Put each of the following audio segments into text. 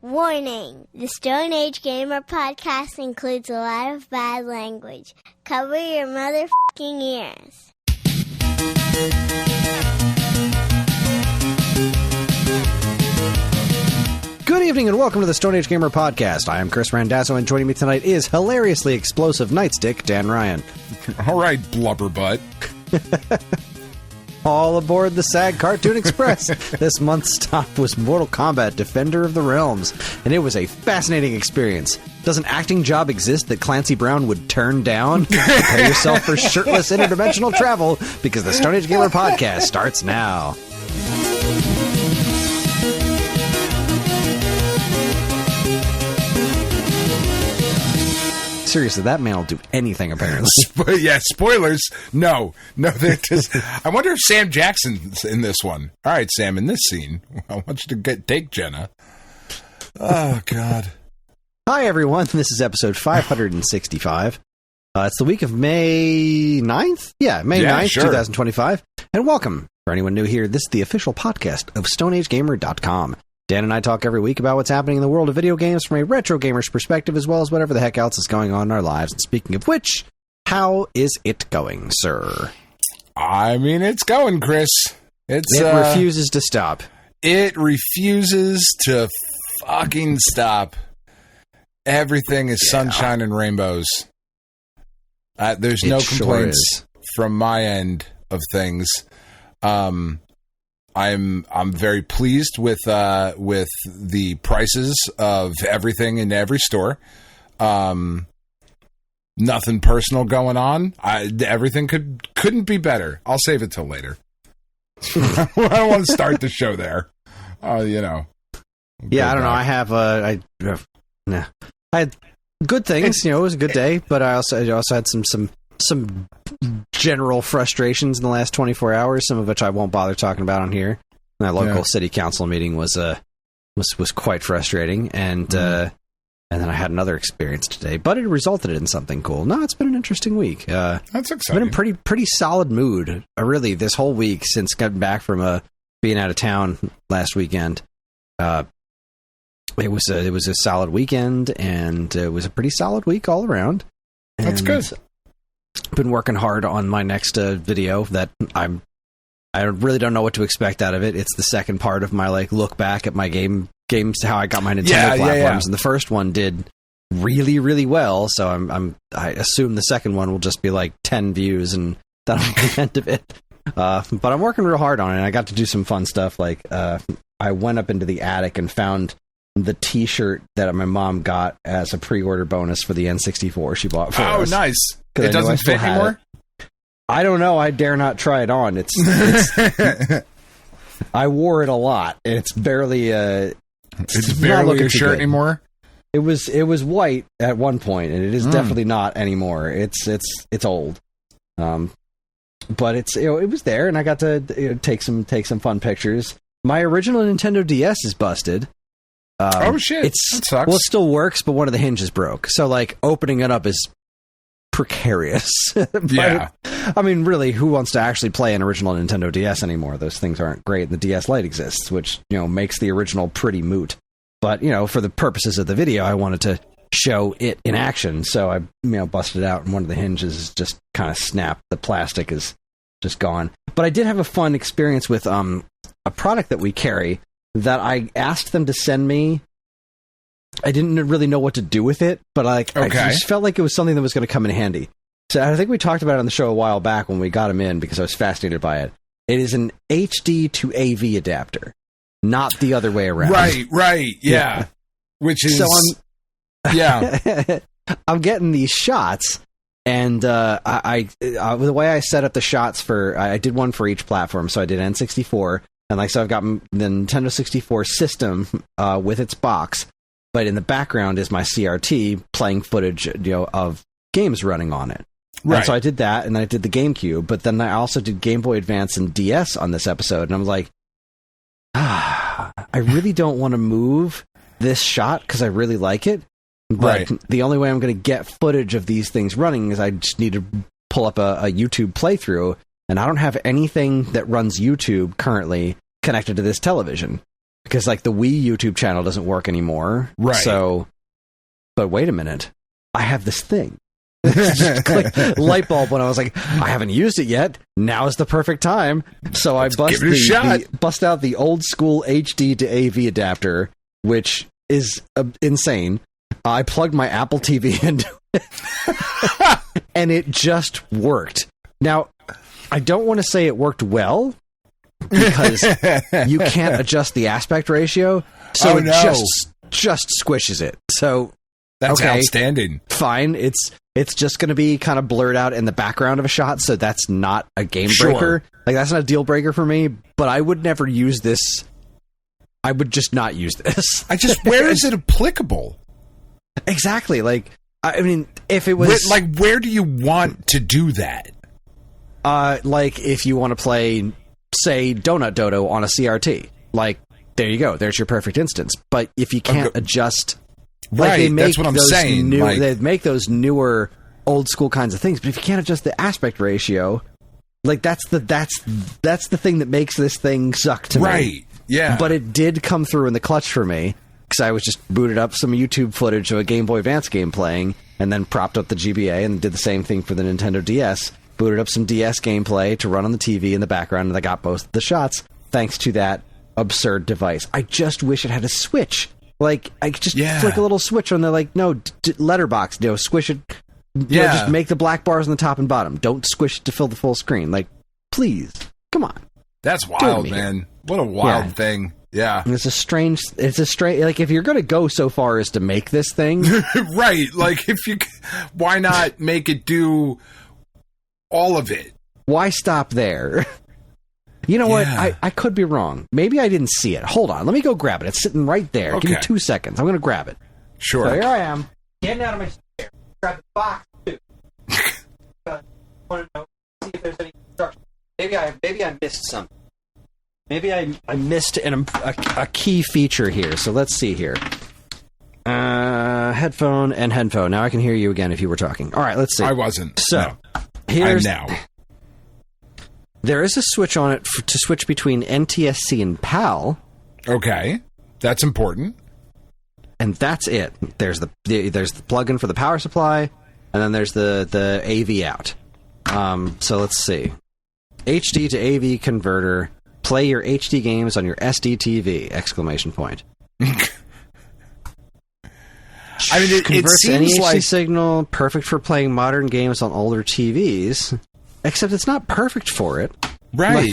Warning! The Stone Age Gamer podcast includes a lot of bad language. Cover your motherfucking ears. Good evening and welcome to the Stone Age Gamer podcast. I am Kris Randazzo, and joining me tonight is hilariously explosive nightstick Dan Ryan. All right, blubberbutt. All aboard the SAG Cartoon Express. This month's stop was Mortal Kombat Defender of the Realms, and it was a fascinating experience. Does an acting job exist that Clancy Brown would turn down? Prepare yourself for shirtless interdimensional travel, because the Stone Age Gamer podcast starts now. Seriously, that man will do anything, apparently. Yeah, spoilers. No, I wonder if Sam Jackson's in this one. All right, Sam, in this scene, I want you to take Jenna. Oh, God. Hi, everyone. This is episode 565. It's the week of May 9th? Yeah, May 9th, sure. 2025. And welcome. For anyone new here, this is the official podcast of StoneAgeGamer.com. Dan and I talk every week about what's happening in the world of video games from a retro gamer's perspective, as well as whatever the heck else is going on in our lives. And speaking of which, how is it going, sir? I mean, it's going, Kris. It refuses to stop. It refuses to fucking stop. Everything is sunshine and rainbows. There's no complaints from my end of things. I'm very pleased with the prices of everything in every store. Nothing personal going on. Everything couldn't be better. I'll save it till later. I don't want to start the show there. Yeah, I don't know. I have I had good things. It was a good day, but I also had some general frustrations in the last 24 hours, some of which I won't bother talking about on here. My local city council meeting was quite frustrating, and then I had another experience today, but it resulted in something cool. No, it's been an interesting week. That's exciting. I've been in pretty solid mood, really, this whole week since getting back from being out of town last weekend. It was a solid weekend, and it was a pretty solid week all around. And that's good. Been working hard on my next video that I really don't know what to expect out of it. It's the second part of my look back at my games, how I got my Nintendo platforms, and the first one did really, really well. So I assume the second one will just be 10 views, and that'll be the end of it. But I'm working real hard on it. And I got to do some fun stuff. I went up into the attic and found the T-shirt that my mom got as a pre-order bonus for the N64 she bought for us. Oh, nice. It doesn't fit anymore? I don't know. I dare not try it on. It's I wore it a lot, and it's barely it's barely a shirt anymore. It was white at one point, and it is definitely not anymore. It's old. But it was there, and I got to take some fun pictures. My original Nintendo DS is busted. Oh shit! That sucks. Well, it still works, but one of the hinges broke. So opening it up is precarious. Yeah. I mean, really, who wants to actually play an original Nintendo DS anymore? Those things aren't great. The DS Lite exists, which, makes the original pretty moot. But, for the purposes of the video, I wanted to show it in action. So I, busted it out, and one of the hinges just kind of snapped. The plastic is just gone. But I did have a fun experience with a product that we carry that I asked them to send me. I didn't really know what to do with it, but I just felt like it was something that was going to come in handy. So I think we talked about it on the show a while back when we got them in, because I was fascinated by it. It is an HD to AV adapter, not the other way around. Right, yeah. Which is... So I'm getting these shots, and the way I set up the shots I did one for each platform, so I did N64, and so I've got the Nintendo 64 system with its box, but in the background is my CRT playing footage, of games running on it. Right. And so I did that, and then I did the GameCube, but then I also did Game Boy Advance and DS on this episode, and I was like, I really don't want to move this shot because I really like it, but the only way I'm going to get footage of these things running is I just need to pull up a YouTube playthrough, and I don't have anything that runs YouTube currently connected to this television. because like the Wii YouTube channel doesn't work anymore. Right. So, but wait a minute, I have this thing. Just click light bulb when I was like, I haven't used it yet. Now is the perfect time. So I bust out the old school HD to AV adapter, which is insane. I plugged my Apple TV into it, and it just worked. Now, I don't want to say it worked well, because you can't adjust the aspect ratio, so it just squishes it. So that's outstanding. Fine, it's just going to be kind of blurred out in the background of a shot, so that's not a game breaker. Like, that's not a deal breaker for me, but I would never use this. I would just not use this. Where is it applicable? Exactly. Like, I mean, if it was... where do you want to do that? Like, if you want to play, say, Donut Dodo on a CRT. Like, there you go. There's your perfect instance. But if you can't adjust... Right, that's what I'm saying. They make those newer, old school kinds of things, but if you can't adjust the aspect ratio, like that's the thing that makes this thing suck to me. Right, yeah. But it did come through in the clutch for me, because I was just booted up some YouTube footage of a Game Boy Advance game playing, and then propped up the GBA and did the same thing for the Nintendo DS, booted up some DS gameplay to run on the TV in the background, and I got both of the shots, thanks to that absurd device. I just wish it had a switch. Like, I could just flick a little switch on there, like, no, letterbox, squish it. Just make the black bars on the top and bottom. Don't squish it to fill the full screen. Like, please, come on. That's wild, man. What a wild thing. Yeah. And it's a strange, like, if you're going to go so far as to make this thing. Right. Like, why not make it do all of it? Why stop there? You know what? I could be wrong. Maybe I didn't see it. Hold on. Let me go grab it. It's sitting right there. Okay. Give me 2 seconds. I'm going to grab it. Sure. So here I am, getting out of my chair. Grab the box, too. I want to know, see if there's any instructions. Maybe I missed something. Maybe I missed a key feature here. So let's see here. Headphone and headphone. Now I can hear you again if you were talking. All right, let's see. I wasn't. So, here's... I'm now. There is a switch on it to switch between NTSC and PAL. Okay, that's important. And that's it. There's the plug-in for the power supply, and then there's the AV out. So let's see. HD to AV converter. Play your HD games on your SD TV! Exclamation point. I mean, it converts seems any HD like signal, perfect for playing modern games on older TVs. Except it's not perfect for it. Right.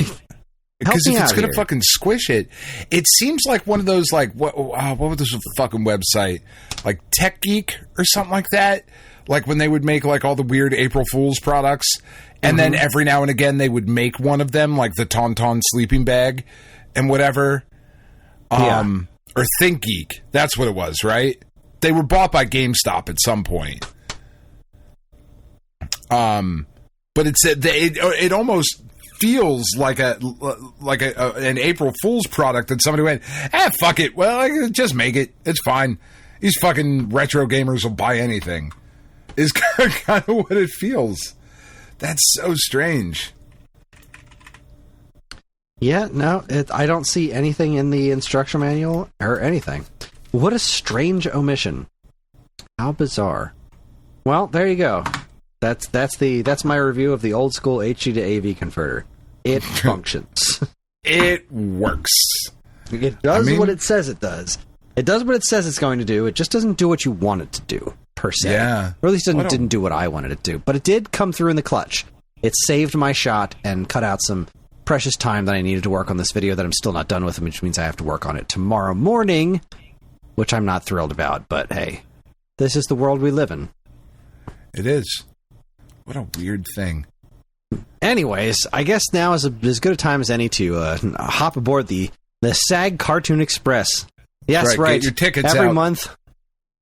Because if it's going to fucking squish it, it seems like one of those, like, what was this fucking website? Like Tech Geek or something like that? Like when they would make, like, all the weird April Fool's products, and then every now and again they would make one of them, like the Tauntaun sleeping bag and whatever. Or Think Geek. That's what it was, right? They were bought by GameStop at some point. But it almost feels like an April Fool's product that somebody went, fuck it. Well, just make it. It's fine. These fucking retro gamers will buy anything. Is kind of what it feels. That's so strange. Yeah, no, I don't see anything in the instruction manual or anything. What a strange omission. How bizarre. Well, there you go. That's my review of the old school HD to AV converter. It functions. It works. It does what it says it does. It does what it says it's going to do. It just doesn't do what you want it to do, per se. Yeah. Or at least it didn't do what I wanted it to. But it did come through in the clutch. It saved my shot and cut out some precious time that I needed to work on this video that I'm still not done with, which means I have to work on it tomorrow morning, which I'm not thrilled about. But hey, this is the world we live in. It is. What a weird thing. Anyways, I guess now is as good a time as any to hop aboard the SAG Cartoon Express. Yes, right. Get your tickets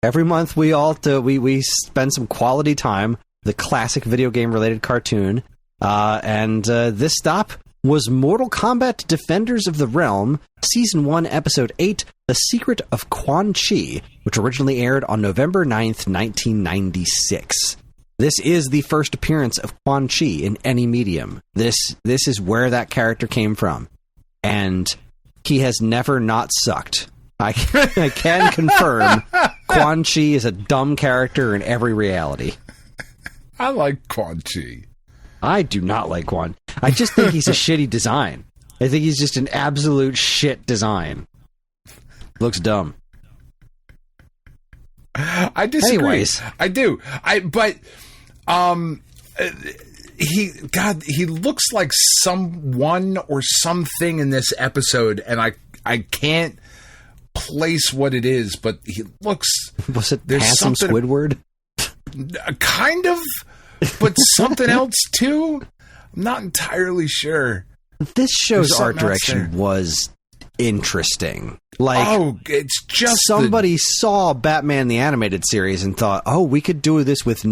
Every month we all we spend some quality time the classic video game related cartoon, and this stop was Mortal Kombat Defenders of the Realm, Season 1, Episode 8, The Secret of Quan Chi, which originally aired on November 9th, 1996. This is the first appearance of Quan Chi in any medium. This is where that character came from. And he has never not sucked. I can confirm Quan Chi is a dumb character in every reality. I like Quan Chi. I do not like Quan. I just think he's a shitty design. I think he's just an absolute shit design. Looks dumb. I disagree. Anyways. I do. He looks like someone or something in this episode, and I can't place what it is, but he looks... Was it handsome Squidward? Kind of, but something else too? I'm not entirely sure. This show's art direction was interesting. Like, it's just... Somebody saw Batman the Animated Series and thought, we could do this with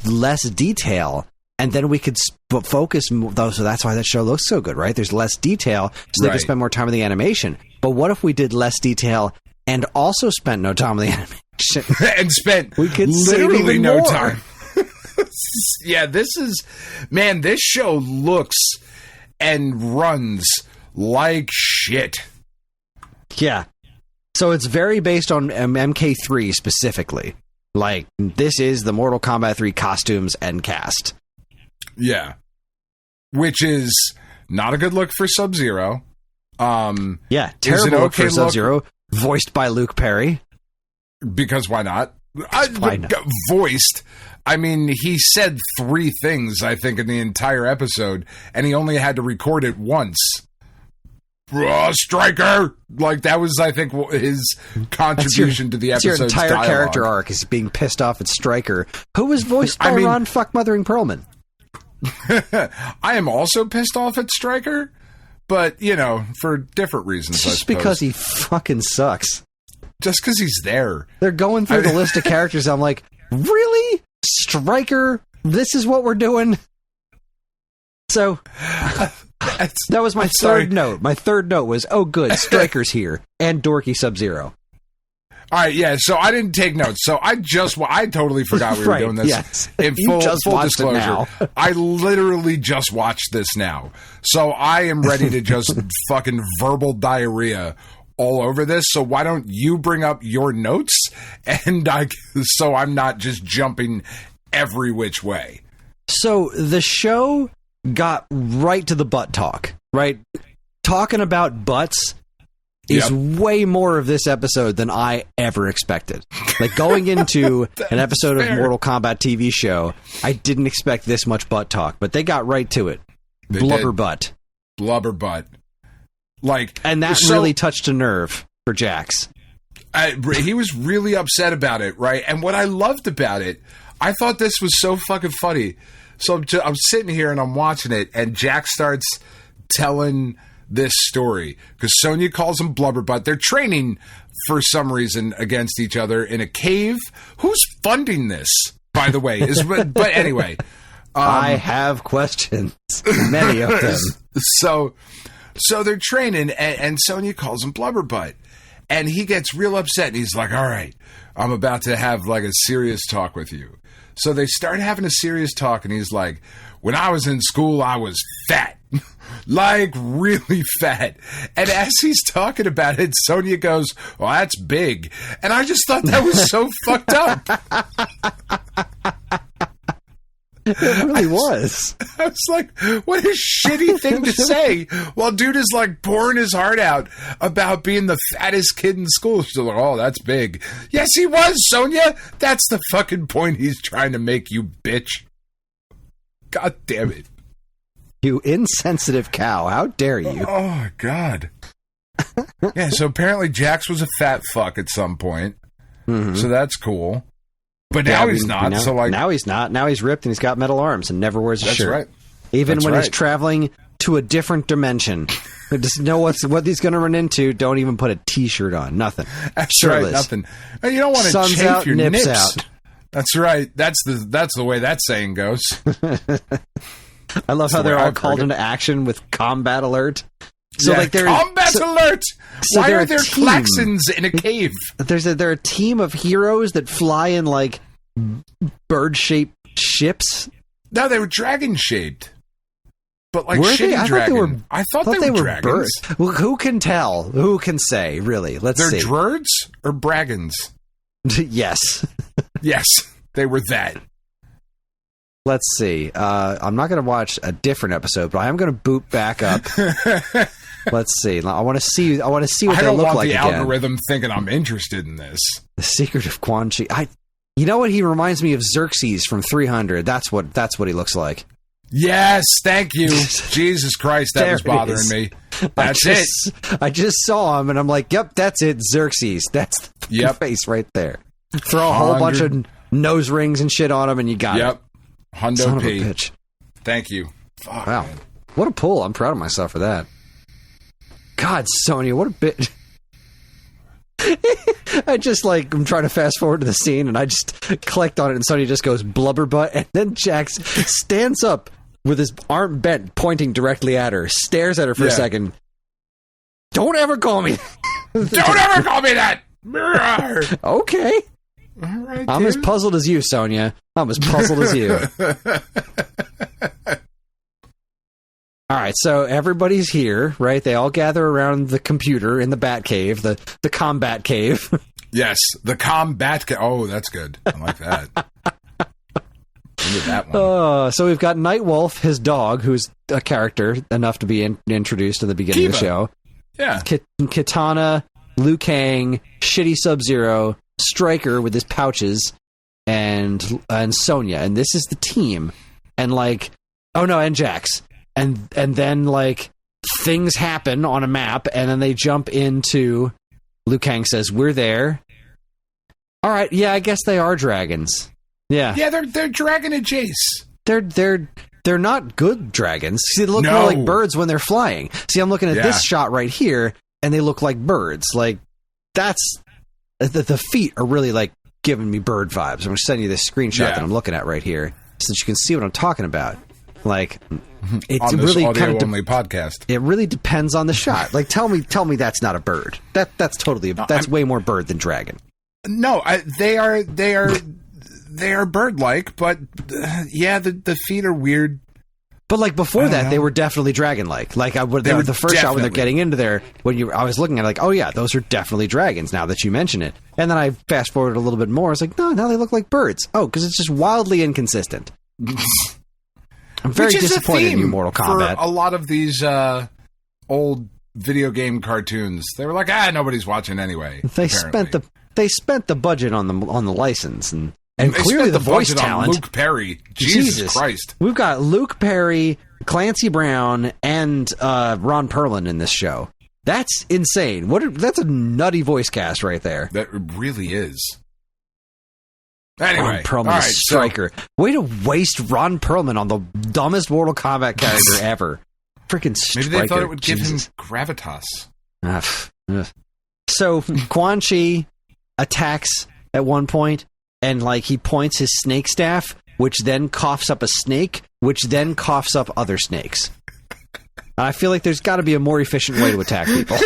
less detail, and then we could focus, though. So that's why that show looks so good, right? There's less detail, so they could spend more time on the animation. But what if we did less detail and also spent no time on the animation? And spent we could literally save no more time. Yeah, this show looks and runs like shit. Yeah. So it's very based on MK3 specifically. Like, this is the Mortal Kombat 3 costumes and cast. Yeah. Which is not a good look for Sub-Zero. Yeah, terrible look for Sub-Zero. Voiced by Luke Perry. Because why not? Why not? Voiced. I mean, he said 3 things, I think, in the entire episode, and he only had to record it once. Stryker! Like, that was, I think, his contribution to the episode's your entire dialogue. Character arc is being pissed off at Stryker, who was voiced by Ron Fuckmothering Perlman. I am also pissed off at Stryker, but, for different reasons, Just because he fucking sucks. Just because he's there. They're going through the list of characters. I'm like, really? Stryker? This is what we're doing? So, that was my third note. My third note was, good, Stryker's here. And dorky Sub-Zero. All right, yeah, so I didn't take notes. So I totally forgot we were doing this. Yes. In full disclosure, I literally just watched this now. So I am ready to just fucking verbal diarrhea all over this. So why don't you bring up your notes, and so I'm not just jumping every which way. So the show got right to the butt talk, right? Talking about butts is way more of this episode than I ever expected. Like, going into an episode of Mortal Kombat TV show, I didn't expect this much butt talk, but they got right to it. Blubber butt. Like, and that really touched a nerve for Jax. He was really upset about it, right? And what I loved about it, I thought this was so fucking funny. So I'm sitting here and I'm watching it, and Jax starts telling this story because Sonya calls him Blubberbutt. They're training for some reason against each other in a cave. Who's funding this, by the way? But anyway, I have questions, many of them. So they're training, and Sonya calls him Blubberbutt, and he gets real upset. And he's like, "All right, I'm about to have like a serious talk with you." So they start having a serious talk, and he's like, "When I was in school, I was fat." Like, really fat. And as he's talking about it, Sonya goes, "Well, that's big." And I just thought that was so fucked up. It really was. I was like, what a shitty thing to say while dude is like pouring his heart out about being the fattest kid in school. She's like, "Oh, that's big." Yes, he was, Sonya. That's the fucking point he's trying to make, you bitch. God damn it. You insensitive cow. How dare you? Oh, God. Yeah, so apparently Jax was a fat fuck at some point. Mm-hmm. So that's cool. But now he's not. Now he's not. Now he's ripped and he's got metal arms and never wears a shirt. Right. Even when he's traveling to a different dimension. Just know what he's going to run into. Don't even put a t-shirt on. Nothing. That's shirtless. Right. Nothing. You don't want to Sun's chafe out, your nips nips out. That's right. That's the way that saying goes. I love how they're all called into action with combat alert. So like combat alert. So why are there klaxons in a cave? They're a team of heroes that fly in like bird-shaped ships. No, they were dragon-shaped. but like shitty dragon. I thought they were dragons. Birds. Well, who can tell? Who can say, really? Let's see. They're drurds or bragons? Yes. Yes, they were that. Let's see. I'm not going to watch a different episode, but I am going to boot back up. Let's see. I want to see what they look like again. I don't want the algorithm thinking I'm interested in this. The Secret of Quan Chi. You know what? He reminds me of Xerxes from 300. That's what he looks like. Yes, thank you. Jesus Christ, that was bothering me. That's it. I just saw him, and I'm like, yep, that's it, Xerxes. That's the face right there. Throw a whole bunch of nose rings and shit on him, and you got it. Yep. Hundo Son of a P. bitch. Thank you. Fuck, wow. Man. What a pull. I'm proud of myself for that. God, Sonya, what a bit. I'm trying to fast forward to the scene, and I just clicked on it, and Sonya just goes blubber butt, and then Jax stands up with his arm bent, pointing directly at her, stares at her for a second. Don't ever call me. Don't ever call me that. Okay. All right, I'm as puzzled as you, Sonya. I'm as puzzled as you. All right, so everybody's here, right? They all gather around the computer in the Bat Cave, the combat cave. Yes, the combat cave. Oh, that's good. I like that. Into that one. So we've got Nightwolf, his dog, who's a character enough to be introduced in the beginning of the show. Yeah. Kitana, Liu Kang, Shitty Sub-Zero, Stryker with his pouches, and Sonya. And this is the team. And and Jax. And then things happen on a map, and then they jump into. Liu Kang says, "We're there." All right, yeah, I guess they are dragons. Yeah, they're dragon adjacent. They're not good dragons. See, they look more like birds when they're flying. See, I'm looking at this shot right here, and they look like birds. Like that's the feet are really giving me bird vibes. I'm going to send you this screenshot that I'm looking at right here, so that you can see what I'm talking about. It's on this really audio-only podcast. It really depends on the shot. Tell me that's not a bird. That's totally that's way more bird than dragon. No, they are bird-like, but the feet are weird. But before that, they were definitely dragon-like. The first shot when they're getting into there, I was looking at oh yeah, those are definitely dragons. Now that you mention it, and then I fast forwarded a little bit more. I was like, no, now they look like birds. Oh, because it's just wildly inconsistent. I'm very disappointed in you, Mortal Kombat. For a lot of these old video game cartoons, they were like, nobody's watching anyway. They spent the budget on the license and clearly the voice talent. On Luke Perry, Jesus Christ, we've got Luke Perry, Clancy Brown, and Ron Perlman in this show. That's insane. That's a nutty voice cast right there. That really is. Anyway, Ron Perlman, Stryker. Way to waste Ron Perlman on the dumbest Mortal Kombat character ever. Freaking Stryker. Maybe they thought it would give him gravitas. So Quan Chi attacks at one point, and he points his snake staff, which then coughs up a snake, which then coughs up other snakes. I feel like there's got to be a more efficient way to attack people.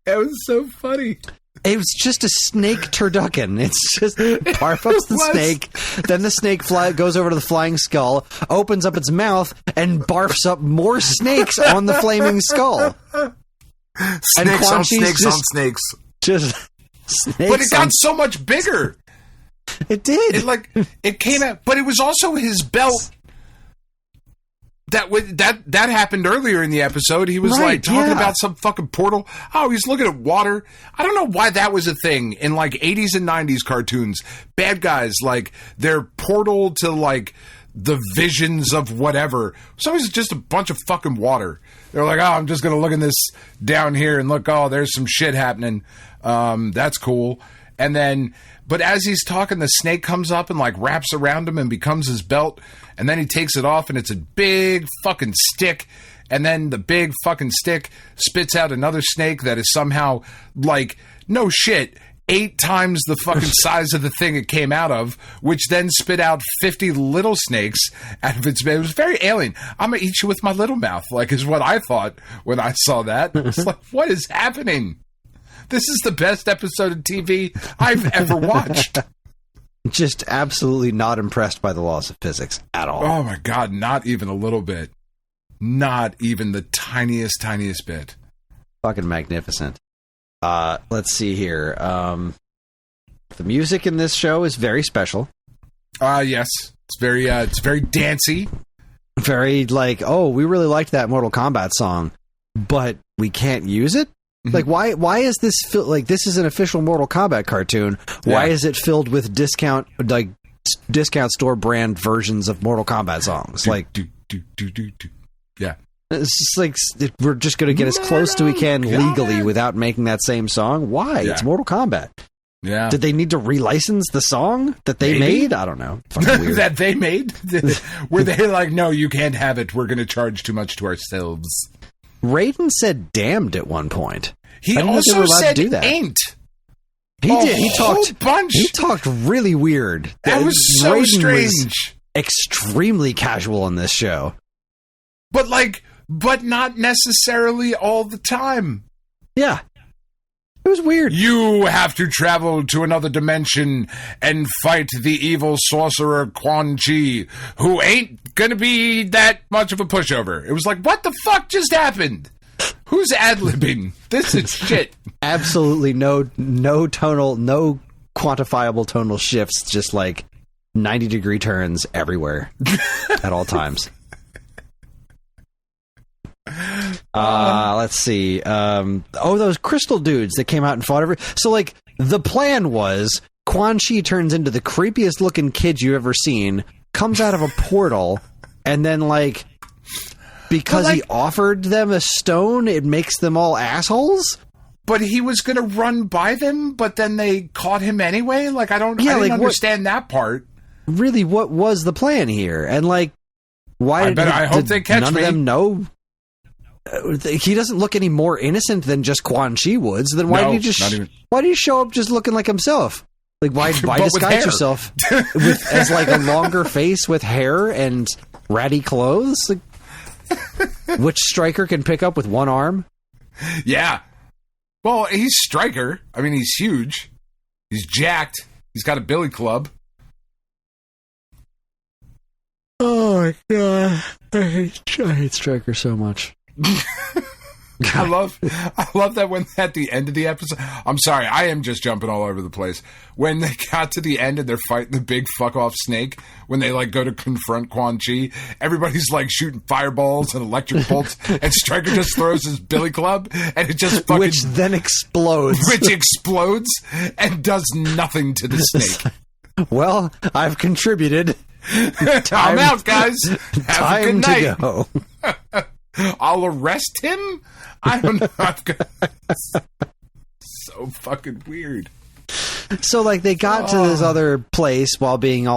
That was so funny. It was just a snake turducken. It's just barf ups the snake, then the snake goes over to the flying skull, opens up its mouth, and barfs up more snakes on the flaming skull. Snakes on snakes on snakes. Just snakes. But it got so much bigger. It did. It came out, but it was also his belt. That happened earlier in the episode. He was talking about some fucking portal. Oh, he's looking at water. I don't know why that was a thing in 80s and 90s cartoons. Bad guys, their portal to the visions of whatever. So it's just a bunch of fucking water. They're like, I'm just going to look in this down here and look, there's some shit happening. That's cool. And then, but as he's talking, the snake comes up and wraps around him and becomes his belt. And then he takes it off and it's a big fucking stick. And then the big fucking stick spits out another snake that is somehow no shit, 8 times the fucking size of the thing it came out of, which then spit out 50 little snakes out of its mouth. It was very alien. I'm going to eat you with my little mouth, is what I thought when I saw that. It's what is happening? This is the best episode of TV I've ever watched. Just absolutely not impressed by the laws of physics at all. Oh my God, not even a little bit. Not even the tiniest bit. Fucking magnificent. Let's see here. The music in this show is very special. Yes. It's very dancey. Very like, oh, we really liked that Mortal Kombat song, but we can't use it? Like, why is this like this is an official Mortal Kombat cartoon? Why is it filled with discount store brand versions of Mortal Kombat songs? Yeah. It's just like we're just going to get as close as we can legally without making that same song. Why? Yeah. It's Mortal Kombat. Yeah. Did they need to relicense the song that they made? I don't know. That they made? Were they like, no, you can't have it. We're going to charge too much to ourselves. Raiden said damned at one point. He also said do that. Ain't. He did. He talked bunch. He talked really weird. That was so Raiden strange. Was extremely casual in this show. But not necessarily all the time. Yeah. It was weird. You have to travel to another dimension and fight the evil sorcerer Quan Chi, who ain't gonna be that much of a pushover. It was like, what the fuck just happened? Who's ad-libbing? This is shit. Absolutely no quantifiable tonal shifts, just like 90-degree turns everywhere at all times. Let's see. Those crystal dudes that came out and fought so like the plan was Quan Chi turns into the creepiest looking kid you've ever seen, comes out of a portal, and then like because he offered them a stone, it makes them all assholes. But he was gonna run by them, but then they caught him anyway. Like I didn't understand that part. Really, what was the plan here? And like, why? I hope they catch none me. of them know. He doesn't look any more innocent than just Quan Chi would. So then why did he show up just looking like himself? Like why disguise yourself as like a longer face with hair and ratty clothes? Like, which Stryker can pick up with one arm? Yeah. Well, he's Stryker. I mean, he's huge. He's jacked. He's got a billy club. Oh my God. I hate Stryker so much. I love that when at the end of the episode, I'm sorry, I am just jumping all over the place. When they got to the end and they're fighting the big fuck off snake, when they like go to confront Quan Chi, everybody's like shooting fireballs and electric bolts, and Stryker just throws his billy club and it just fucking which then explodes, and does nothing to the snake. Well, I've contributed. I'm out, guys. Have a good night. To go. I'll arrest him? I don't know. So fucking weird. So, like, they got to this other place while being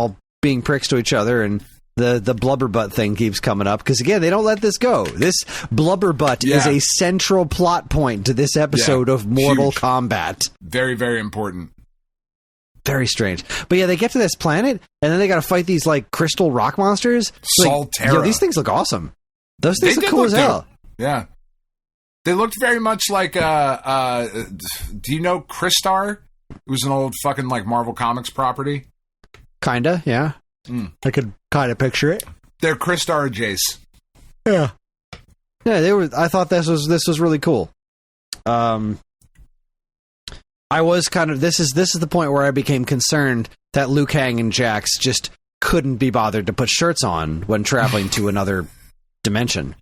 pricks to each other, and the blubberbutt thing keeps coming up, because, again, they don't let this go. This blubberbutt is a central plot point to this episode of Mortal Kombat. Very, very important. Very strange. But yeah, they get to this planet, and then they got to fight these, like, crystal rock monsters. Saltera. Like, these things look awesome. Those things look cool as hell. Yeah. They looked very much like, do you know Kristar? It was an old fucking, like, Marvel Comics property. Kinda, yeah. I could kind of picture it. They're Kristar Jace. Yeah. Yeah, they were. I thought this was really cool. I was kind of this is the point where I became concerned that Liu Kang and Jax just couldn't be bothered to put shirts on when traveling to another dimension.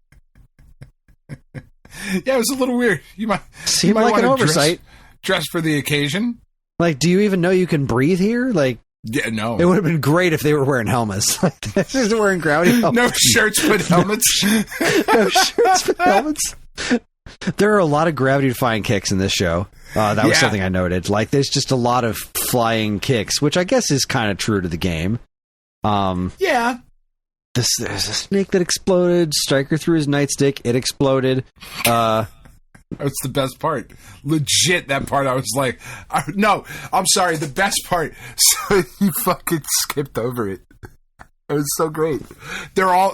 Yeah, it was a little weird. You might seem like an oversight. Dress for the occasion. Like, do you even know you can breathe here? Like, yeah, no. It would have been great if they were wearing helmets. Like, they're just wearing gravity helmets. No shirts with helmets. No shirts with helmets. There are a lot of gravity-defying kicks in this show. That was something I noted. Like, there's just a lot of flying kicks, which I guess is kind of true to the game. Yeah. There's a snake that exploded. Stryker threw his nightstick. It exploded. That's the best part. Legit, that part I was like, no, I'm sorry, the best part. So you fucking skipped over it. It was so great.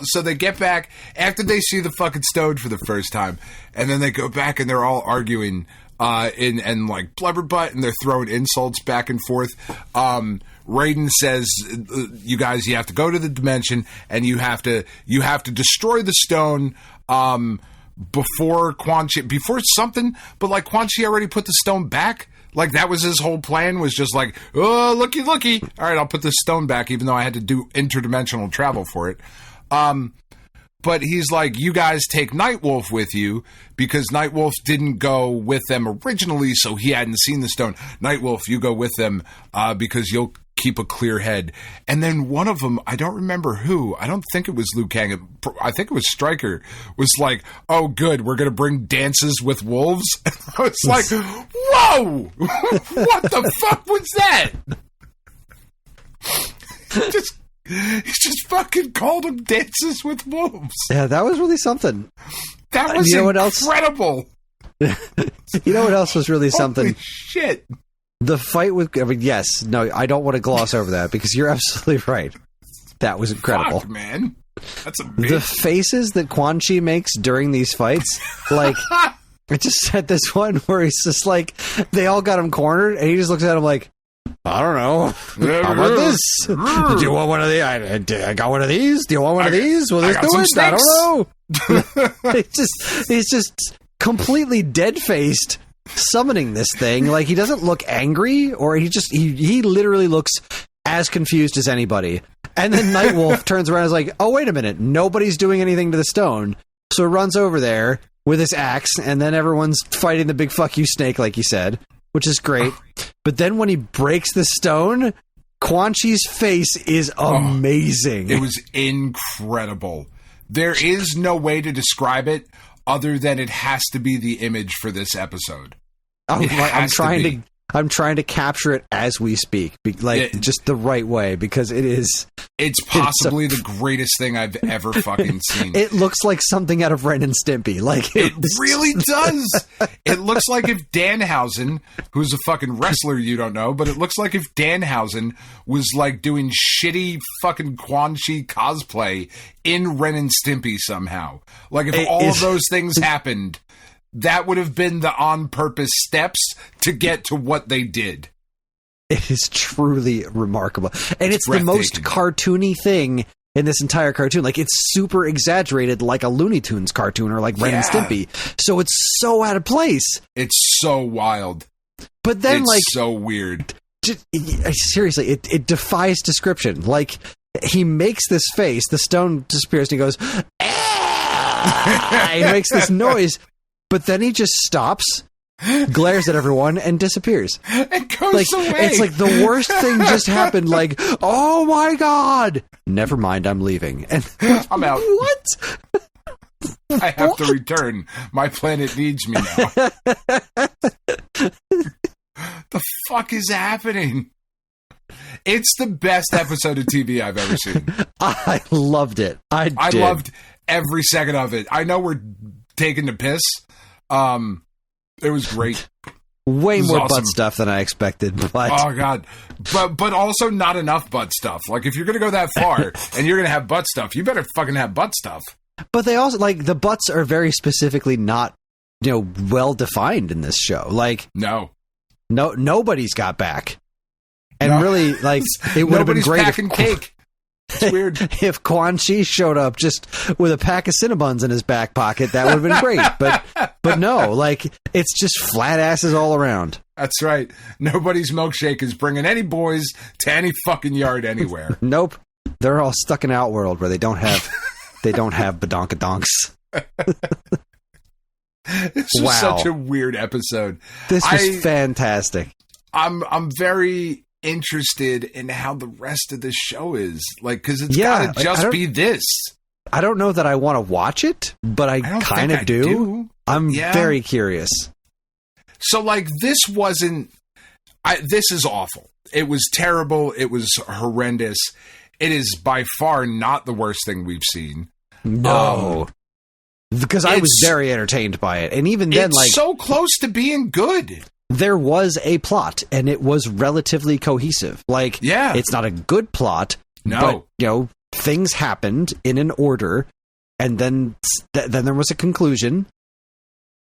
So they get back after they see the fucking stone for the first time, and then they go back and they're all arguing and like blubberbutt, and they're throwing insults back and forth. Raiden says, you guys, you have to go to the dimension and you have to destroy the stone, before Quan Chi, before something, but like Quan Chi already put the stone back. Like that was his whole plan, was just like, oh, looky. All right, I'll put this stone back, even though I had to do interdimensional travel for it. But he's like, you guys take Nightwolf with you, because Nightwolf didn't go with them originally, so he hadn't seen the stone. Nightwolf, you go with them, because you'll keep a clear head. And then one of them, I don't remember who, I don't think it was Liu Kang, I think it was Stryker, was like, oh good, we're going to bring dances with wolves. And I was like, whoa, what the fuck was that? He just fucking called them dances with wolves. Yeah, that was really something. That was incredible. You know what else was really something? Holy shit. The fight with... I mean, yes. No, I don't want to gloss over that, because you're absolutely right. That was incredible. Fuck, man. That's amazing. The faces that Quan Chi makes during these fights, like... I just said this one where he's just like... They all got him cornered, and he just looks at him like... I don't know. How about this? Do you want one of these? I got one of these. Do you want one of these? Will this do it? I don't know. He's just completely dead-faced summoning this thing. Like, he doesn't look angry, or he literally looks as confused as anybody. And then Nightwolf turns around and is like, oh, wait a minute. Nobody's doing anything to the stone. So he runs over there with his axe, and then everyone's fighting the big fuck you snake, like you said, which is great. But then when he breaks the stone, Quan Chi's face is amazing. It was incredible. There is no way to describe it other than it has to be the image for this episode. I'm trying to capture it as we speak, just the right way, because it's possibly the greatest thing I've ever fucking seen. It looks like something out of Ren and Stimpy. Like it really does. It looks like if Danhausen, who's a fucking wrestler you don't know, but it looks like if Danhausen was like doing shitty fucking Quan Chi cosplay in Ren and Stimpy somehow. Like if all of those things happened, that would have been the on-purpose steps to get to what they did. It is truly remarkable. And it's the most cartoony thing in this entire cartoon. Like, it's super exaggerated like a Looney Tunes cartoon or like Ren and Stimpy. So it's so out of place. It's so wild. But then, it's so weird. Seriously, it defies description. Like, he makes this face, the stone disappears, and he goes, ah! He makes this noise. But then he just stops, glares at everyone, and disappears. It goes away. It's like the worst thing just happened. Like, oh my god! Never mind, I'm leaving. And I'm out. What? I have to return. My planet needs me now. The fuck is happening? It's the best episode of TV I've ever seen. I loved it. I loved every second of it. I know we're taking the piss. It was great. Way more awesome butt stuff than I expected. But oh god, but also not enough butt stuff. Like if you're gonna go that far and you're gonna have butt stuff, you better fucking have butt stuff. But they also like the butts are very specifically not well defined in this show. Like nobody's got back, and really like it would have been great. Packing cake. It's weird. If Quan Chi showed up just with a pack of Cinnabons in his back pocket, that would have been great. But no, like, it's just flat asses all around. That's right. Nobody's milkshake is bringing any boys to any fucking yard anywhere. Nope. They're all stuck in Outworld where they don't have badonkadonks. This was such a weird episode. This was fantastic. I'm very interested in how the rest of the show is, like, because it's gotta just be this. I don't know that I want to watch it, but I kind of do. I'm very curious. So like this wasn't this is awful. It was terrible. It was horrendous. It is by far not the worst thing we've seen. No. Because I was very entertained by it. And even then, like, so close to being good. There was a plot, and it was relatively cohesive. Like, it's not a good plot, but, things happened in an order, and then there was a conclusion.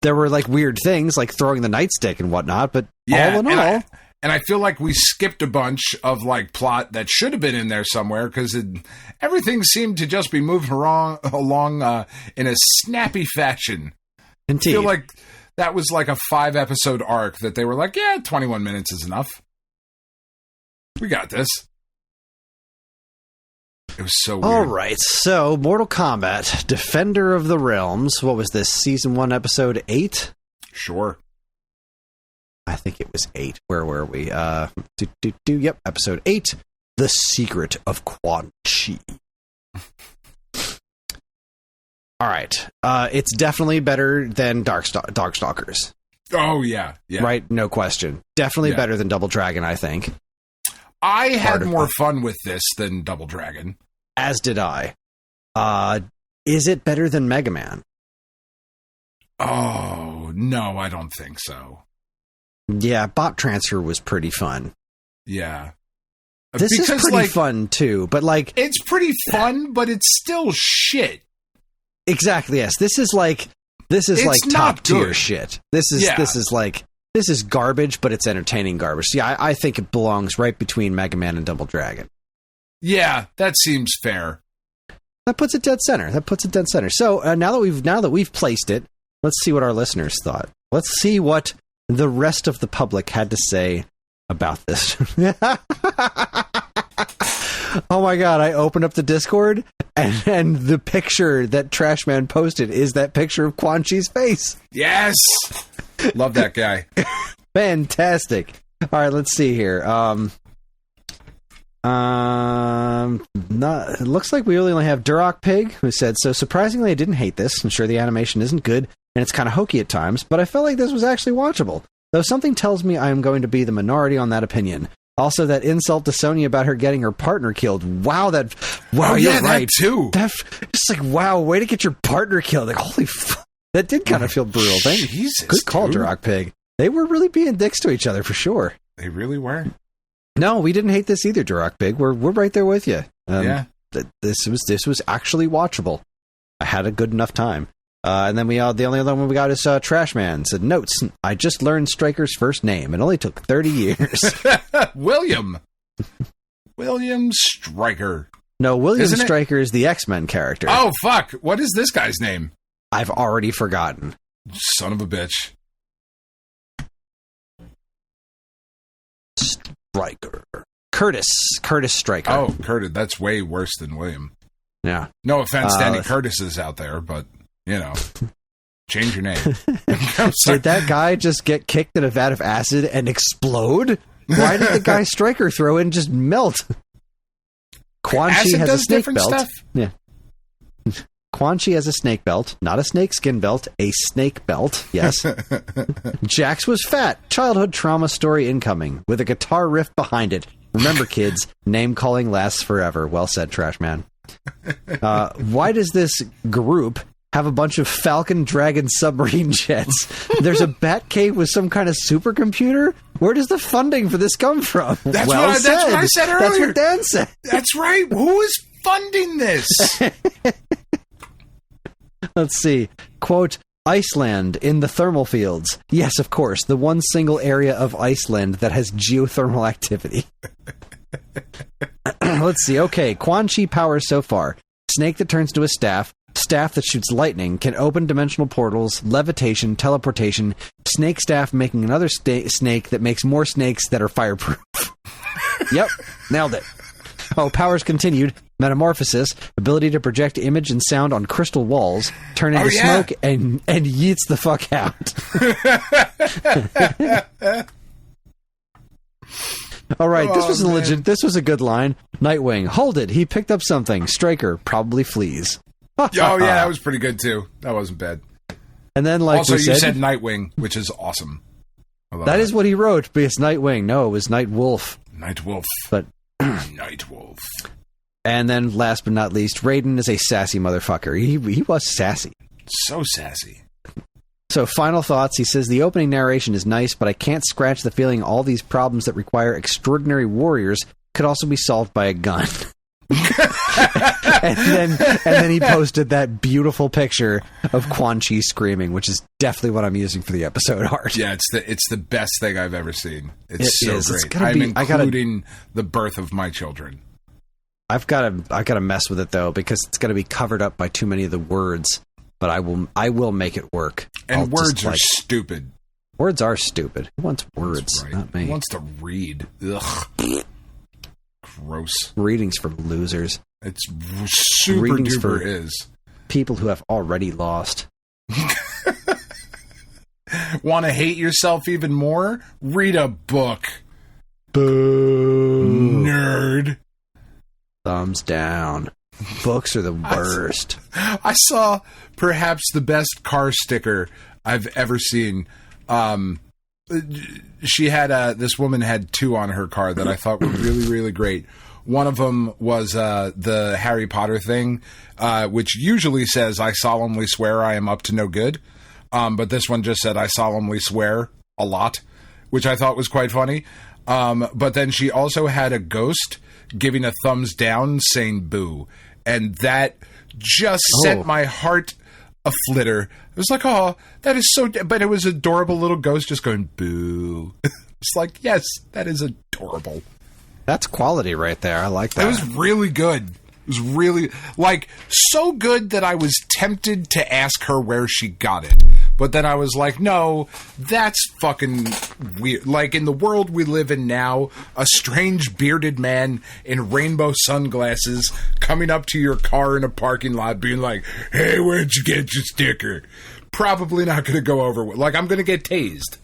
There were, like, weird things, like throwing the nightstick and whatnot, but all in all... And I feel like we skipped a bunch of like plot that should have been in there somewhere because everything seemed to just be moving along in a snappy fashion. Indeed. I feel like that was like a 5-episode arc that they were like, yeah, 21 minutes is enough. We got this. It was so weird. All right, so Mortal Kombat, Defender of the Realms. What was this, Season 1, Episode 8? Sure. I think it was 8. Where were we? Yep, Episode 8, The Secret of Quan Chi. All right, it's definitely better than Darkstalkers. Oh, yeah. Right, no question. Definitely better than Double Dragon, I think. I had more fun with this than Double Dragon. As did I. Is it better than Mega Man? Oh, no, I don't think so. Yeah, Bot Transfer was pretty fun. Yeah. This is pretty fun, too, but like... It's pretty fun, but it's still shit. Exactly, yes. This is like top-tier shit. This is garbage, but it's entertaining garbage. Yeah, I think it belongs right between Mega Man and Double Dragon. Yeah, that seems fair. That puts it dead center. So now that we've placed it, let's see what our listeners thought. Let's see what the rest of the public had to say about this. Oh my god, I opened up the Discord and the picture that Trashman posted is that picture of Quan Chi's face. Yes! Love that guy. Fantastic. All right, let's see here. It looks like we really only have Duroc Pig, who said, so surprisingly I didn't hate this. I'm sure the animation isn't good, and it's kind of hokey at times, but I felt like this was actually watchable. Though something tells me I am going to be the minority on that opinion. Also, that insult to Sonya about her getting her partner killed. Wow, you're right. That too. Just like, wow, way to get your partner killed. Like, holy fuck. That did kind of feel brutal. Jesus, good call, Duroc Pig. They were really being dicks to each other, for sure. They really were. No, we didn't hate this either, Duroc Pig. We're right there with you. This was actually watchable. I had a good enough time. And then the only other one we got is Trashman said, notes, I just learned Stryker's first name. It only took 30 years. William Stryker. No, William Stryker is the X-Men character. Oh, fuck. What is this guy's name? I've already forgotten. Son of a bitch. Stryker. Curtis Stryker. Oh, Curtis. That's way worse than William. Yeah. No offense to any Curtises out there, but... You know, change your name. Did that guy just get kicked in a vat of acid and explode? Why did the guy Stryker throw in just melt? Quan Chi has a snake belt. Stuff? Yeah. Quan Chi has a snake belt, not a snake skin belt, a snake belt. Yes. Jax was fat. Childhood trauma story incoming with a guitar riff behind it. Remember, kids, name calling lasts forever. Well said, Trashman. Why does this group have a bunch of Falcon Dragon submarine jets? There's a bat cave with some kind of supercomputer? Where does the funding for this come from? That's what I said earlier. That's what Dan said. That's right. Who is funding this? Let's see. Quote, Iceland in the thermal fields. Yes, of course. The one single area of Iceland that has geothermal activity. Let's see. Okay. Quan Chi powers so far. Snake that turns to a staff that shoots lightning, can open dimensional portals, levitation, teleportation, snake staff making another snake that makes more snakes that are fireproof. Yep, nailed it. Oh, powers continued. Metamorphosis, ability to project image and sound on crystal walls, turn into smoke, and yeets the fuck out. All right, this was a good line. Nightwing, hold it. He picked up something. Stryker probably flees. Oh yeah, that was pretty good too. That wasn't bad. And then, like also, you said Nightwing, which is awesome. That is what he wrote, but it's Nightwing. No, it was Nightwolf. Nightwolf. But Nightwolf. And then, last but not least, Raiden is a sassy motherfucker. He was sassy. So sassy. So, final thoughts. He says, the opening narration is nice, but I can't scratch the feeling all these problems that require extraordinary warriors could also be solved by a gun. and then he posted that beautiful picture of Quan Chi screaming, which is definitely what I'm using for the episode art. Yeah, it's the best thing I've ever seen. It's so is. great. I'm including the birth of my children. I've got to mess with it though, because it's going to be covered up by too many of the words. But I will make it work. And words are stupid. Words are stupid. Who wants words? Right. Not me. Who wants to read? Ugh. Gross. Reading's for losers. It's super Reading's duper for is. People who have already lost. Want to hate yourself even more? Read a book. Boo. Nerd. Thumbs down. Books are the worst. I saw perhaps the best car sticker I've ever seen. She had this woman had two on her car that I thought were really, really great. One of them was the Harry Potter thing, which usually says, "I solemnly swear I am up to no good." But this one just said, "I solemnly swear" a lot, which I thought was quite funny. But then she also had a ghost giving a thumbs down saying boo. And that just sent my heart a flitter. It was like, oh, that is so... But it was adorable little ghost just going, boo. It's like, yes, that is adorable. That's quality right there. I like that. It was really good. It was really... Like, so good that I was tempted to ask her where she got it. But then I was like, no, that's fucking weird. Like, in the world we live in now, a strange bearded man in rainbow sunglasses coming up to your car in a parking lot being like, hey, where'd you get your sticker? Probably not going to go over with. Like, I'm going to get tased.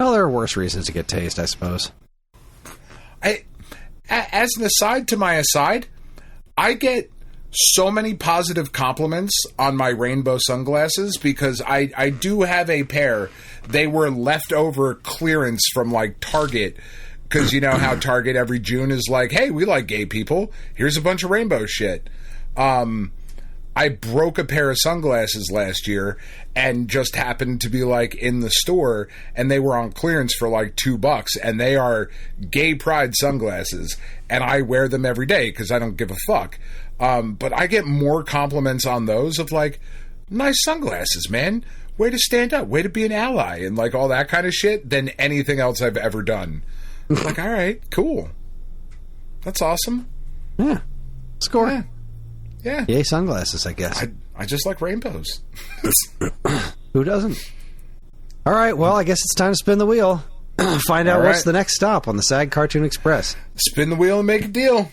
Well, there are worse reasons to get tased, I suppose. As an aside to my aside, I get so many positive compliments on my rainbow sunglasses because I do have a pair. They were leftover clearance from like Target, because you know how Target every June is like, hey, we like gay people. Here's a bunch of rainbow shit. I broke a pair of sunglasses last year and just happened to be like in the store, and they were on clearance for like $2, and they are gay pride sunglasses, and I wear them every day because I don't give a fuck. But I get more compliments on those of like, nice sunglasses, man. Way to stand up. Way to be an ally, and like all that kind of shit than anything else I've ever done. Like, all right, cool. That's awesome. Yeah. Score. Yeah. Yay, sunglasses, I guess. I just like rainbows. Who doesn't? All right, well, I guess it's time to spin the wheel. Find out what's the next stop on the SAG Cartoon Express. Spin the wheel and make a deal.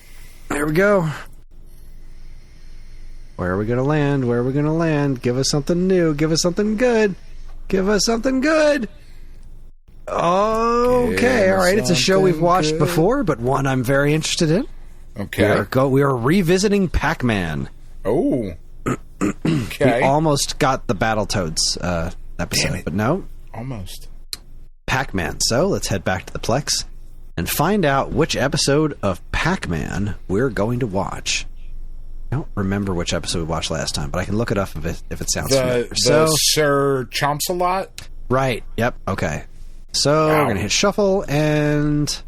There we go. Where are we going to land? Where are we going to land? Give us something new. Give us something good. Give us something good. Okay, all right. It's a show we've watched before, but one I'm very interested in. Okay. We are revisiting Pac-Man. Oh. Okay. We almost got the Battletoads episode, but no. Almost. Pac-Man. So let's head back to the Plex and find out which episode of Pac-Man we're going to watch. I don't remember which episode we watched last time, but I can look it up if it sounds familiar. So Sir Chomps-a-Lot? Right. Yep. Okay. So we're going to hit shuffle, and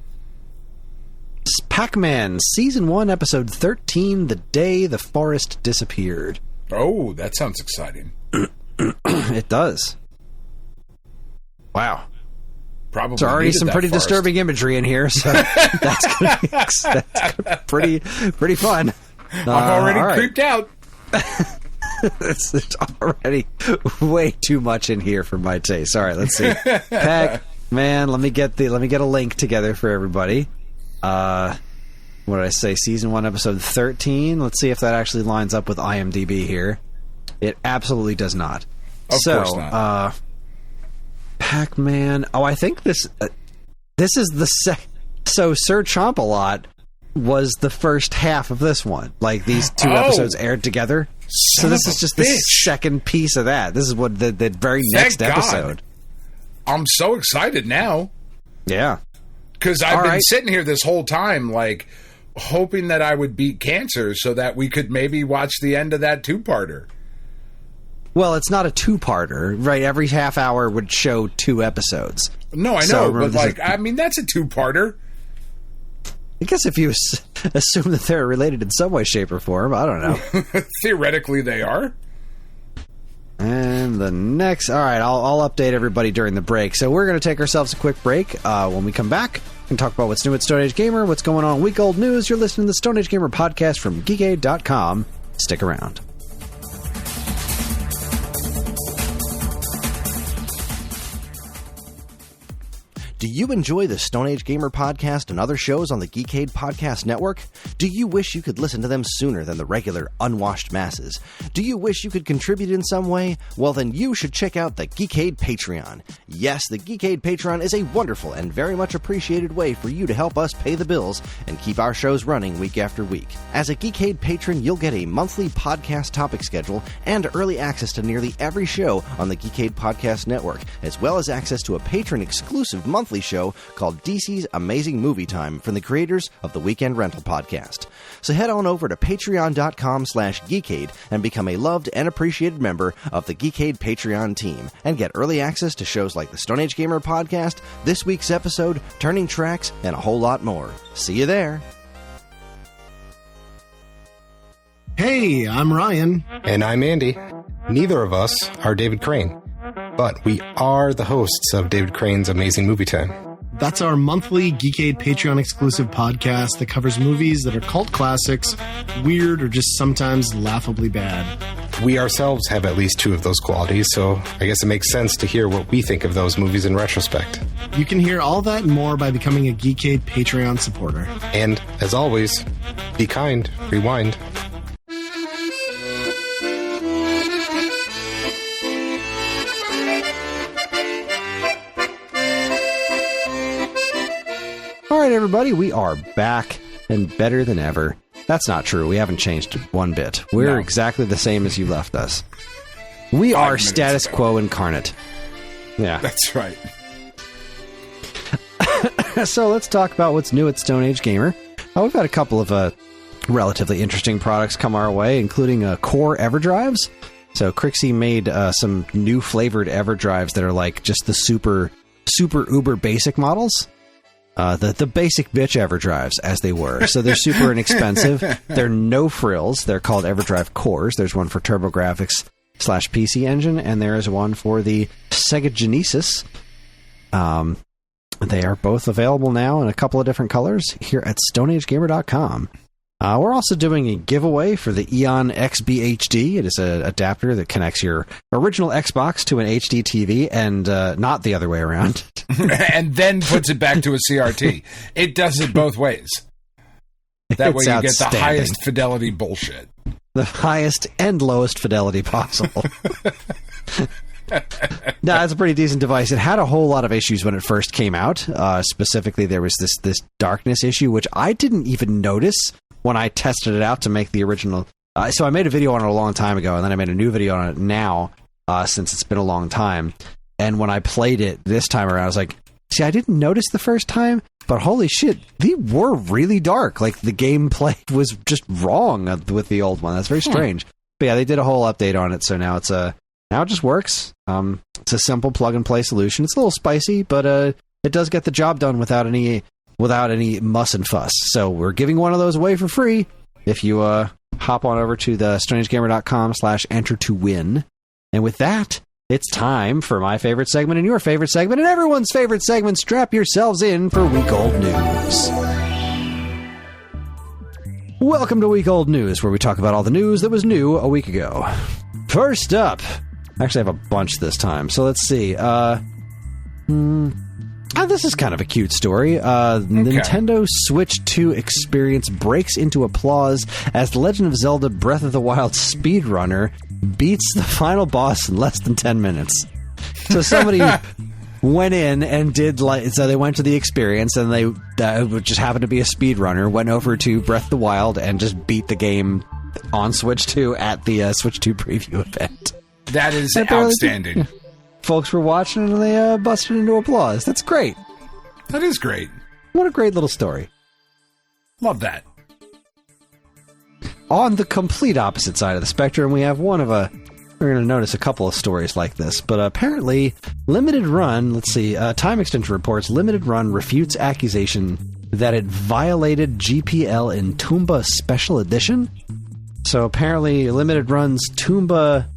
Pac-Man Season 1, Episode 13, The Day the Forest Disappeared. Oh, that sounds exciting. It does. Wow. Probably. There's already some pretty disturbing imagery in here, so that's going to be pretty fun. I'm already creeped out. There's already way too much in here for my taste. All right, let's see. Pac-Man, let me get a link together for everybody. What did I say? Season 1, Episode 13. Let's see if that actually lines up with IMDb here. It absolutely does not. Of course not. Pac-Man. Oh, I think this is the so Sir Chomp-a-Lot was the first half of this one. Like, these two episodes aired together. So this is just the second piece of that. This is what the very next episode. I'm so excited now. Yeah. Because I've been sitting here this whole time, like, hoping that I would beat cancer so that we could maybe watch the end of that two-parter. Well, it's not a two-parter, right? Every half hour would show 2 episodes. No, I know, but, like, I mean, that's a two-parter. I guess if you assume that they're related in some way, shape, or form, I don't know. Theoretically, they are. And the next... All right, I'll update everybody during the break. So we're going to take ourselves a quick break. When we come back, we can talk about what's new at Stone Age Gamer, what's going on in week-old news. You're listening to the Stone Age Gamer podcast from geekade.com. Stick around. Do you enjoy the Stone Age Gamer podcast and other shows on the Geekade Podcast Network? Do you wish you could listen to them sooner than the regular unwashed masses? Do you wish you could contribute in some way? Well, then you should check out the Geekade Patreon. Yes, the Geekade Patreon is a wonderful and very much appreciated way for you to help us pay the bills and keep our shows running week after week. As a Geekade patron, you'll get a monthly podcast topic schedule and early access to nearly every show on the Geekade Podcast Network, as well as access to a patron-exclusive monthly show called DC's Amazing Movie Time from the creators of the Weekend Rental podcast. So head on over to patreon.com/geekade and become a loved and appreciated member of the Geekade Patreon team and get early access to shows like the Stone Age Gamer podcast, this week's episode, Turning Tracks, and a whole lot more. See you there. Hey, I'm Ryan. And I'm Andy. Neither of us are David Crane, but we are the hosts of David Crane's Amazing Movie Time. That's our monthly Geekade Patreon exclusive podcast that covers movies that are cult classics, weird, or just sometimes laughably bad. We ourselves have at least two of those qualities, so I guess it makes sense to hear what we think of those movies in retrospect. You can hear all that and more by becoming a Geekade Patreon supporter. And, as always, be kind, rewind. All right, everybody, we are back and better than ever. That's not true. We haven't changed one bit. We're exactly the same as you left us. We are status quo incarnate. Yeah. That's right. So let's talk about what's new at Stone Age Gamer. We've had a couple of relatively interesting products come our way, including Core EverDrives. So Crixie made some new flavored EverDrives that are like just the super uber basic models. The basic bitch EverDrives, as they were. So they're super inexpensive. They're no frills. They're called EverDrive Cores. There's one for TurboGrafx/PC Engine, and there is one for the Sega Genesis. They are both available now in a couple of different colors here at StoneAgeGamer.com. We're also doing a giveaway for the Eon XB-HD. It is an adapter that connects your original Xbox to an HD TV and not the other way around. And then puts it back to a CRT. It does it both ways. That way you get the highest fidelity bullshit. The highest and lowest fidelity possible. No, it's a pretty decent device. It had a whole lot of issues when it first came out. Specifically, there was this darkness issue, which I didn't even notice when I tested it out to make the original. So I made a video on it a long time ago, and then I made a new video on it now, since it's been a long time. And when I played it this time around, I was like, see, I didn't notice the first time, but holy shit, they were really dark. Like, the gameplay was just wrong with the old one. That's very strange. But yeah, they did a whole update on it, so now now it just works. It's a simple plug-and-play solution. It's a little spicy, but it does get the job done without any muss and fuss. So we're giving one of those away for free if you hop on over to the StoneAgeGamer.com/enter-to-win. And with that, it's time for my favorite segment and your favorite segment and everyone's favorite segment. Strap yourselves in for Week Old News. Welcome to Week Old News, where we talk about all the news that was new a week ago. First up, actually I have a bunch this time, so let's see. This is kind of a cute story. Nintendo Switch 2 experience breaks into applause as The Legend of Zelda Breath of the Wild speedrunner beats the final boss in less than 10 minutes. So somebody went in and did so they went to the experience, and they just happened to be a speedrunner, went over to Breath of the Wild and just beat the game on Switch 2 at the Switch 2 preview event. That is outstanding. Folks were watching and they busted into applause. That's great. That is great. What a great little story. Love that. On the complete opposite side of the spectrum, we have one of we're going to notice a couple of stories like this, but apparently Limited Run, let's see, Time Extension reports Limited Run refutes accusation that it violated GPL in Toomba Special Edition. So apparently Limited Run's Toomba,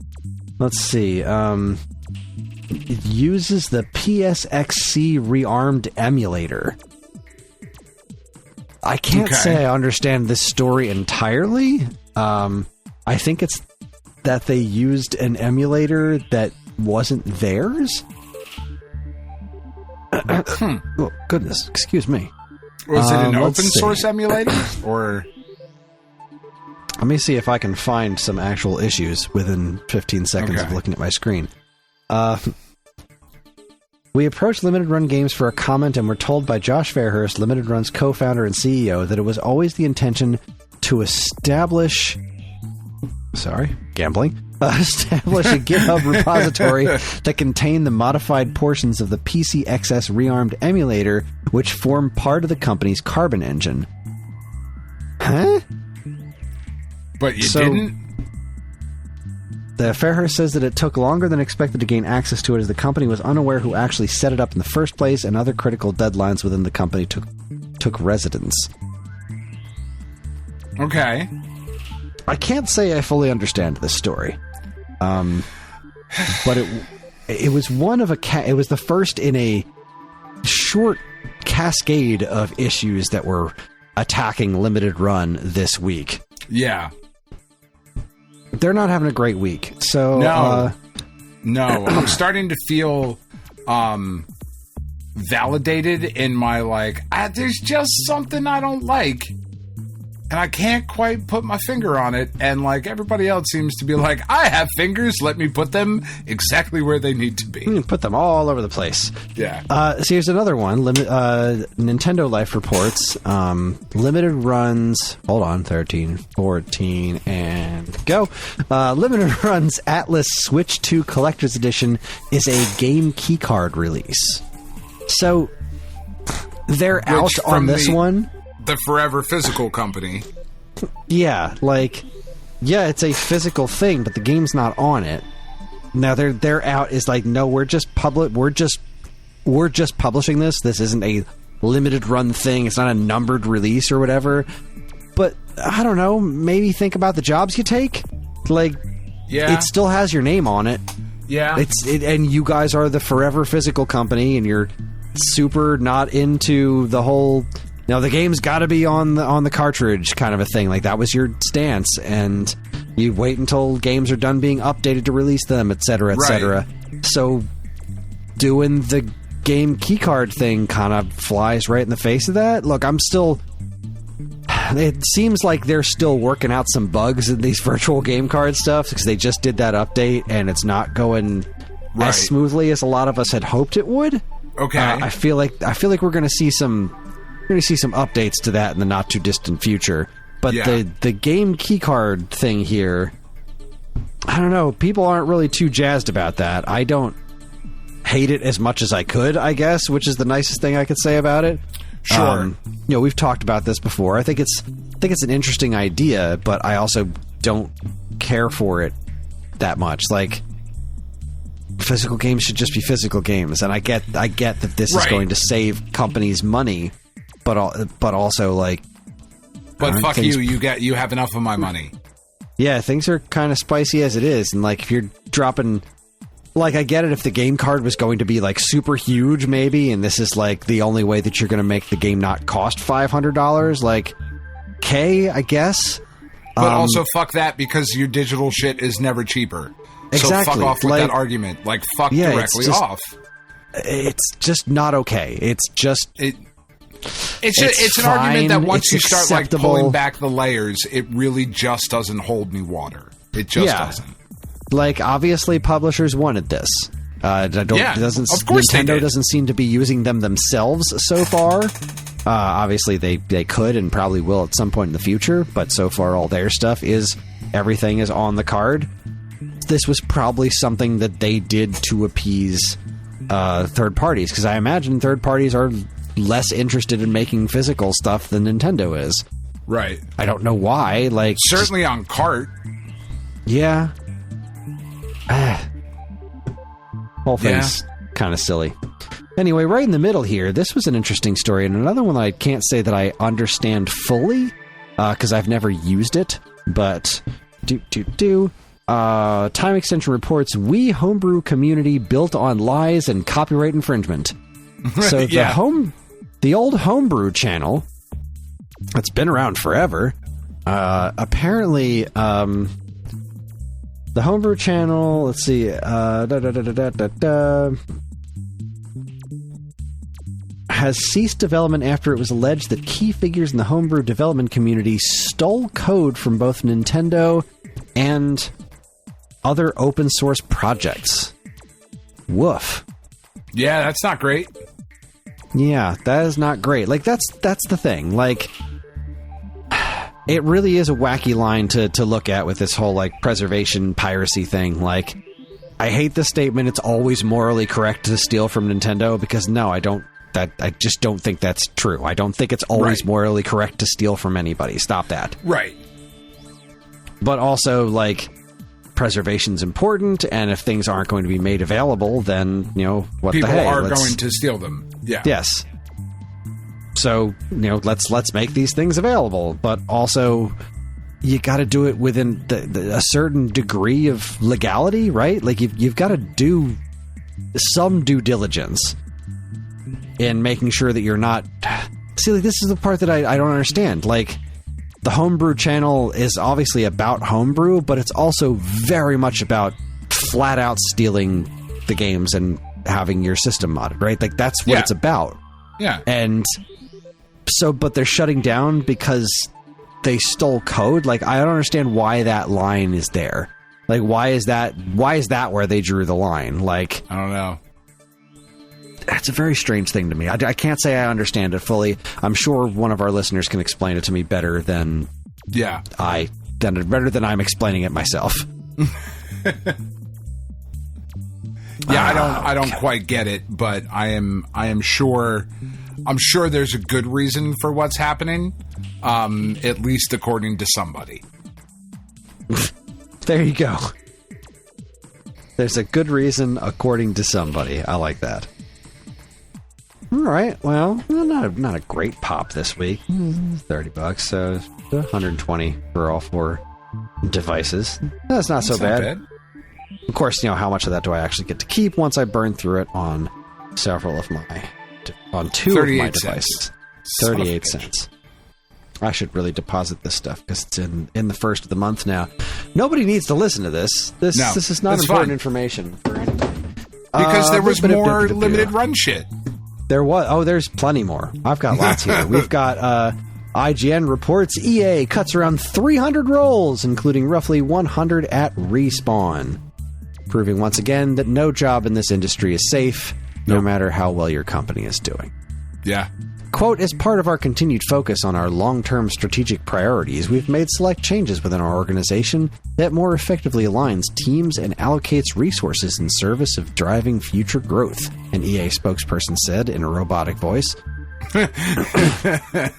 let's see, it uses the PSXC rearmed emulator. I can't say I understand this story entirely. I think it's that they used an emulator that wasn't theirs. Oh, goodness, excuse me. Was it an open source emulator? Or let me see if I can find some actual issues within 15 seconds of looking at my screen. We approached Limited Run Games for a comment and were told by Josh Fairhurst, Limited Run's co-founder and CEO, that it was always the intention to establish a GitHub repository that contained the modified portions of the PCXS rearmed emulator, which form part of the company's Carbon engine. Huh? But you didn't? The Fairhurst says that it took longer than expected to gain access to it, as the company was unaware who actually set it up in the first place, and other critical deadlines within the company took residence. Okay. I can't say I fully understand this story, but it was one of it was the first in a short cascade of issues that were attacking Limited Run this week. Yeah. They're not having a great week. So no, I'm starting to feel validated in my there's just something I don't like, and I can't quite put my finger on it. And everybody else seems to be like, I have fingers. Let me put them exactly where they need to be. Put them all over the place. Yeah. So here's another one. Nintendo Life reports Limited Run's. Hold on, 13, 14, and go. Limited Run's Atlas Switch 2 Collector's Edition is a game keycard release. So they're out on this one. The Forever Physical company. Yeah, it's a physical thing, but the game's not on it. Now their out is no, we're just publishing this. This isn't a limited run thing. It's not a numbered release or whatever. But I don't know, maybe think about the jobs you take. It still has your name on it. Yeah. And you guys are the Forever Physical company, and you're super not into the whole the game's got to be on the cartridge kind of a thing. That was your stance, and you wait until games are done being updated to release them, etc., etc. Right. So doing the game keycard thing kind of flies right in the face of that. Look, it seems like they're still working out some bugs in these virtual game card stuff, because they just did that update and it's not going as smoothly as a lot of us had hoped it would. Okay. I feel like we're going to see some updates to that in the not too distant future. But the game keycard thing here, I don't know. People aren't really too jazzed about that. I don't hate it as much as I could, I guess, which is the nicest thing I could say about it. Sure. We've talked about this before. I think it's an interesting idea, but I also don't care for it that much. Physical games should just be physical games, and I get that this is going to save companies money. But also but fuck you! You have enough of my money. Yeah, things are kind of spicy as it is, and if you're dropping, I get it if the game card was going to be super huge, maybe, and this is the only way that you're going to make the game not cost $500. I guess. But also fuck that, because your digital shit is never cheaper. Exactly. So fuck off with that argument. Fuck directly off. It's just not okay. It's just It's an argument that once you start pulling back the layers, it really just doesn't hold me water. It just doesn't. Obviously, publishers wanted this. Nintendo doesn't seem to be using them themselves so far. Obviously, they could and probably will at some point in the future, but so far all their stuff everything is on the card. This was probably something that they did to appease third parties, because I imagine third parties are less interested in making physical stuff than Nintendo is. Right. I don't know why. Certainly on cart. Yeah. Whole thing's kind of silly. Anyway, right in the middle here, this was an interesting story, and another one that I can't say that I understand fully, because I've never used it, but Time Extension reports, Wii homebrew community built on lies and copyright infringement. So the old homebrew channel, that's been around forever, apparently, the homebrew channel, let's see, has ceased development after it was alleged that key figures in the homebrew development community stole code from both Nintendo and other open source projects. Woof. Yeah, that's not great. Yeah, that is not great. Like, that's the thing. Like, it really is a wacky line to look at with this whole, like, preservation piracy thing. Like, I hate the statement, it's always morally correct to steal from Nintendo, because no, I just don't think that's true. I don't think it's always morally correct to steal from anybody. Stop that. Right. But also, like, preservation's important, and if things aren't going to be made available, then, you know, what People the heck? People are going to steal them. Yeah. Yes. So, you know, let's make these things available, but also you got to do it within a certain degree of legality, right? Like, you've got to do some due diligence in making sure that you're not... See, like, this is the part that I don't understand. Like, the homebrew channel is obviously about homebrew, but it's also very much about flat out stealing the games and having your system modded, right? Like, that's what it's about. Yeah. And so, but they're shutting down because they stole code. Like, I don't understand why that line is there. Like, why is that where they drew the line? Like, I don't know. That's a very strange thing to me. I can't say I understand it fully. I'm sure one of our listeners can explain it to me better than better than I'm explaining it myself. I don't quite get it, but I am sure there's a good reason for what's happening, at least according to somebody. There you go. There's a good reason according to somebody. I like that. All right, well, not a great pop this week. $30, so $120 for all 4 devices. That's not so bad. Of course, you know, how much of that do I actually get to keep once I burn through it on two of my devices? 38 cents. I should really deposit this stuff because it's in the first of the month now. Nobody needs to listen to this. This is not important information for anybody. Because there was more limited run shit. There was. Oh, there's plenty more. I've got lots here. We've got IGN reports EA cuts around 300 roles, including roughly 100 at Respawn, proving once again that no job in this industry is safe, no matter how well your company is doing. Yeah. Quote, as part of our continued focus on our long-term strategic priorities, we've made select changes within our organization that more effectively aligns teams and allocates resources in service of driving future growth, an EA spokesperson said in a robotic voice.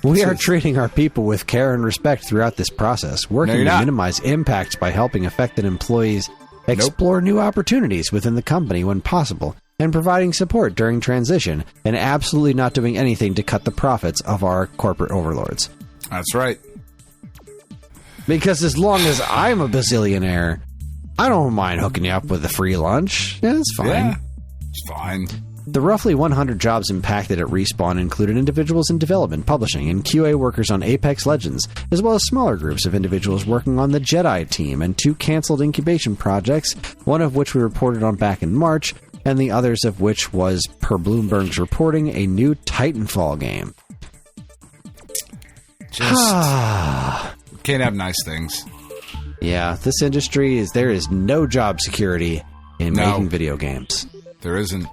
We are treating our people with care and respect throughout this process, working to minimize impacts by helping affected employees explore new opportunities within the company when possible, and providing support during transition, and absolutely not doing anything to cut the profits of our corporate overlords. That's right. Because as long as I'm a bazillionaire, I don't mind hooking you up with a free lunch. Yeah, it's fine. Yeah, it's fine. The roughly 100 jobs impacted at Respawn included individuals in development, publishing, and QA workers on Apex Legends, as well as smaller groups of individuals working on the Jedi team and 2 canceled incubation projects, one of which we reported on back in March, and the others of which was, per Bloomberg's reporting, a new Titanfall game. Just can't have nice things. Yeah, this industry there is no job security in making video games. There isn't.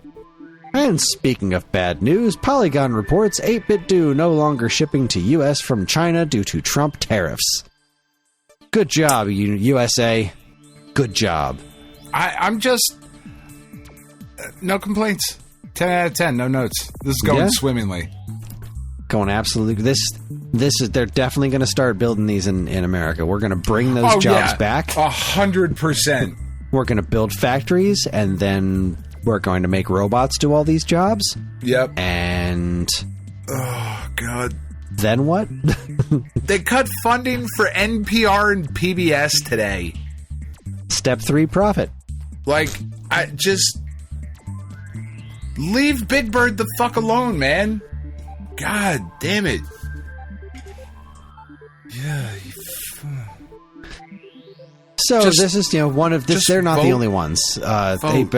And speaking of bad news, Polygon reports 8BitDo no longer shipping to U.S. from China due to Trump tariffs. Good job, USA. Good job. I'm just... no complaints. 10 out of 10, no notes. This is going swimmingly. Going absolutely... This is... They're definitely going to start building these in America. We're going to bring those jobs back. 100%. we're going to build factories, and then we're going to make robots do all these jobs. Yep. And... oh, God. Then what? They cut funding for NPR and PBS today. Step 3, profit. Like, I just... leave Big Bird the fuck alone, man. God damn it. Yeah. So this is, one of this. They're not vote. The only ones. But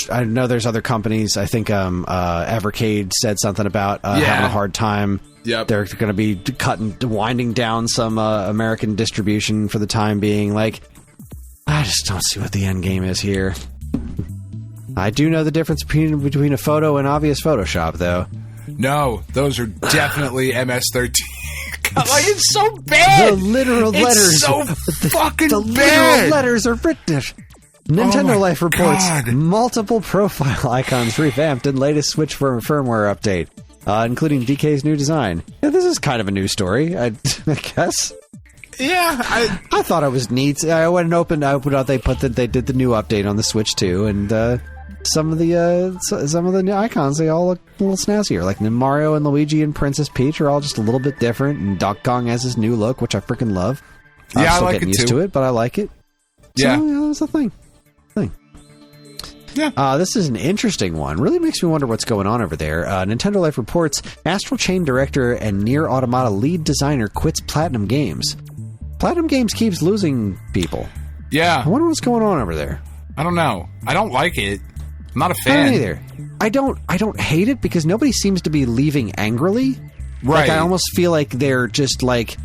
I know there's other companies. I think Evercade said something about having a hard time. Yep. They're going to be winding down some American distribution for the time being. Like, I just don't see what the end game is here. I do know the difference between a photo and obvious Photoshop, though. No, those are definitely MS-13. God, like, it's so bad. The literal letters. It's so fucking the bad. Literal letters are British. Nintendo Life reports multiple profile icons revamped in latest Switch firmware update, including DK's new design. Yeah, this is kind of a new story, I guess. Yeah, I thought it was neat. I went and opened up. They did the new update on the Switch too, and some of the new icons, they all look a little snazzier. Like Mario and Luigi and Princess Peach are all just a little bit different, and Donkey Kong has his new look, which I freaking love. I'm still getting used to it, but I like it. Yeah, so, that's the thing. Yeah. This is an interesting one. Really makes me wonder what's going on over there. Nintendo Life reports Astral Chain director and Nier Automata lead designer quits Platinum Games. Platinum Games keeps losing people. Yeah. I wonder what's going on over there. I don't know. I don't like it. I'm not a fan. I don't either. I don't hate it because nobody seems to be leaving angrily. Right. Like, I almost feel like they're just like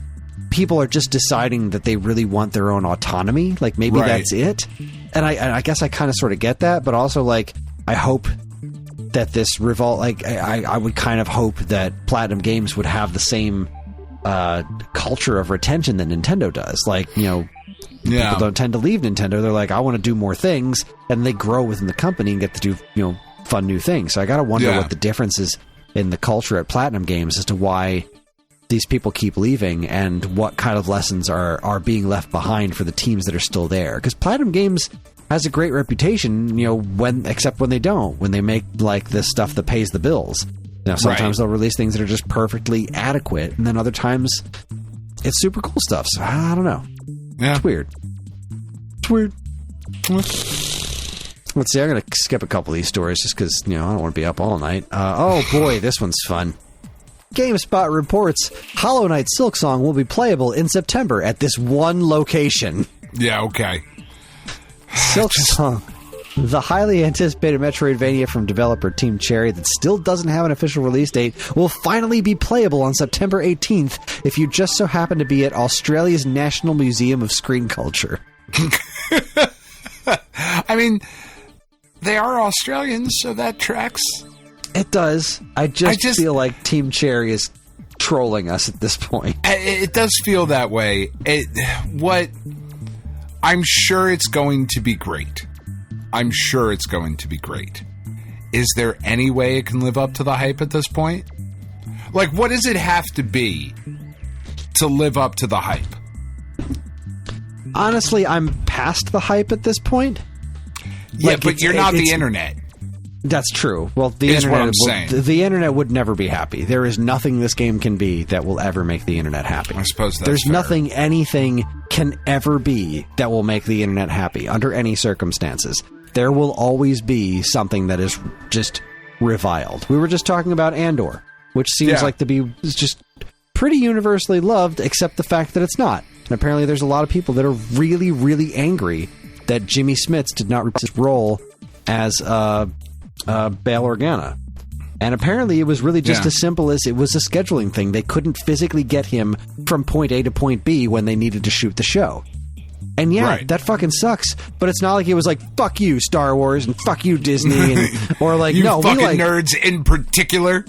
people are just deciding that they really want their own autonomy. Like maybe that's it. And I guess I kind of sort of get that, but also like I hope that this revolt. Like I would kind of hope that Platinum Games would have the same culture of retention that Nintendo does. Like people don't tend to leave Nintendo. They're like, I want to do more things, and they grow within the company and get to do fun new things. So I gotta wonder what the difference is in the culture at Platinum Games as to why these people keep leaving and what kind of lessons are being left behind for the teams that are still there. Because Platinum Games has a great reputation, except when they don't. When they make like the stuff that pays the bills. Sometimes they'll release things that are just perfectly adequate, and then other times it's super cool stuff. So I don't know. Yeah. It's weird. Let's see, I'm going to skip a couple of these stories just because, I don't want to be up all night. Oh boy, this one's fun. GameSpot reports Hollow Knight Silksong will be playable in September at this one location. Yeah, okay. Silksong, the highly anticipated Metroidvania from developer Team Cherry that still doesn't have an official release date, will finally be playable on September 18th if you just so happen to be at Australia's National Museum of Screen Culture. I mean, they are Australians, so that tracks. It does. I just feel like Team Cherry is trolling us at this point. It does feel that way. I'm sure it's going to be great. Is there any way it can live up to the hype at this point? Like, what does it have to be to live up to the hype? Honestly, I'm past the hype at this point. Yeah, but you're not the internet. That's true. Well, the internet would never be happy. There is nothing this game can be that will ever make the internet happy. I suppose that's There's fair. nothing anything can ever be that will make the internet happy under any circumstances. There will always be something that is just reviled. We were just talking about Andor, which seems like to be just pretty universally loved, except the fact that it's not. And apparently there's a lot of people that are really, really angry that Jimmy Smits did not replace his role as Bail Organa. And apparently it was really just as simple as it was a scheduling thing. They couldn't physically get him from point A to point B when they needed to shoot the show. And that fucking sucks. But it's not like it was like, fuck you, Star Wars, and fuck you, Disney, or like, you no, fucking we like nerds in particular.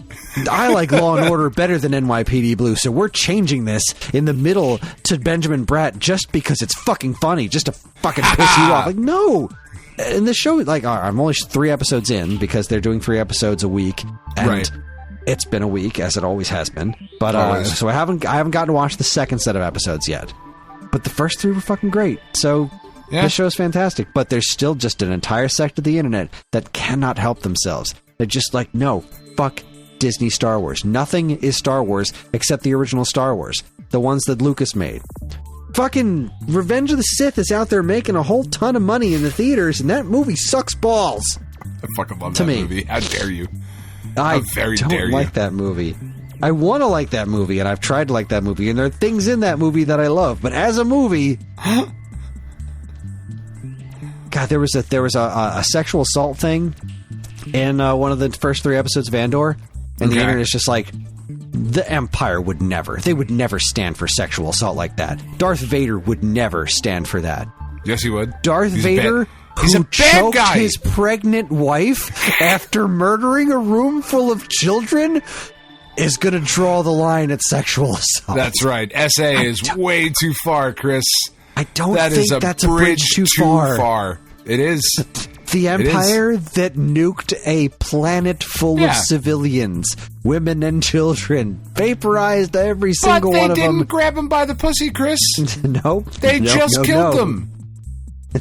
I like Law and Order better than NYPD Blue, so we're changing this in the middle to Benjamin Bratt just because it's fucking funny, just to fucking piss you off. Like, no. And the show, like, I'm only 3 episodes in because they're doing 3 episodes a week, and it's been a week, as it always has been. But so I haven't gotten to watch the second set of episodes yet. But the first 3 were fucking great. So Yeah. The show's fantastic, but there's still just an entire sect of the internet that cannot help themselves. They're just like, no, fuck Disney Star Wars. Nothing is Star Wars except the original Star Wars. The ones that Lucas made. Fucking Revenge of the Sith is out there making a whole ton of money in the theaters, and that movie sucks balls. I fucking love that movie. How dare you? I don't like that movie. I want to like that movie, and I've tried to like that movie, and there are things in that movie that I love, but as a movie... God, there was a sexual assault thing in one of the first 3 episodes of Andor, and the internet is just like, the Empire would never stand for sexual assault like that. Darth Vader would never stand for that. Yes, he would. Darth Vader, who choked his pregnant wife after murdering a room full of children, is going to draw the line at sexual assault. That's right. SA is way too far, Chris. I don't think that's a bridge too far. It is. The Empire that nuked a planet full of civilians, women and children, vaporized every single one of them. But they didn't grab him by the pussy, Chris. Nope. They just killed them.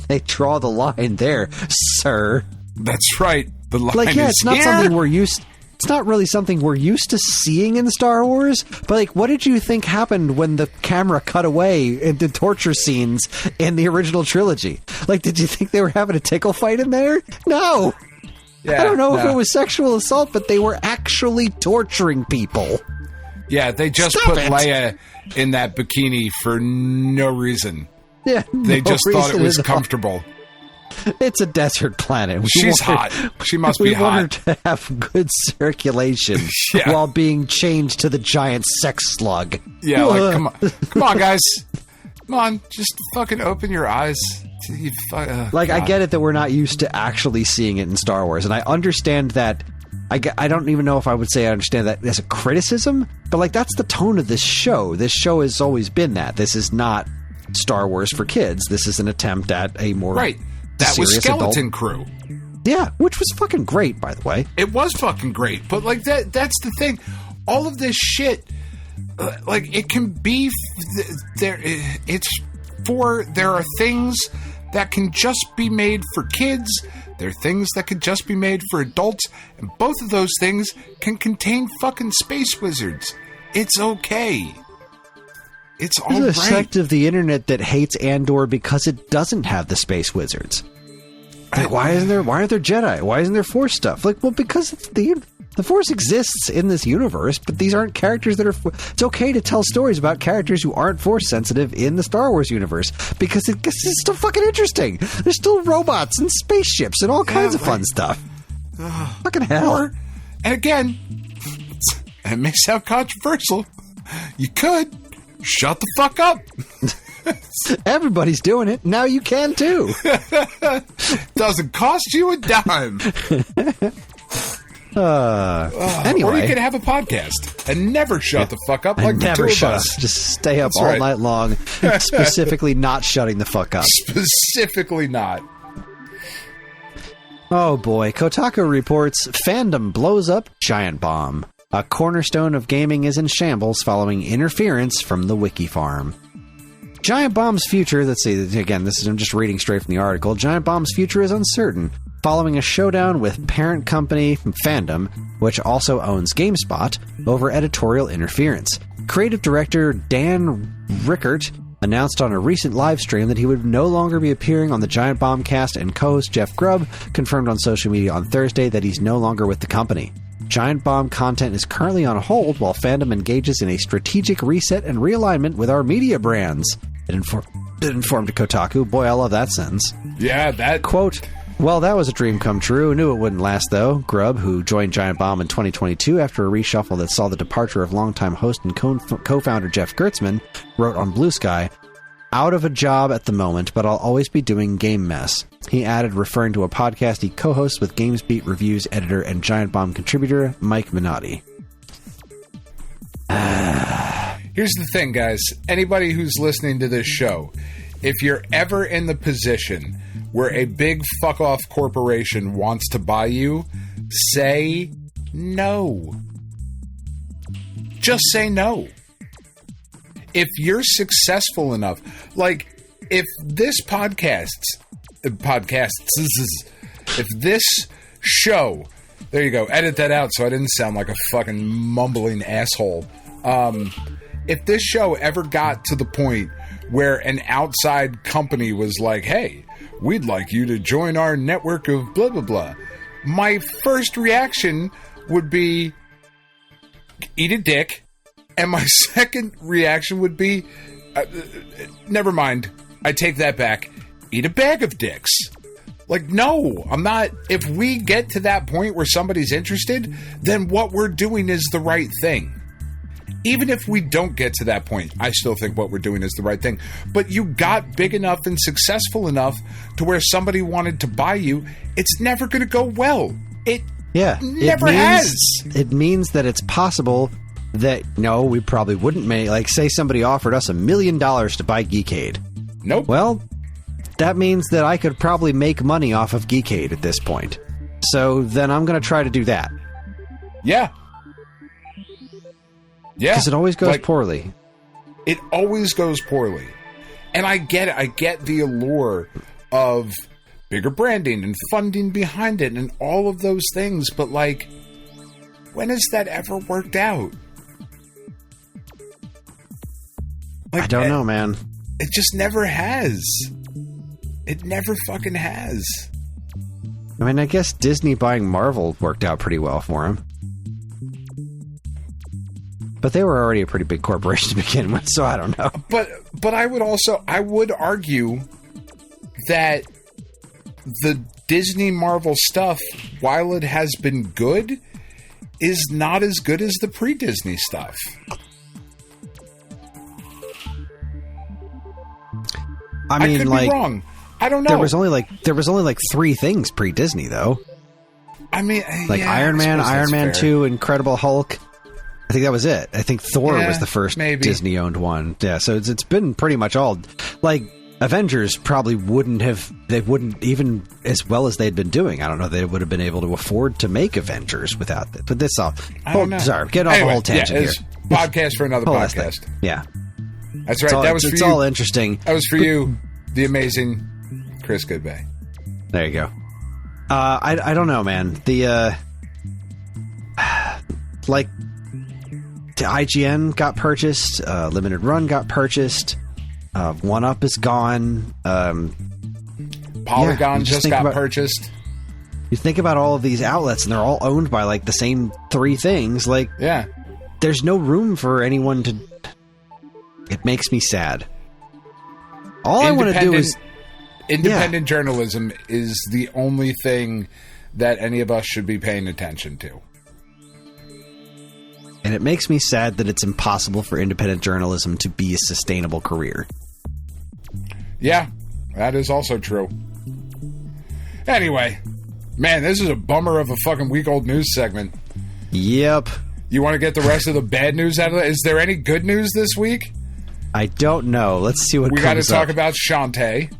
They draw the line there, sir. That's right. The line is it's not something we're used. It's not really something we're used to seeing in Star Wars, but what did you think happened when the camera cut away into torture scenes in the original trilogy? Did you think they were having a tickle fight in there? No. Yeah, I don't know if it was sexual assault, but they were actually torturing people. Yeah, they just put Leia in that bikini for no reason. Yeah, they just thought it was comfortable. It's a desert planet. She's hot. She must be hot. We want her to have good circulation while being chained to the giant sex slug. Yeah, come on, guys. Come on, just fucking open your eyes. I get it that we're not used to actually seeing it in Star Wars, and I understand that. I don't even know if I would say I understand that as a criticism, but that's the tone of this show. This show has always been that. This is not Star Wars for kids. This is an attempt at a more That was Skeleton adult. Crew. Yeah, which was fucking great, by the way. It was fucking great. But, that's the thing. All of this shit, it can be... there are things that can just be made for kids. There are things that can just be made for adults. And both of those things can contain fucking space wizards. It's okay. It's all right. There's a sect of the internet that hates Andor because it doesn't have the space wizards. Why aren't there Jedi? Why isn't there Force stuff? Because the Force exists in this universe, but these aren't characters that are... It's okay to tell stories about characters who aren't Force sensitive in the Star Wars universe, because it's still fucking interesting. There's still robots and spaceships and all kinds of fun stuff. Fucking hell. And again, it may sound controversial. You could... Shut the fuck up. Everybody's doing it. Now you can too. Doesn't cost you a dime. Anyway. Or you could have a podcast and never shut the fuck up like the two of us. Just stay up all night long, specifically not shutting the fuck up. Specifically not. Oh boy. Kotaku reports fandom blows up giant bomb. A cornerstone of gaming is in shambles following interference from the wiki farm. Giant Bomb's future, let's see, again, I'm just reading straight from the article. Giant Bomb's future is uncertain following a showdown with parent company Fandom, which also owns GameSpot, over editorial interference. Creative director Dan Rickert announced on a recent live stream that he would no longer be appearing on the Giant Bomb cast, and co-host Jeff Grubb confirmed on social media on Thursday that he's no longer with the company. Giant Bomb content is currently on hold while Fandom engages in a strategic reset and realignment with our media brands. It informed Kotaku. Boy, I love that sentence. Yeah, that... Quote, well, that was a dream come true. Knew it wouldn't last, though. Grubb, who joined Giant Bomb in 2022 after a reshuffle that saw the departure of longtime host and co-founder Jeff Gertzman, wrote on Blue Sky, out of a job at the moment, but I'll always be doing Game Mess. He added, referring to a podcast he co-hosts with GamesBeat reviews editor and Giant Bomb contributor Mike Minotti. Here's the thing, guys. Anybody who's listening to this show, if you're ever in the position where a big fuck-off corporation wants to buy you, say no. Just say no. If you're successful enough, if this if this show, there you go, edit that out so I didn't sound like a fucking mumbling asshole. If this show ever got to the point where an outside company was like, hey, we'd like you to join our network of blah, blah, blah, my first reaction would be eat a dick. And my second reaction would be, never mind, I take that back, eat a bag of dicks. Like, no, I'm not. If we get to that point where somebody's interested, then what we're doing is the right thing. Even if we don't get to that point, I still think what we're doing is the right thing. But you got big enough and successful enough to where somebody wanted to buy you. It's never going to go well. It never has. It means that it's possible that, no, we probably wouldn't make, like, say somebody offered us $1 million to buy Geekade. Nope. Well, that means that I could probably make money off of Geekade at this point. So then I'm going to try to do that. Yeah. Yeah. Because it always goes poorly. It always goes poorly. And I get it. I get the allure of bigger branding and funding behind it and all of those things. But, like, when has that ever worked out? Like, I don't know, man. It just never has. It never fucking has. I mean, I guess Disney buying Marvel worked out pretty well for him. But they were already a pretty big corporation to begin with, so I don't know. But I would argue that the Disney Marvel stuff, while it has been good, is not as good as the pre-Disney stuff. I mean, I could be wrong. I don't know. There was only like 3 things pre-Disney, though. I mean, like Iron Man 2, Incredible Hulk. I think that was it. I think Thor was the first Disney-owned one. Yeah, so it's been pretty much all, like, Avengers probably wouldn't even, as well as they'd been doing. I don't know if they would have been able to afford to make Avengers without it. But this all. Sorry, get off the whole tangent here. Podcast for another podcast. Yeah. That's right. It's all interesting. That was for you, the amazing Kris Goodbay. There you go. I don't know, man. The like the IGN got purchased. Limited Run got purchased. 1UP is gone. Polygon just got purchased. You think about all of these outlets, and they're all owned by like the same 3 things. Like, there's no room for anyone to. It makes me sad. All I want to do is independent journalism is the only thing that any of us should be paying attention to. And it makes me sad that it's impossible for independent journalism to be a sustainable career. Yeah, that is also true. Anyway, man, this is a bummer of a fucking week-old news segment. Yep. You want to get the rest of the bad news out of it? Is there any good news this week? I don't know. Let's see what we comes got to talk about Shantae.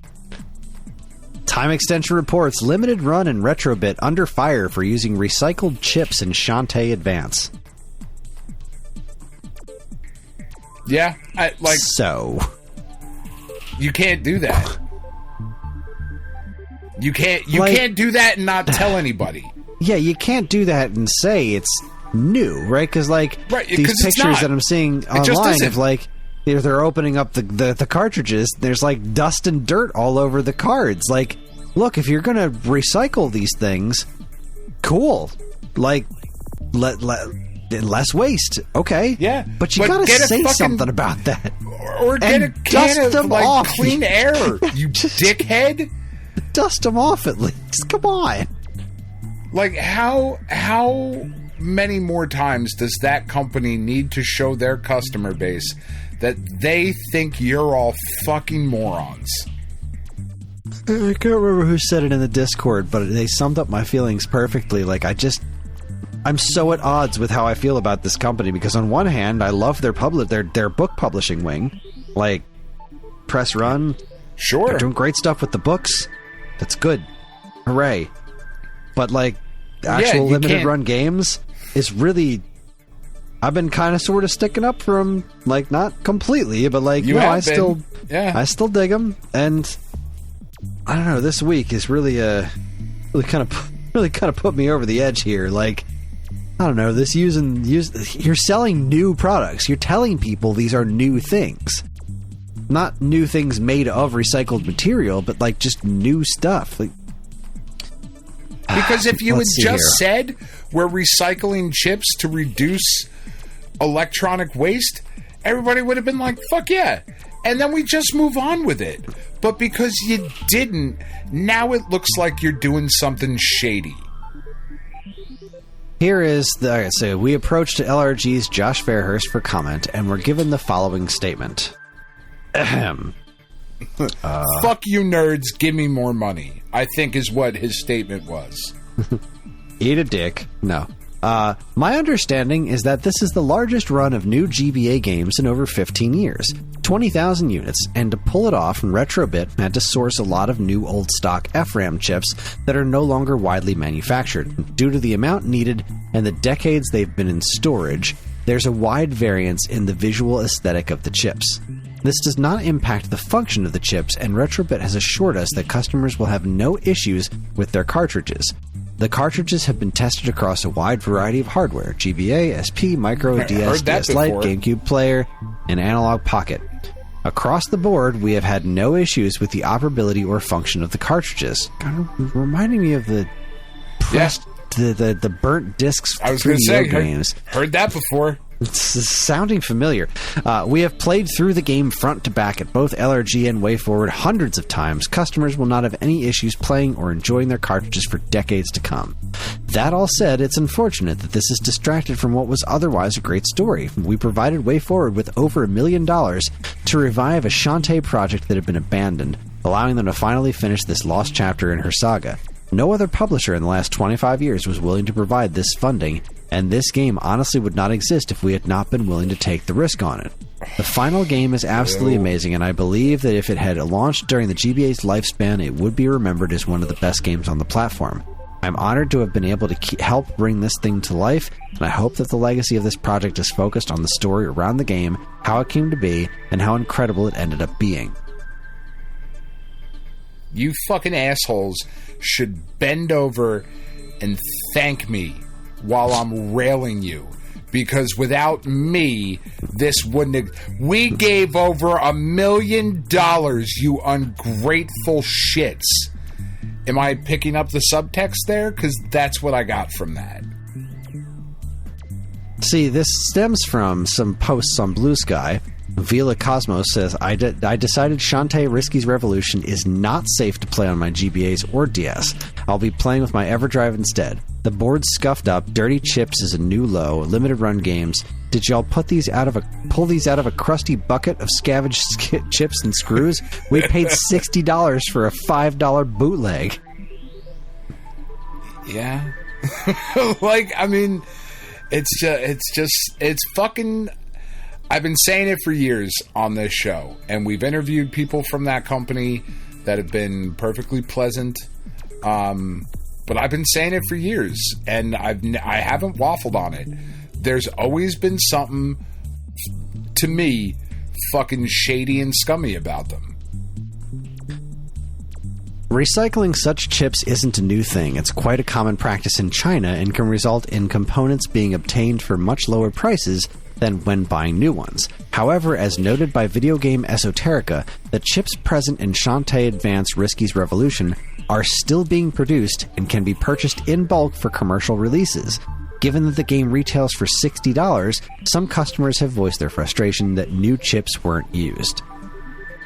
Time Extension reports Limited Run and Retrobit under fire for using recycled chips in Shantae Advance. Yeah, so you can't do that. You can't do that and not tell anybody. Yeah, you can't do that and say it's new, right? Because these pictures that I'm seeing online of like they're opening up the cartridges, there's like dust and dirt all over the cards. Like, look, if you're gonna recycle these things, cool. Like, less waste, okay? Yeah, but you gotta say something about that, or get a can of like clean air, you dickhead. Dust them off at least. Come on. Like, how many more times does that company need to show their customer base that they think you're all fucking morons? I can't remember who said it in the Discord, but they summed up my feelings perfectly. Like, I'm so at odds with how I feel about this company, because on one hand, I love their book publishing wing. Like, Press Run. Sure. They're doing great stuff with the books. That's good. Hooray. But, like, actual limited run games is really I've been kind of sort of sticking up for them, like not completely, but like I still dig them, and I don't know. This week is really kind of put me over the edge here. Like, I don't know. You're selling new products. You're telling people these are new things, not new things made of recycled material, but like just new stuff. Like, because if you had just said we're recycling chips to reduce electronic waste, everybody would have been like, fuck yeah. And then we just move on with it. But because you didn't, now it looks like you're doing something shady. Here is so we approached LRG's Josh Fairhurst for comment, and we're given the following statement. Ahem. Fuck you nerds, give me more money, I think is what his statement was. Eat a dick. No. My understanding is that this is the largest run of new GBA games in over 15 years. 20,000 units, and to pull it off, Retrobit had to source a lot of new old stock FRAM chips that are no longer widely manufactured. Due to the amount needed and the decades they've been in storage, there's a wide variance in the visual aesthetic of the chips. This does not impact the function of the chips, and Retrobit has assured us that customers will have no issues with their cartridges. The cartridges have been tested across a wide variety of hardware: GBA, SP, Micro, DS, DS Lite, GameCube Player, and Analog Pocket. Across the board, we have had no issues with the operability or function of the cartridges. Kind of reminding me of the the burnt discs. I was going to say, heard that before. It's sounding familiar. We have played through the game front to back at both LRG and WayForward hundreds of times. Customers will not have any issues playing or enjoying their cartridges for decades to come. That all said, it's unfortunate that this is distracted from what was otherwise a great story. We provided WayForward with over $1 million to revive a Shantae project that had been abandoned, allowing them to finally finish this lost chapter in her saga. No other publisher in the last 25 years was willing to provide this funding, and this game honestly would not exist if we had not been willing to take the risk on it. The final game is absolutely amazing, and I believe that if it had launched during the GBA's lifespan, it would be remembered as one of the best games on the platform. I'm honored to have been able to help bring this thing to life, and I hope that the legacy of this project is focused on the story around the game, how it came to be, and how incredible it ended up being. You fucking assholes should bend over and thank me while I'm railing you, because without me, this wouldn't have... We gave over $1 million, you ungrateful shits. Am I picking up the subtext there? Because that's what I got from that. See, this stems from some posts on Blue Sky. Vila Cosmos says, I decided Shantae Risky's Revolution is not safe to play on my GBAs or DS. I'll be playing with my Everdrive instead. The board's scuffed up, dirty chips is a new low, limited run games. Did y'all pull these out of a crusty bucket of scavenged chips and screws? We paid $60 for a $5 bootleg. Yeah. Like, I mean, it's fucking... I've been saying it for years on this show, and we've interviewed people from that company that have been perfectly pleasant. But I've been saying it for years, and I haven't waffled on it. There's always been something, to me, fucking shady and scummy about them. Recycling such chips isn't a new thing. It's quite a common practice in China and can result in components being obtained for much lower prices than when buying new ones. However, as noted by Video Game Esoterica, the chips present in Shantae Advance Risky's Revolution are still being produced and can be purchased in bulk for commercial releases. Given that the game retails for $60, some customers have voiced their frustration that new chips weren't used.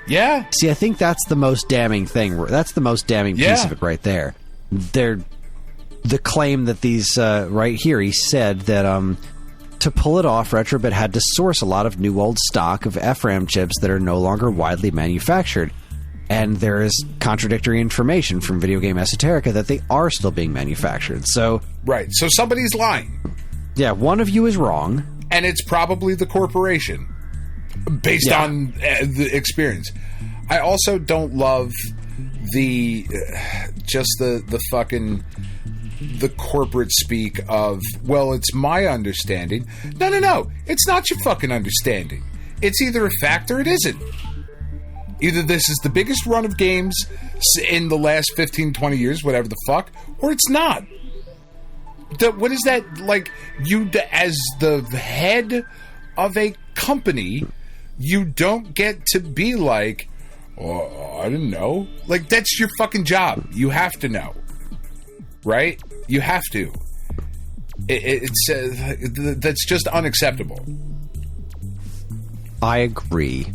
Yeah. See, I think that's the most damning thing. That's the most damning piece of it right there. The claim that these, right here, he said that, to pull it off, Retrobit had to source a lot of new old stock of FRAM chips that are no longer widely manufactured. And there is contradictory information from Video Game Esoterica that they are still being manufactured. So right. So somebody's lying. Yeah, one of you is wrong. And it's probably the corporation, based on the experience. I also don't love the fucking the corporate speak of, well, it's my understanding. No. It's not your fucking understanding. It's either a fact or it isn't. Either this is the biggest run of games in the last 15, 20 years, whatever the fuck, or it's not. What is that, like, you, as the head of a company, you don't get to be like, oh, I didn't know. Like, that's your fucking job. You have to know. Right? You have to. That's just unacceptable. I agree.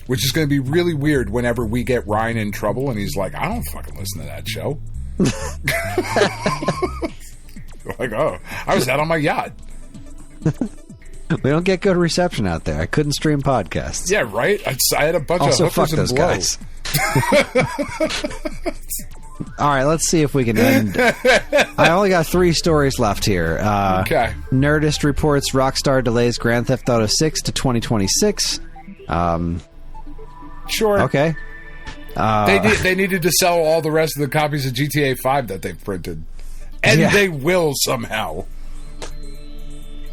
Which is going to be really weird whenever we get Ryan in trouble and he's like, I don't fucking listen to that show. Like, oh, I was out on my yacht. We don't get good reception out there. I couldn't stream podcasts. Yeah, right? I had a bunch of hookers fuck those guys. All right, let's see if we can end. I only got 3 stories left here. Okay. Nerdist reports Rockstar delays Grand Theft Auto 6 to 2026. Sure. Okay. They needed to sell all the rest of the copies of GTA 5 that they've printed. And they will somehow.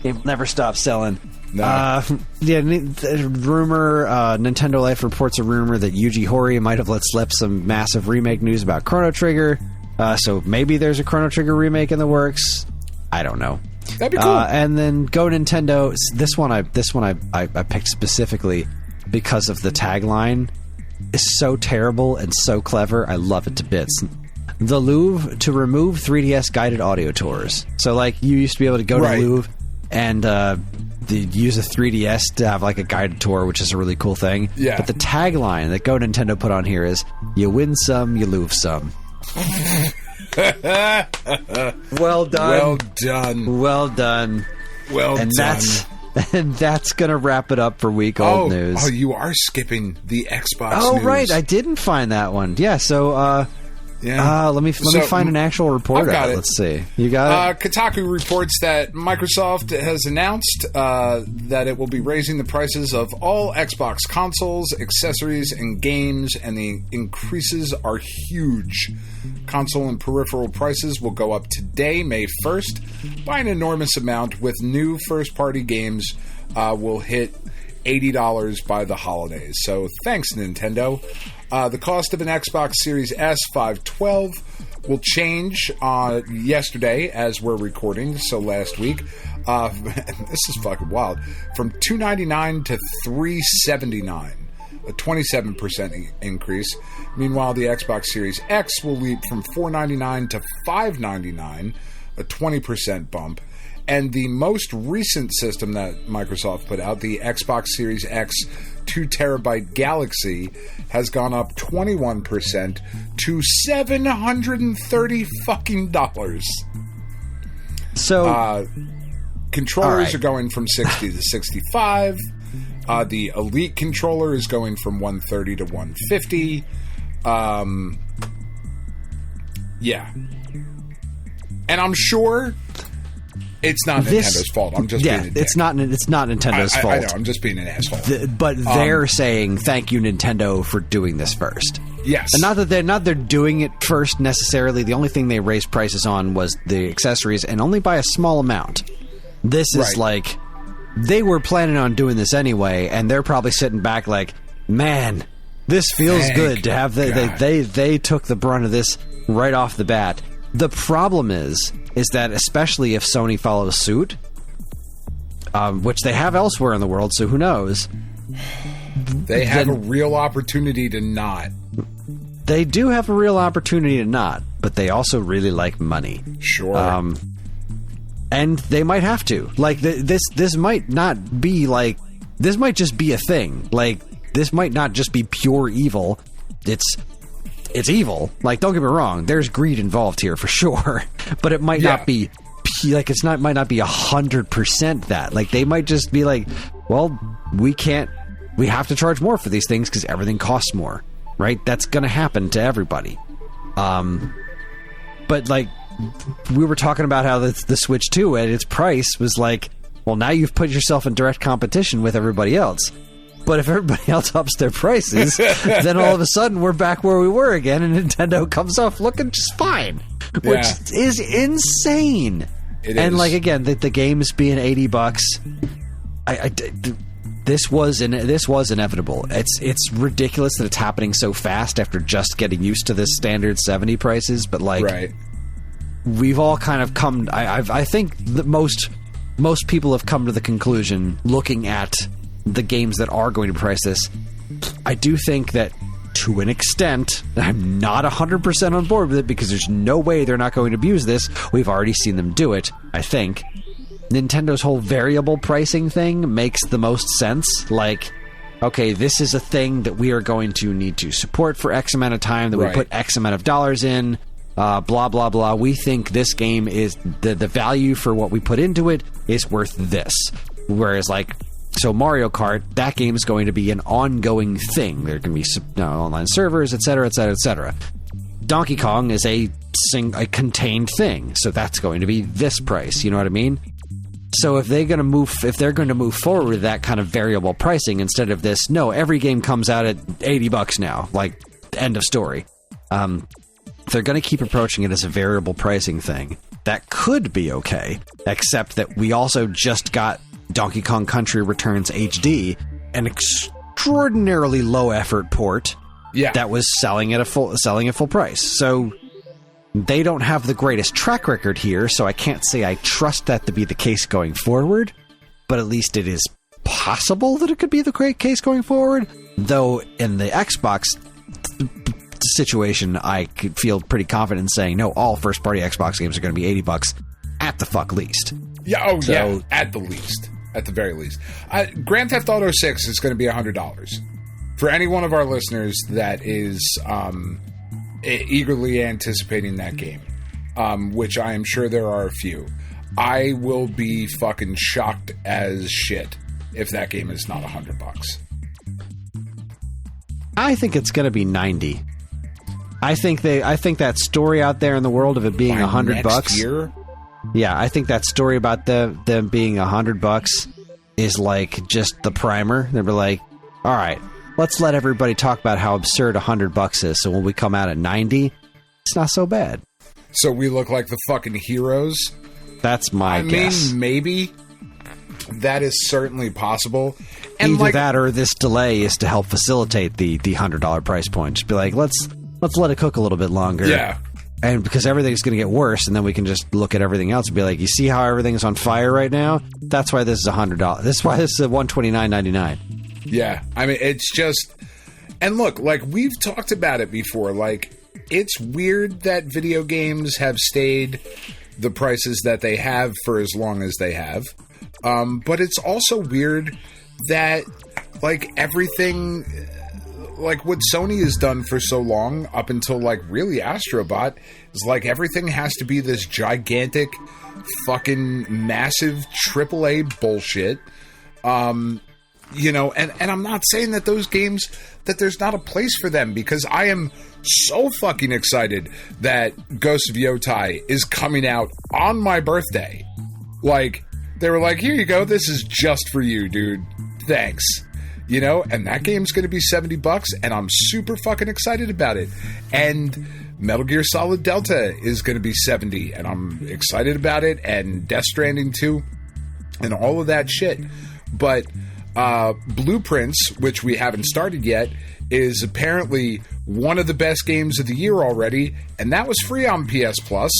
It never stops selling. No. Rumor, Nintendo Life reports a rumor that Yuji Horii might have let slip some massive remake news about Chrono Trigger. So maybe there's a Chrono Trigger remake in the works. I don't know. That'd be cool. And then Go Nintendo. This one I picked specifically because of the tagline. Is so terrible and so clever. I love it to bits. The Louvre to remove 3DS guided audio tours. So, like, you used to be able to go to the Louvre and use a 3DS to have, like, a guided tour, which is a really cool thing. Yeah. But the tagline that Go Nintendo put on here is, you win some, you Louvre some. Well done. Well done. Well done. Well and done. That's going to wrap it up for week old news. Oh, you are skipping the Xbox news. news. Right. I didn't find that one. Yeah, so... let me find an actual report. Let's see. You got it? Kotaku reports that Microsoft has announced that it will be raising the prices of all Xbox consoles, accessories, and games, and the increases are huge. Console and peripheral prices will go up today, May 1st, by an enormous amount, with new first-party games will hit $80 by the holidays. So thanks, Nintendo. The cost of an Xbox Series S 512 will change yesterday as we're recording, so last week. This is fucking wild. From $299 to $379, a 27% increase. Meanwhile, the Xbox Series X will leap from $499 to $599, a 20% bump. And the most recent system that Microsoft put out, the Xbox Series X 2TB Galaxy, has gone up 21% to $730 fucking dollars. So controllers are going from 60 to 65. The Elite controller is going from 130 to 150. Yeah. And I'm sure it's not Nintendo's fault. I'm just being a dick. It's not Nintendo's fault. I know. I'm just being an asshole. But they're saying thank you, Nintendo, for doing this first. Yes. And not that they're doing it first necessarily. The only thing they raised prices on was the accessories, and only by a small amount. This is like they were planning on doing this anyway, and they're probably sitting back like, man, this feels good to have. They took the brunt of this right off the bat. The problem is that especially if Sony follows suit, which they have elsewhere in the world, so who knows? They have a real opportunity to not. They do have a real opportunity to not, but they also really like money. Sure. And they might have to. Like, this might not be like... This might just be a thing. Like, this might not just be pure evil. It's evil. Like, don't get me wrong. There's greed involved here for sure, but it might not be like might not be 100% that. Like, they might just be like, well, we have to charge more for these things because everything costs more, right? That's going to happen to everybody. But like we were talking about how the Switch 2 at its price was like, well, now you've put yourself in direct competition with everybody else. But if everybody else ups their prices, then all of a sudden we're back where we were again, and Nintendo comes off looking just fine. which is insane. And like again, the games being $80, this was inevitable. It's ridiculous that it's happening so fast after just getting used to the standard 70 prices. But like, we've all kind of come. I think that most people have come to the conclusion, looking at the games that are going to price this. I do think that, to an extent, I'm not 100% on board with it, because there's no way they're not going to abuse this. We've already seen them do it, I think. Nintendo whole variable pricing thing makes the most sense. Like, okay, this is a thing that we are going to need to support for X amount of time, that we put X amount of dollars in, blah, blah, blah. We think this game is, the value for what we put into it is worth this. Whereas, like, so Mario Kart, that game is going to be an ongoing thing. There can be online servers, etc., etc., etc. Donkey Kong is a contained thing, so that's going to be this price. You know what I mean? So if they're going to move forward with that kind of variable pricing instead of this, no, every game comes out at $80 now, like, end of story. They're going to keep approaching it as a variable pricing thing. That could be okay, except that we also just got Donkey Kong Country Returns HD, an extraordinarily low effort port that was selling at full price. So they don't have the greatest track record here, so I can't say I trust that to be the case going forward, but at least it is possible that it could be the great case going forward. Though in the Xbox situation, I could feel pretty confident in saying, no, all first party Xbox games are going to be $80 at the fuck least. Yeah, at the least. At the very least. Grand Theft Auto 6 is going to be $100. For any one of our listeners that is eagerly anticipating that game, which I am sure there are a few, I will be fucking shocked as shit if that game is not $100. I think it's going to be $90. I think that story out there in the world of it being $100 next year? Yeah, I think that story about them being $100 is like just the primer. They were like, all right, let's let everybody talk about how absurd $100 is. So when we come out at 90, it's not so bad. So we look like the fucking heroes. That's my guess. I mean, maybe that is certainly possible. And either that or this delay is to help facilitate the $100 price point. Just be like, let's let it cook a little bit longer. Yeah. And because everything's going to get worse, and then we can just look at everything else and be like, you see how everything's on fire right now? That's why this is $100. That's why this is $129.99. Yeah. I mean, it's just... And look, like, we've talked about it before. Like, it's weird that video games have stayed the prices that they have for as long as they have. But it's also weird that, like, everything... Like, what Sony has done for so long, up until, like, really Astrobot, is, like, everything has to be this gigantic, fucking massive AAA bullshit. You know, and I'm not saying that those games, that there's not a place for them, because I am so fucking excited that Ghost of Yotai is coming out on my birthday. Like, they were like, here you go, this is just for you, dude. Thanks. You know, and that game's going to be $70, and I'm super fucking excited about it. And Metal Gear Solid Delta is going to be $70, and I'm excited about it, and Death Stranding 2, and all of that shit. But Blueprints, which we haven't started yet, is apparently one of the best games of the year already, and that was free on PS Plus.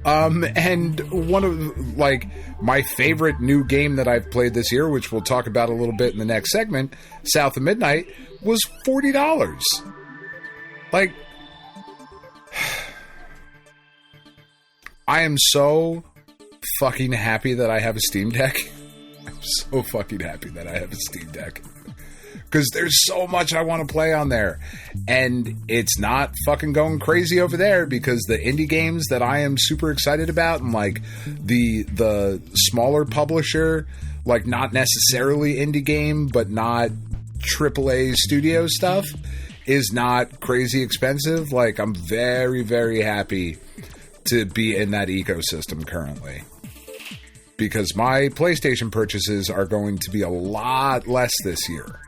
And one of, like, my favorite new game that I've played this year, which we'll talk about a little bit in the next segment, South of Midnight, was $40. Like, I am so fucking happy that I have a Steam Deck. I'm so fucking happy that I have a Steam Deck. Because there's so much I want to play on there. And it's not fucking going crazy over there, because the indie games that I am super excited about, and like the smaller publisher, like not necessarily indie game, but not AAA studio stuff, is not crazy expensive. Like, I'm very, very happy to be in that ecosystem currently. Because my PlayStation purchases are going to be a lot less this year.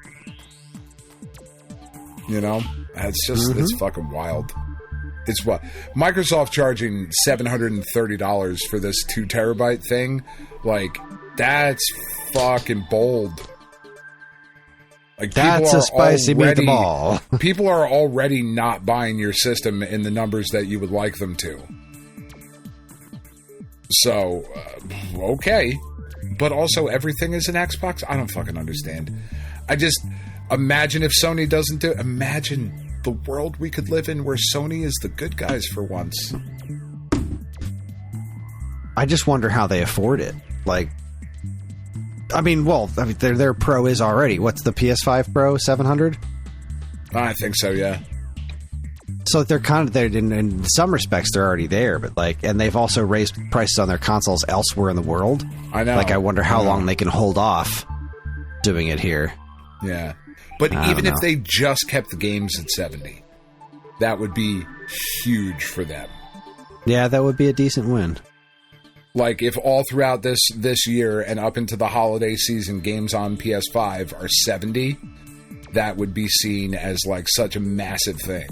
You know, it's just, it's fucking wild. It's what Microsoft charging $730 for this 2 terabyte thing. Like, that's fucking bold. Like, that's a spicy meatball. People are already not buying your system in the numbers that you would like them to. So, okay. But also, everything is an Xbox? I don't fucking understand. I just imagine if Sony doesn't do it. Imagine the world we could live in where Sony is the good guys for once. I just wonder how they afford it. Like, their Pro is already. What's the PS5 Pro? 700? I think so, yeah. So they're kind of there in some respects. They're already there, but and they've also raised prices on their consoles elsewhere in the world. I know. Like, I wonder how long they can hold off doing it here. Yeah, but even if they just kept the games at 70, that would be huge for them. Yeah, that would be a decent win. Like, if all throughout this year and up into the holiday season, games on PS5 are 70, that would be seen as like such a massive thing.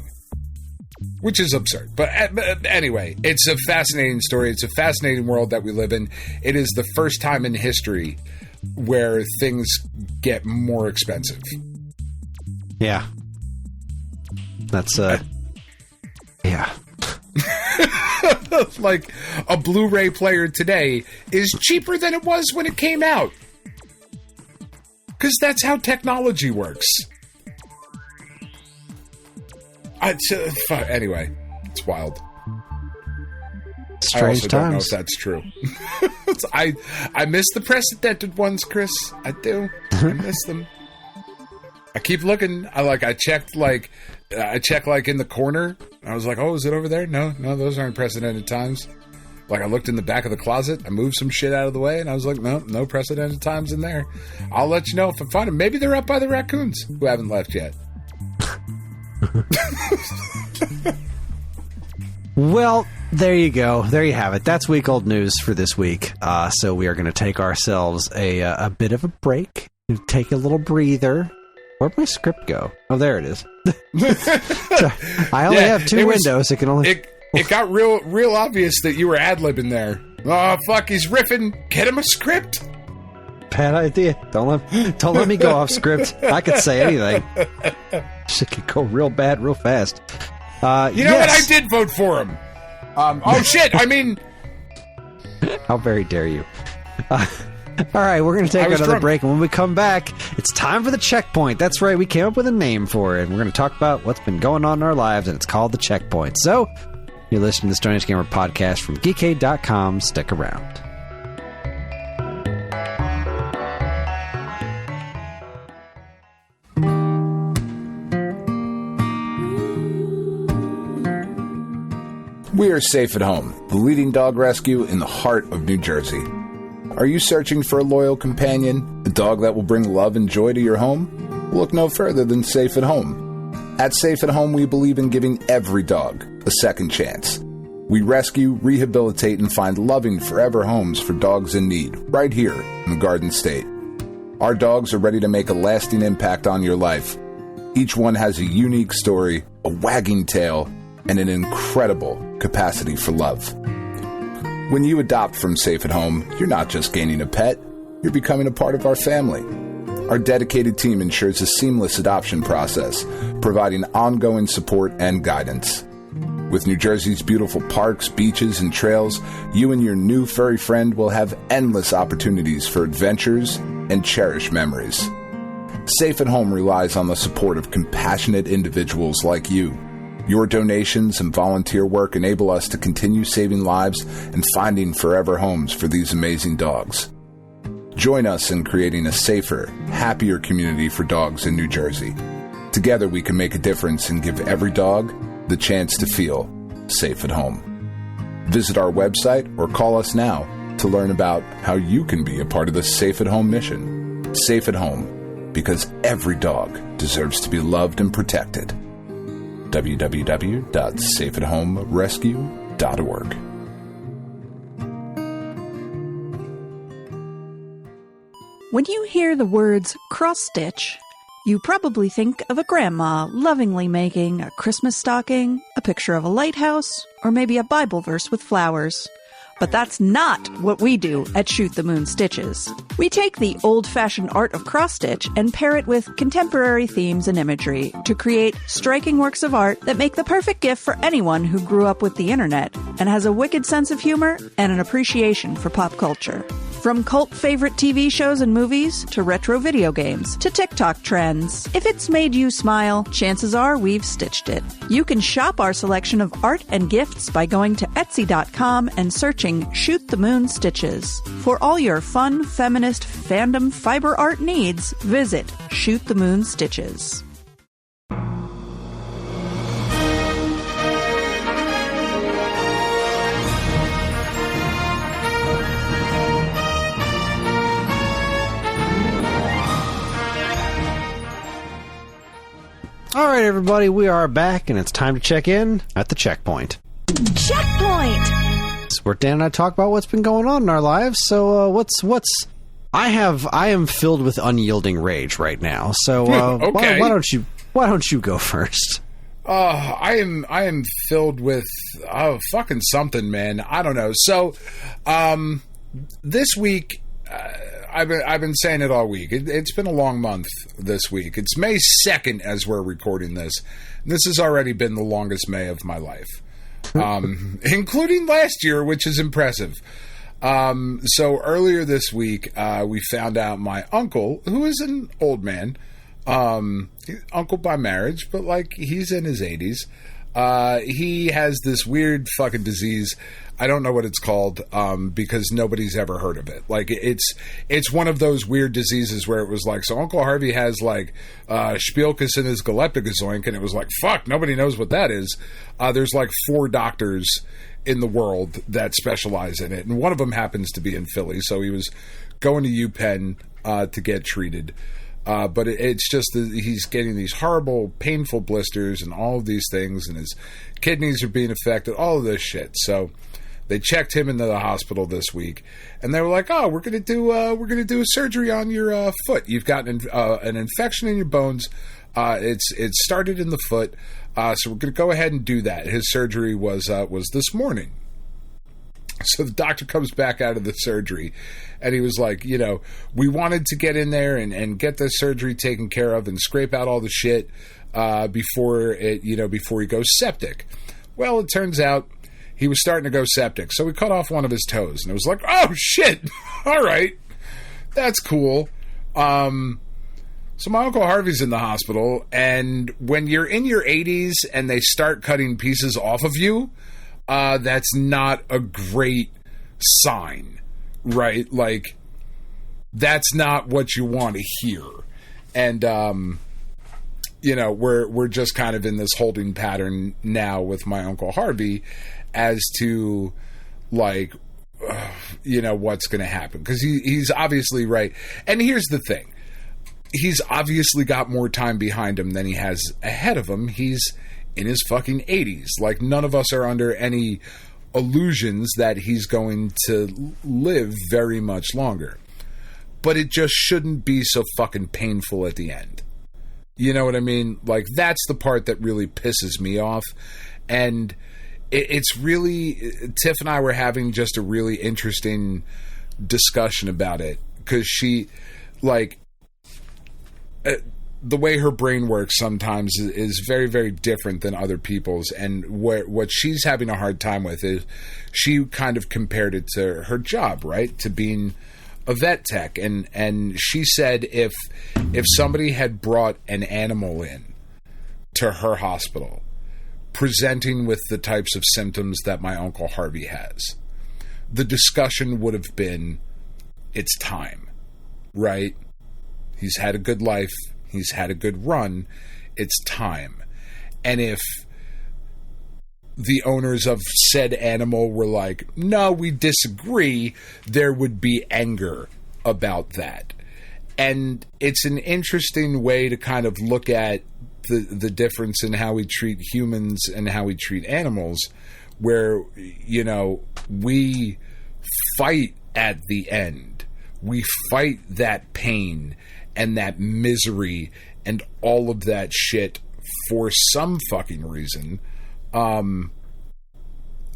Which is absurd. But anyway, it's a fascinating story. It's a fascinating world that we live in. It is the first time in history where things get more expensive. Yeah. That's, yeah. Like, a Blu-ray player today is cheaper than it was when it came out. Because that's how technology works. Anyway, it's wild. Strange times. Don't know if that's true. I miss the precedented ones, Chris. I do. I miss them. I keep looking. I checked in the corner. I was like, oh, is it over there? No, those aren't precedented times. Like, I looked in the back of the closet. I moved some shit out of the way, and I was like, no precedented times in there. I'll let you know if I find them. Maybe they're up by the raccoons who haven't left yet. Well, there you go. There you have it. That's week old news for this week. So we are going to take ourselves a bit of a break. Take a little breather. Where'd my script go? Oh, there it is. I only have 2 windows. It can only. It got real obvious that you were ad-libbing there. Oh, fuck, he's riffing. Get him a script. Bad idea. Don't let me go off script. I could say anything. Shit could go real bad real fast. You know what? I did vote for him. Shit. I mean, how very dare you? All right, we're going to take another break, and when we come back, it's time for the checkpoint. That's right, we came up with a name for it, and we're going to talk about what's been going on in our lives, and it's called the checkpoint. So, you're listening to the Stone Age Gamer podcast from geekade.com. Stick around. We are Safe at Home, the leading dog rescue in the heart of New Jersey. Are you searching for a loyal companion, a dog that will bring love and joy to your home? Look no further than Safe at Home. At Safe at Home, we believe in giving every dog a second chance. We rescue, rehabilitate, and find loving forever homes for dogs in need, right here in the Garden State. Our dogs are ready to make a lasting impact on your life. Each one has a unique story, a wagging tail, and an incredible capacity for love. When you adopt from Safe at Home, you're not just gaining a pet, you're becoming a part of our family. Our dedicated team ensures a seamless adoption process, providing ongoing support and guidance. With New Jersey's beautiful parks, beaches, and trails, you and your new furry friend will have endless opportunities for adventures and cherished memories. Safe at Home relies on the support of compassionate individuals like you. Your donations and volunteer work enable us to continue saving lives and finding forever homes for these amazing dogs. Join us in creating a safer, happier community for dogs in New Jersey. Together we can make a difference and give every dog the chance to feel safe at home. Visit our website or call us now to learn about how you can be a part of the Safe at Home mission. Safe at Home, because every dog deserves to be loved and protected. www.safeathomerescue.org. When you hear the words cross-stitch, You probably think of a grandma lovingly making a Christmas stocking, a picture of a lighthouse, or maybe a Bible verse with flowers. But that's not what we do at Shoot the Moon Stitches. We take the old-fashioned art of cross-stitch and pair it with contemporary themes and imagery to create striking works of art that make the perfect gift for anyone who grew up with the internet and has a wicked sense of humor and an appreciation for pop culture. From cult favorite TV shows and movies, to retro video games, to TikTok trends. If it's made you smile, chances are we've stitched it. You can shop our selection of art and gifts by going to Etsy.com and searching Shoot the Moon Stitches. For all your fun, feminist, fandom fiber art needs, visit Shoot the Moon Stitches. All right, everybody, we are back, and it's time to check in at the checkpoint. Checkpoint! So where Dan and I talk about what's been going on in our lives. So, I am filled with unyielding rage right now. So, okay. why don't you go first? I am filled with fucking something, man. I don't know. So, this week. I've been saying it all week. It's been a long month this week. It's May 2nd as we're recording this. This has already been the longest May of my life, including last year, which is impressive. So earlier this week, we found out my uncle, who is an old man, uncle by marriage, but like he's in his 80s. He has this weird fucking disease. I don't know what it's called because nobody's ever heard of it. Like it's one of those weird diseases where it was like, so Uncle Harvey has like Spielkus in his Galapagos-oink, and it was like, fuck, nobody knows what that is. There's like 4 doctors in the world that specialize in it, and one of them happens to be in Philly, so he was going to UPenn to get treated. But it's just that he's getting these horrible, painful blisters and all of these things, and his kidneys are being affected, all of this shit. So they checked him into the hospital this week, and they were like, "Oh, we're gonna do a surgery on your foot. You've got an infection in your bones. It started in the foot, so we're gonna go ahead and do that." His surgery was this morning. So the doctor comes back out of the surgery, and he was like, we wanted to get in there and get this surgery taken care of and scrape out all the shit before he goes septic. Well, it turns out he was starting to go septic, so we cut off one of his toes, and it was like, oh shit, all right, that's cool. So my Uncle Harvey's in the hospital, and when you're in your 80s and they start cutting pieces off of you, that's not a great sign, right? Like, that's not what you want to hear. And, we're just kind of in this holding pattern now with my Uncle Harvey as to, like, what's going to happen. Because he's obviously right. And here's the thing. He's obviously got more time behind him than he has ahead of him. He's in his fucking 80s. Like, none of us are under any illusions that he's going to live very much longer. But it just shouldn't be so fucking painful at the end. You know what I mean? Like, that's the part that really pisses me off. And it's really... Tiff and I were having just a really interesting discussion about it. Because she, like... the way her brain works sometimes is very, very different than other people's. And what she's having a hard time with is she kind of compared it to her job, right? To being a vet tech. And she said if somebody had brought an animal in to her hospital presenting with the types of symptoms that my Uncle Harvey has, the discussion would have been, it's time, right? He's had a good life. He's had a good run. It's time. And if the owners of said animal were like, no, we disagree, there would be anger about that. And it's an interesting way to kind of look at the difference in how we treat humans and how we treat animals, where, we fight at the end. We fight that pain. and that misery and all of that shit for some fucking reason.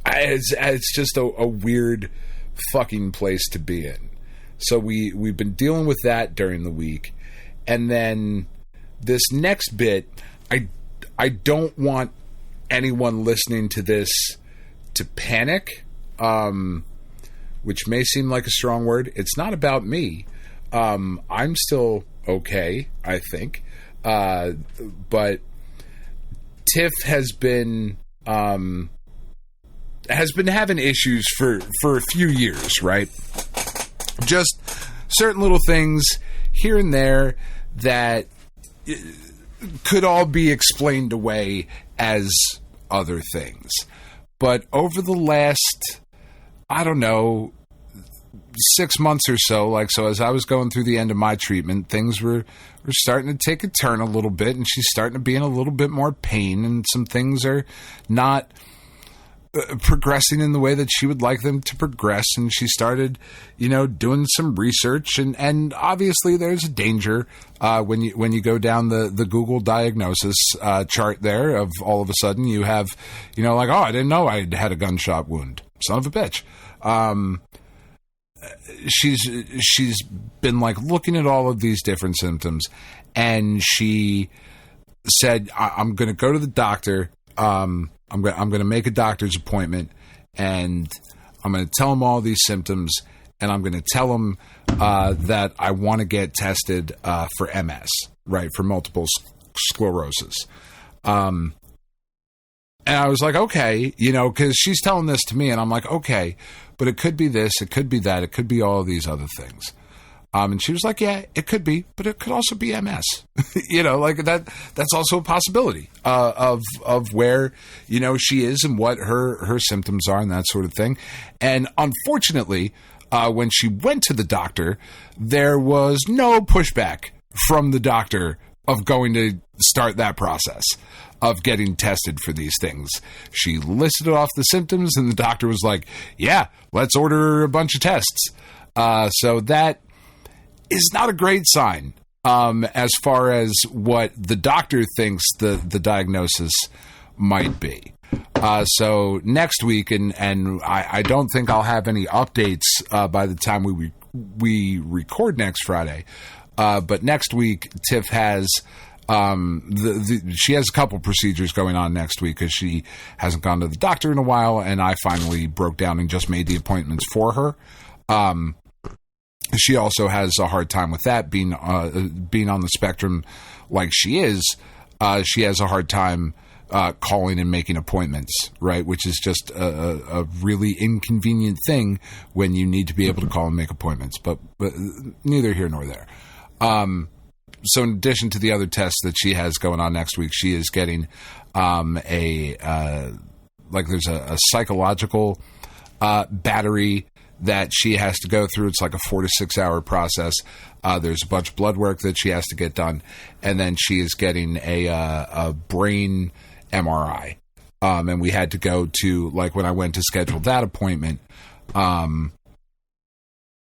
It's just a weird fucking place to be in. So we've been dealing with that during the week. And then this next bit, I don't want anyone listening to this to panic, which may seem like a strong word. It's not about me. I'm still okay, I think. But Tiff has been having issues for a few years, right? Just certain little things here and there that could all be explained away as other things. But over the last, I don't know, 6 months or so, as I was going through the end of my treatment, things were starting to take a turn a little bit, and she's starting to be in a little bit more pain, and some things are not progressing in the way that she would like them to progress. And she started, doing some research, and obviously there's a danger when you go down the Google diagnosis chart there of all of a sudden you have, I didn't know I had a gunshot wound. Son of a bitch. She's been looking at all of these different symptoms, and she said, I'm going to go to the doctor. I'm going to make a doctor's appointment, and I'm going to tell him all these symptoms, and I'm going to tell him that I want to get tested for MS, right, for multiple sclerosis. And I was like, okay, because she's telling this to me, and I'm like, okay, but it could be this, it could be that, it could be all of these other things. And she was like, yeah, it could be, but it could also be MS. That's also a possibility of where, she is and what her symptoms are and that sort of thing. And unfortunately, when she went to the doctor, there was no pushback from the doctor of going to start that process of getting tested for these things. She listed off the symptoms, and the doctor was like, yeah, let's order a bunch of tests. So that is not a great sign as far as what the doctor thinks the diagnosis might be. So next week, and I don't think I'll have any updates by the time we record next Friday. But next week, Tiff has she has a couple procedures going on next week because she hasn't gone to the doctor in a while, and I finally broke down and just made the appointments for her. She also has a hard time with that, being on the spectrum like she is. She has a hard time calling and making appointments, right? Which is just a really inconvenient thing when you need to be able to call and make appointments. But neither here nor there. So in addition to the other tests that she has going on next week, she is getting there's a psychological battery that she has to go through. It's like a 4 to 6 hour process. There's a bunch of blood work that she has to get done, and then she is getting a brain MRI. And we had to go to, when I went to schedule that appointment,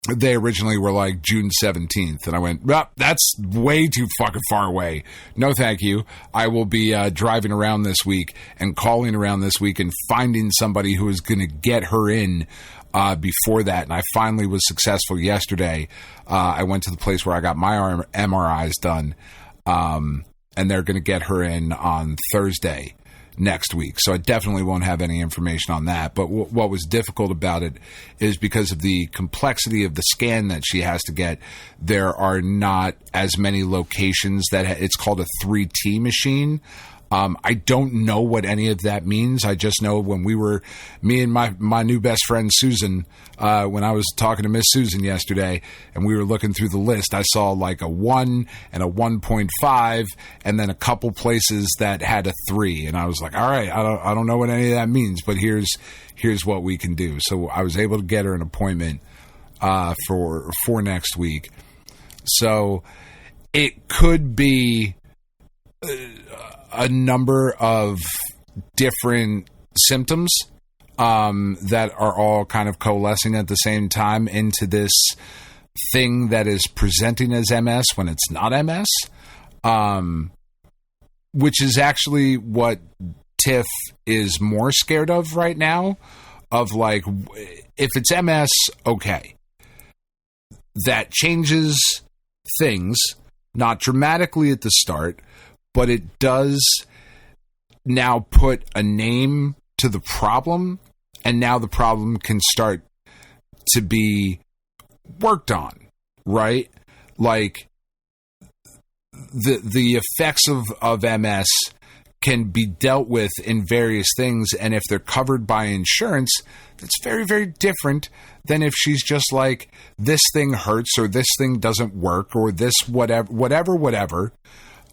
they originally were like June 17th, and I went, well, that's way too fucking far away. No, thank you. I will be driving around this week and calling around this week and finding somebody who is going to get her in before that. And I finally was successful yesterday. I went to the place where I got my MRIs done, and they're going to get her in on Thursday next week. So I definitely won't have any information on that. But what was difficult about it is because of the complexity of the scan that she has to get, there are not as many locations that it's called a 3T machine. I don't know what any of that means. I just know when me and my new best friend Susan, when I was talking to Miss Susan yesterday and we were looking through the list, I saw like a 1 and a 1.5 and then a couple places that had a 3. And I was like, all right, I don't know what any of that means, but here's what we can do. So I was able to get her an appointment for next week. So it could be a number of different symptoms that are all kind of coalescing at the same time into this thing that is presenting as MS when it's not MS, which is actually what Tiff is more scared of right now, of like, if it's MS, okay. That changes things, not dramatically at the start, but it does now put a name to the problem, and now the problem can start to be worked on, right? Like, the effects of MS can be dealt with in various things, and if they're covered by insurance, that's very, very different than if she's just like, this thing hurts, or this thing doesn't work, or this whatever.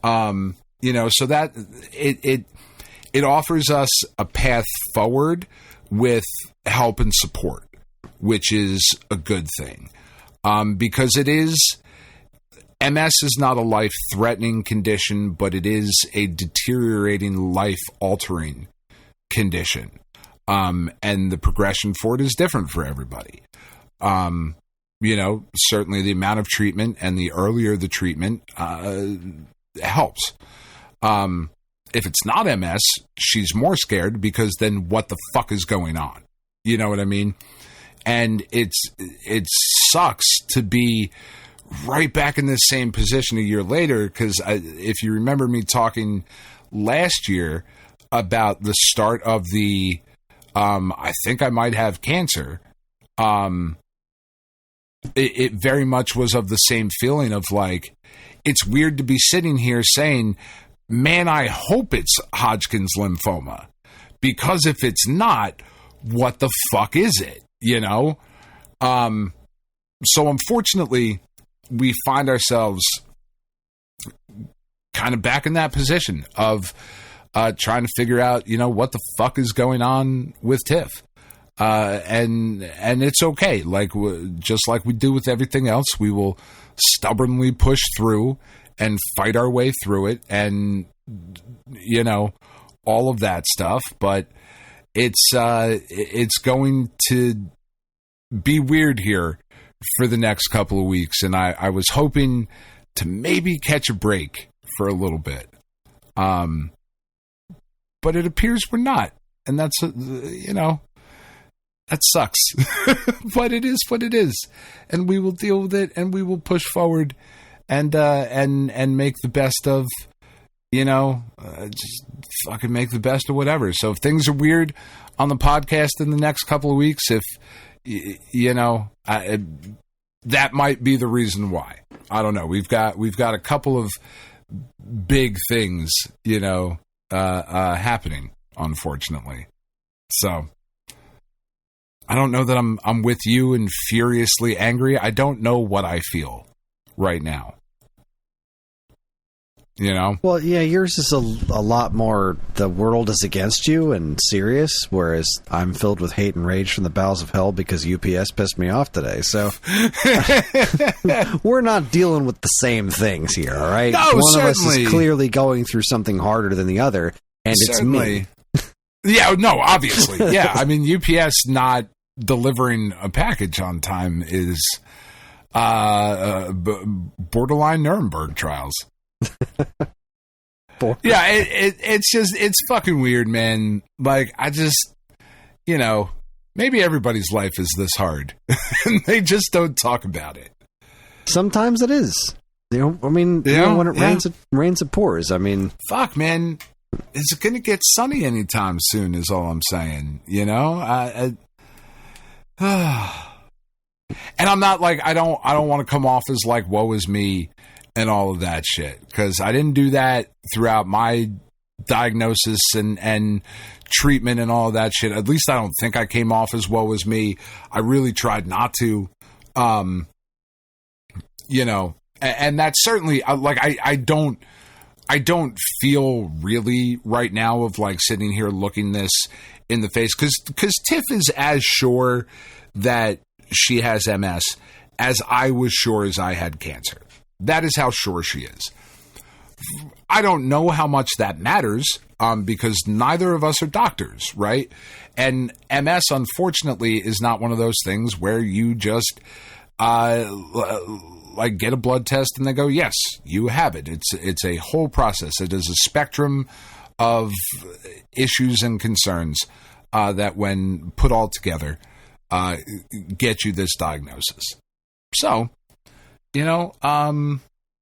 So that it offers us a path forward with help and support, which is a good thing. Because MS is not a life-threatening condition, but it is a deteriorating, life-altering condition. And the progression for it is different for everybody. Certainly the amount of treatment and the earlier the treatment helps. If it's not MS, she's more scared, because then what the fuck is going on? You know what I mean? And it sucks to be right back in the same position a year later, because if you remember me talking last year about the start of the I think I might have cancer, it very much was of the same feeling of like, it's weird to be sitting here saying, man, I hope it's Hodgkin's lymphoma, because if it's not, what the fuck is it? So unfortunately, we find ourselves kind of back in that position of trying to figure out, what the fuck is going on with Tiff. And it's okay. Like, just like we do with everything else, we will stubbornly push through and fight our way through it, and, all of that stuff. But it's going to be weird here for the next couple of weeks, and I was hoping to maybe catch a break for a little bit, but it appears we're not, and that's that sucks. But it is what it is, and we will deal with it, and we will push forward, and make the best of, just fucking make the best of whatever. So if things are weird on the podcast in the next couple of weeks, if that might be the reason why. I don't know. We've got a couple of big things, happening, unfortunately. So I don't know that I'm with you and furiously angry. I don't know what I feel right now. Well, yeah, yours is a lot more, the world is against you and serious, whereas I'm filled with hate and rage from the bowels of hell because UPS pissed me off today. So we're not dealing with the same things here, all right? No, one certainly. of us is clearly going through something harder than the other, and certainly. It's me. Yeah, no, obviously. Yeah, I mean, UPS not delivering a package on time is borderline Nuremberg trials. Yeah, it's fucking weird, man. Like, I just, maybe everybody's life is this hard and they just don't talk about it. Sometimes it is. When it rains, it pours. I mean, fuck, man. Is it going to get sunny anytime soon is all I'm saying, And I'm not like, I don't want to come off as like, woe is me and all of that shit, because I didn't do that throughout my diagnosis and treatment and all of that shit. At least I don't think I came off as woe is me. I really tried not to, and that's certainly like, I don't feel really right now of like sitting here looking this in the face, because Tiff is as sure that she has MS as I was sure as I had cancer. That is how sure she is. I don't know how much that matters, because neither of us are doctors, right? And MS, unfortunately, is not one of those things where you just like get a blood test and they go, yes, you have it. It's a whole process. It is a spectrum of issues and concerns that when put all together get you this diagnosis. So, you know,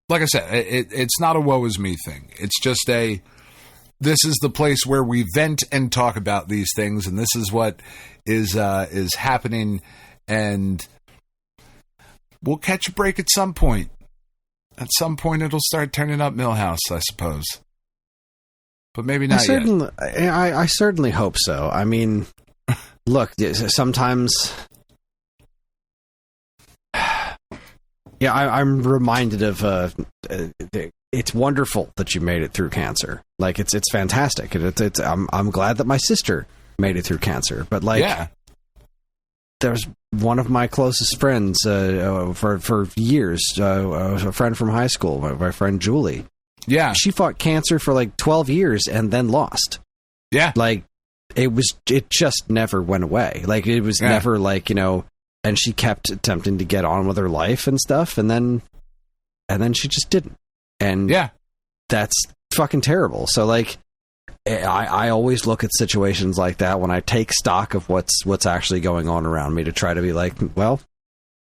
like I said, it's not a woe is me thing. It's just this is the place where we vent and talk about these things, and this is what is happening, and we'll catch a break at some point. At some point, it'll start turning up Millhouse, I suppose. But maybe not yet. I certainly hope so. I mean, look, sometimes... Yeah, I'm reminded of... it's wonderful that you made it through cancer. Like, it's fantastic. I'm glad that my sister made it through cancer. But, like... Yeah. There's one of my closest friends for years, a friend from high school, my friend Julie. Yeah. She fought cancer for like 12 years and then lost. Yeah. Like, it just never went away. Like, it was never like, you know, and she kept attempting to get on with her life and stuff, and then she just didn't. And that's fucking terrible. So, like, I always look at situations like that when I take stock of what's actually going on around me to try to be like, well,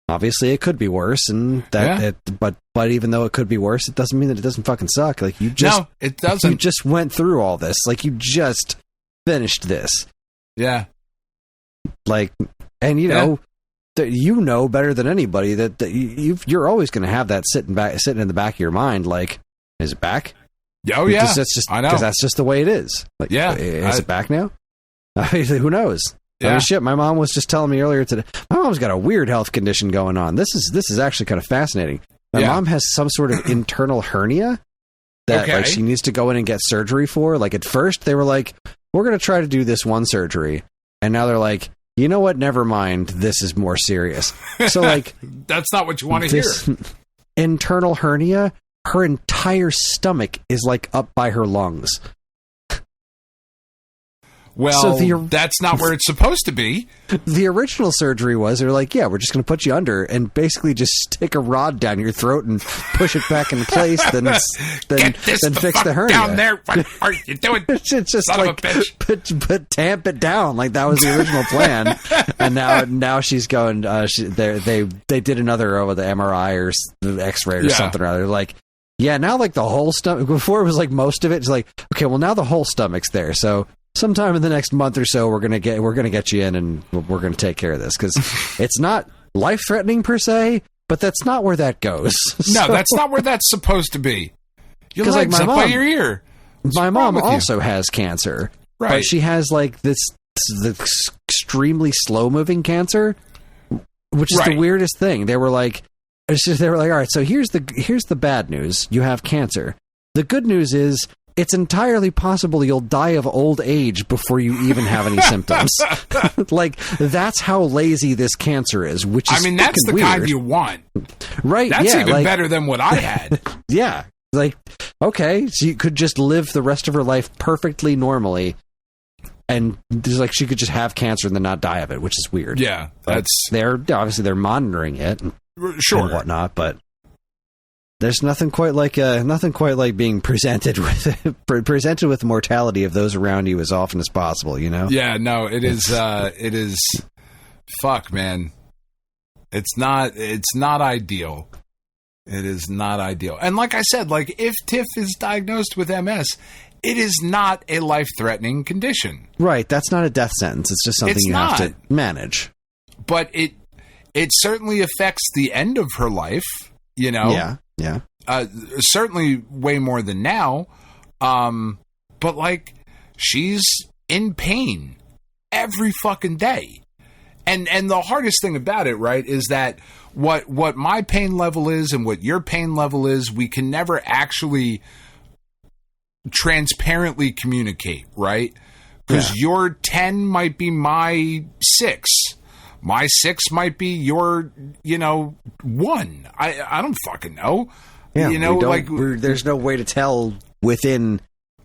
obviously it could be worse, and but even though it could be worse, it doesn't mean that it doesn't fucking suck. Like, it doesn't. You just went through all this. Like, you just finished this. Yeah. Like, and you know, you know better than anybody that you're always going to have that sitting in the back of your mind. Like, is it back? Oh yeah, I know. Because that's just the way it is. Like, is it back now? I mean, who knows? Yeah. I mean, shit. My mom was just telling me earlier today. My mom's got a weird health condition going on. This is actually kind of fascinating. My mom has some sort of internal hernia that like she needs to go in and get surgery for. Like, at first they were like, we're going to try to do this one surgery, and now they're like, you know what? Never mind. This is more serious. So, like, that's not what you want to hear. Internal hernia. Her entire stomach is like up by her lungs. Well, so that's not where it's supposed to be. The original surgery was, they're like, yeah, we're just going to put you under and basically just stick a rod down your throat and push it back in place, then fix the hernia. Down there, what are you doing? It's just son like, of a bitch. But tamp it down. Like, that was the original plan. And now she's going, they did another over the MRI or the X-ray or something or other. Like, yeah, now like the whole stomach, before it was like most of it, it's like, okay, well, now the whole stomach's there. So sometime in the next month or so, we're gonna get you in and we're gonna take care of this, because it's not life threatening per se, but that's not where that goes. No, that's not where that's supposed to be. Your legs like up by your ear. My mom also has cancer, right? But she has like this extremely slow moving cancer, which is the weirdest thing. They were like, all right, so here's the bad news: you have cancer. The good news is, it's entirely possible you'll die of old age before you even have any symptoms. Like, that's how lazy this cancer is, which is that's the weird. kind you want. Right, that's even better than what I had. Yeah, like, okay, so you could just live the rest of her life perfectly normally, and there's like, she could just have cancer and then not die of it, which is weird. Yeah, they're monitoring it, sure, and whatnot, but there's nothing quite like being presented with the mortality of those around you as often as possible, you know? Yeah, no, it is fuck, man. It's not ideal. It is not ideal. And like I said, like, if Tiff is diagnosed with MS, it is not a life-threatening condition. Right, that's not a death sentence. It's just something you have to manage. But it certainly affects the end of her life, you know? Yeah. Yeah. Certainly way more than now. But like, she's in pain every fucking day. And the hardest thing about it, right, is that what my pain level is and what your pain level is, we can never actually transparently communicate, right? Because your 10 might be my 6. My 6 might be your, 1. I don't fucking know. Yeah, like, there's no way to tell within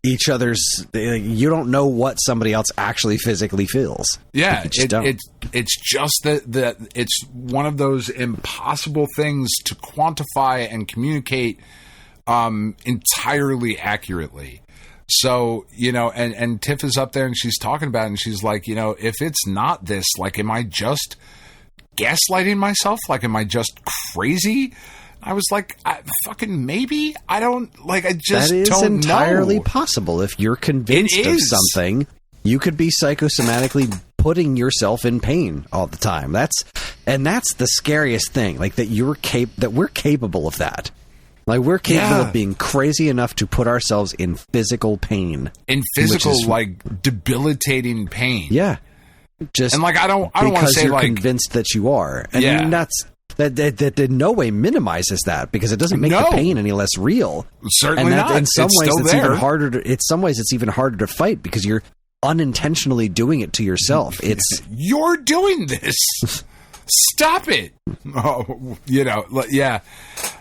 each other's. You don't know what somebody else actually physically feels. Yeah, it's just that it's one of those impossible things to quantify and communicate entirely accurately. So, and Tiff is up there and she's talking about it and she's like, if it's not this, like, am I just gaslighting myself? Like, am I just crazy? I was like, fucking maybe. I don't, like, I just don't know. That is entirely possible. If you're convinced of something, you could be psychosomatically putting yourself in pain all the time. That's the scariest thing, like, that we're capable of that. Like, we're capable of being crazy enough to put ourselves in physical pain. In physical, like, debilitating pain. Yeah. And, like, I don't want to say, you're like... convinced that you are. And that in no way minimizes that, because it doesn't make the pain any less real. Certainly not. In some ways, it's even harder to fight, because you're unintentionally doing it to yourself. You're doing this. Stop it. Oh, yeah.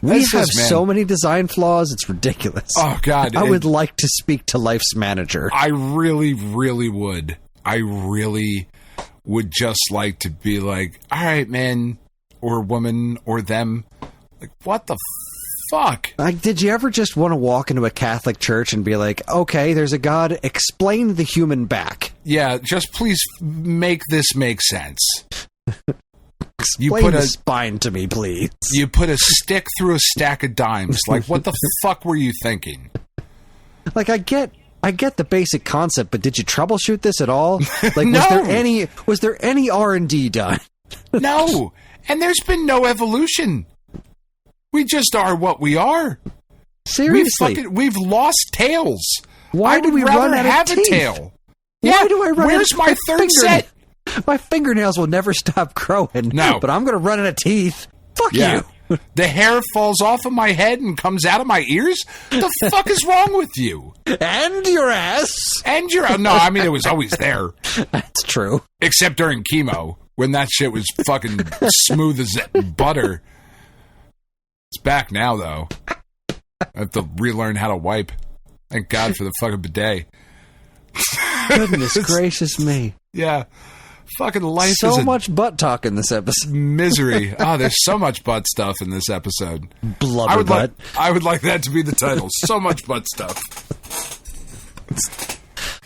We have so many design flaws, it's ridiculous. Oh, God. I would like to speak to Life's manager. I really, really would. I really would just like to be like, all right, man, or woman, or them. Like, what the fuck? Like, did you ever just want to walk into a Catholic church and be like, okay, there's a God, explain the human back? Yeah, just please make this make sense. Explain the spine to me, please. You put a stick through a stack of dimes. Like, what the fuck were you thinking? Like, I get the basic concept, but did you troubleshoot this at all? Like, no. was there any R&D done? No. And there's been no evolution. We just are what we are. Seriously. We've lost tails. Why do we run out of teeth? A tail. Why do I run Where's out of my third set? My fingernails will never stop growing. No. But I'm going to run out of teeth. Fuck you. The hair falls off of my head and comes out of my ears? What the fuck is wrong with you? And your ass. No, I mean, it was always there. That's true. Except during chemo, when that shit was fucking smooth as butter. It's back now, though. I have to relearn how to wipe. Thank God for the fucking bidet. Goodness gracious me. Yeah. Fucking life is so much butt talk in this episode. Misery. Oh, there's so much butt stuff in this episode. Blubber butt. I would like that to be the title. So much butt stuff.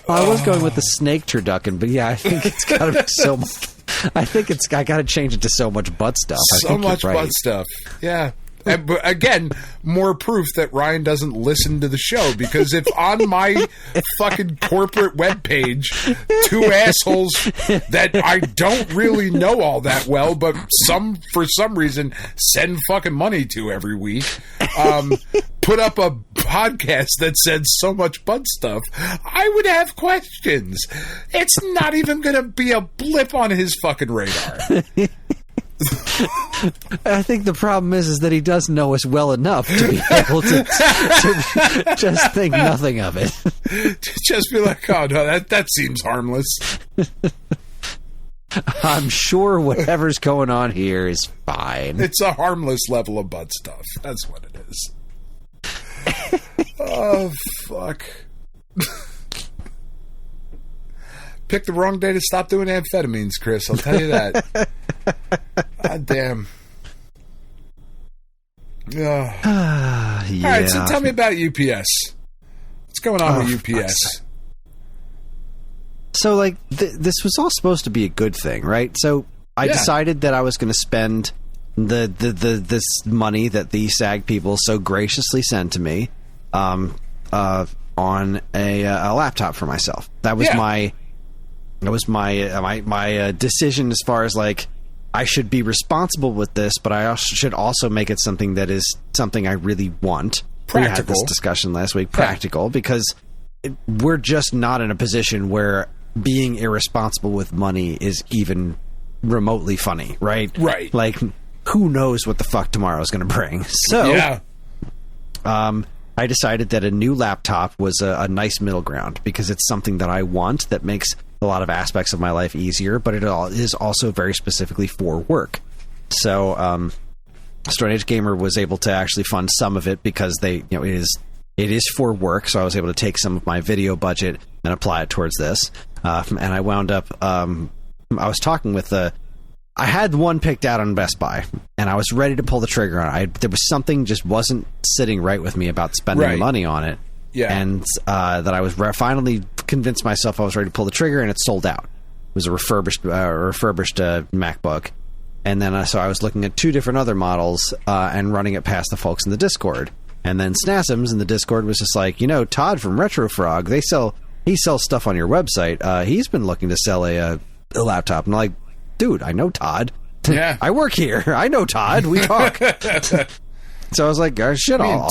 Well, I was going with the snake turducken, but yeah, I think it's got to be so much. I got to change it to so much butt stuff. So much butt stuff. Yeah. But again, more proof that Ryan doesn't listen to the show, because if on my fucking corporate webpage, two assholes that I don't really know all that well, but for some reason send fucking money to every week, put up a podcast that said so much butt stuff, I would have questions. It's not even going to be a blip on his fucking radar. I think the problem is that he doesn't know us well enough to be able to just think nothing of it. Just be like, oh no, that seems harmless. I'm sure whatever's going on here is fine. It's a harmless level of butt stuff. That's what it is. Oh, fuck. Picked the wrong day to stop doing amphetamines, Kris. I'll tell you that. God damn. Yeah. All right, so tell me about UPS. What's going on with UPS? So, like, this was all supposed to be a good thing, right? So I decided that I was going to spend this money that the SAG people so graciously sent to me on a laptop for myself. That was my decision as far as, like, I should be responsible with this, but I should also make it something that is something I really want. Practical. We had this discussion last week. Practical, because we're just not in a position where being irresponsible with money is even remotely funny, right? Right. Like, who knows what the fuck tomorrow is going to bring? So, I decided that a new laptop was a nice middle ground, because it's something that I want that makes a lot of aspects of my life easier, but it is also very specifically for work. So, Stone Age Gamer was able to actually fund some of it, because it it is for work, so I was able to take some of my video budget and apply it towards this. And I wound up, I was talking with I had one picked out on Best Buy, and I was ready to pull the trigger on it. There was something just wasn't sitting right with me about spending the money on it. Yeah. And that I was finally convinced myself I was ready to pull the trigger, and it sold out. It was a refurbished MacBook. And then so I was looking at 2 different other models and running it past the folks in the Discord. And then Snassums in the Discord was just like, Todd from Retrofrog, he sells stuff on your website. He's been looking to sell a laptop. And I'm like, dude, I know Todd. Yeah. I work here. I know Todd. We talk. So I was like, oh, shit, I'll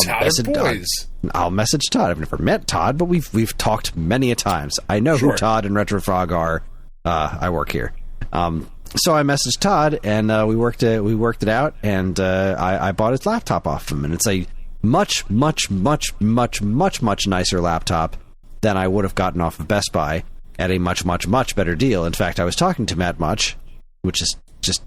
message Todd. I've never met Todd, but we've talked many a times. I know who Todd and Retrofrog are. I work here. So I messaged Todd, and we worked it out, and I bought his laptop off him, and it's a much, much, much, much, much, much nicer laptop than I would have gotten off of Best Buy at a much, much, much better deal. In fact, I was talking to Matt Much, which is just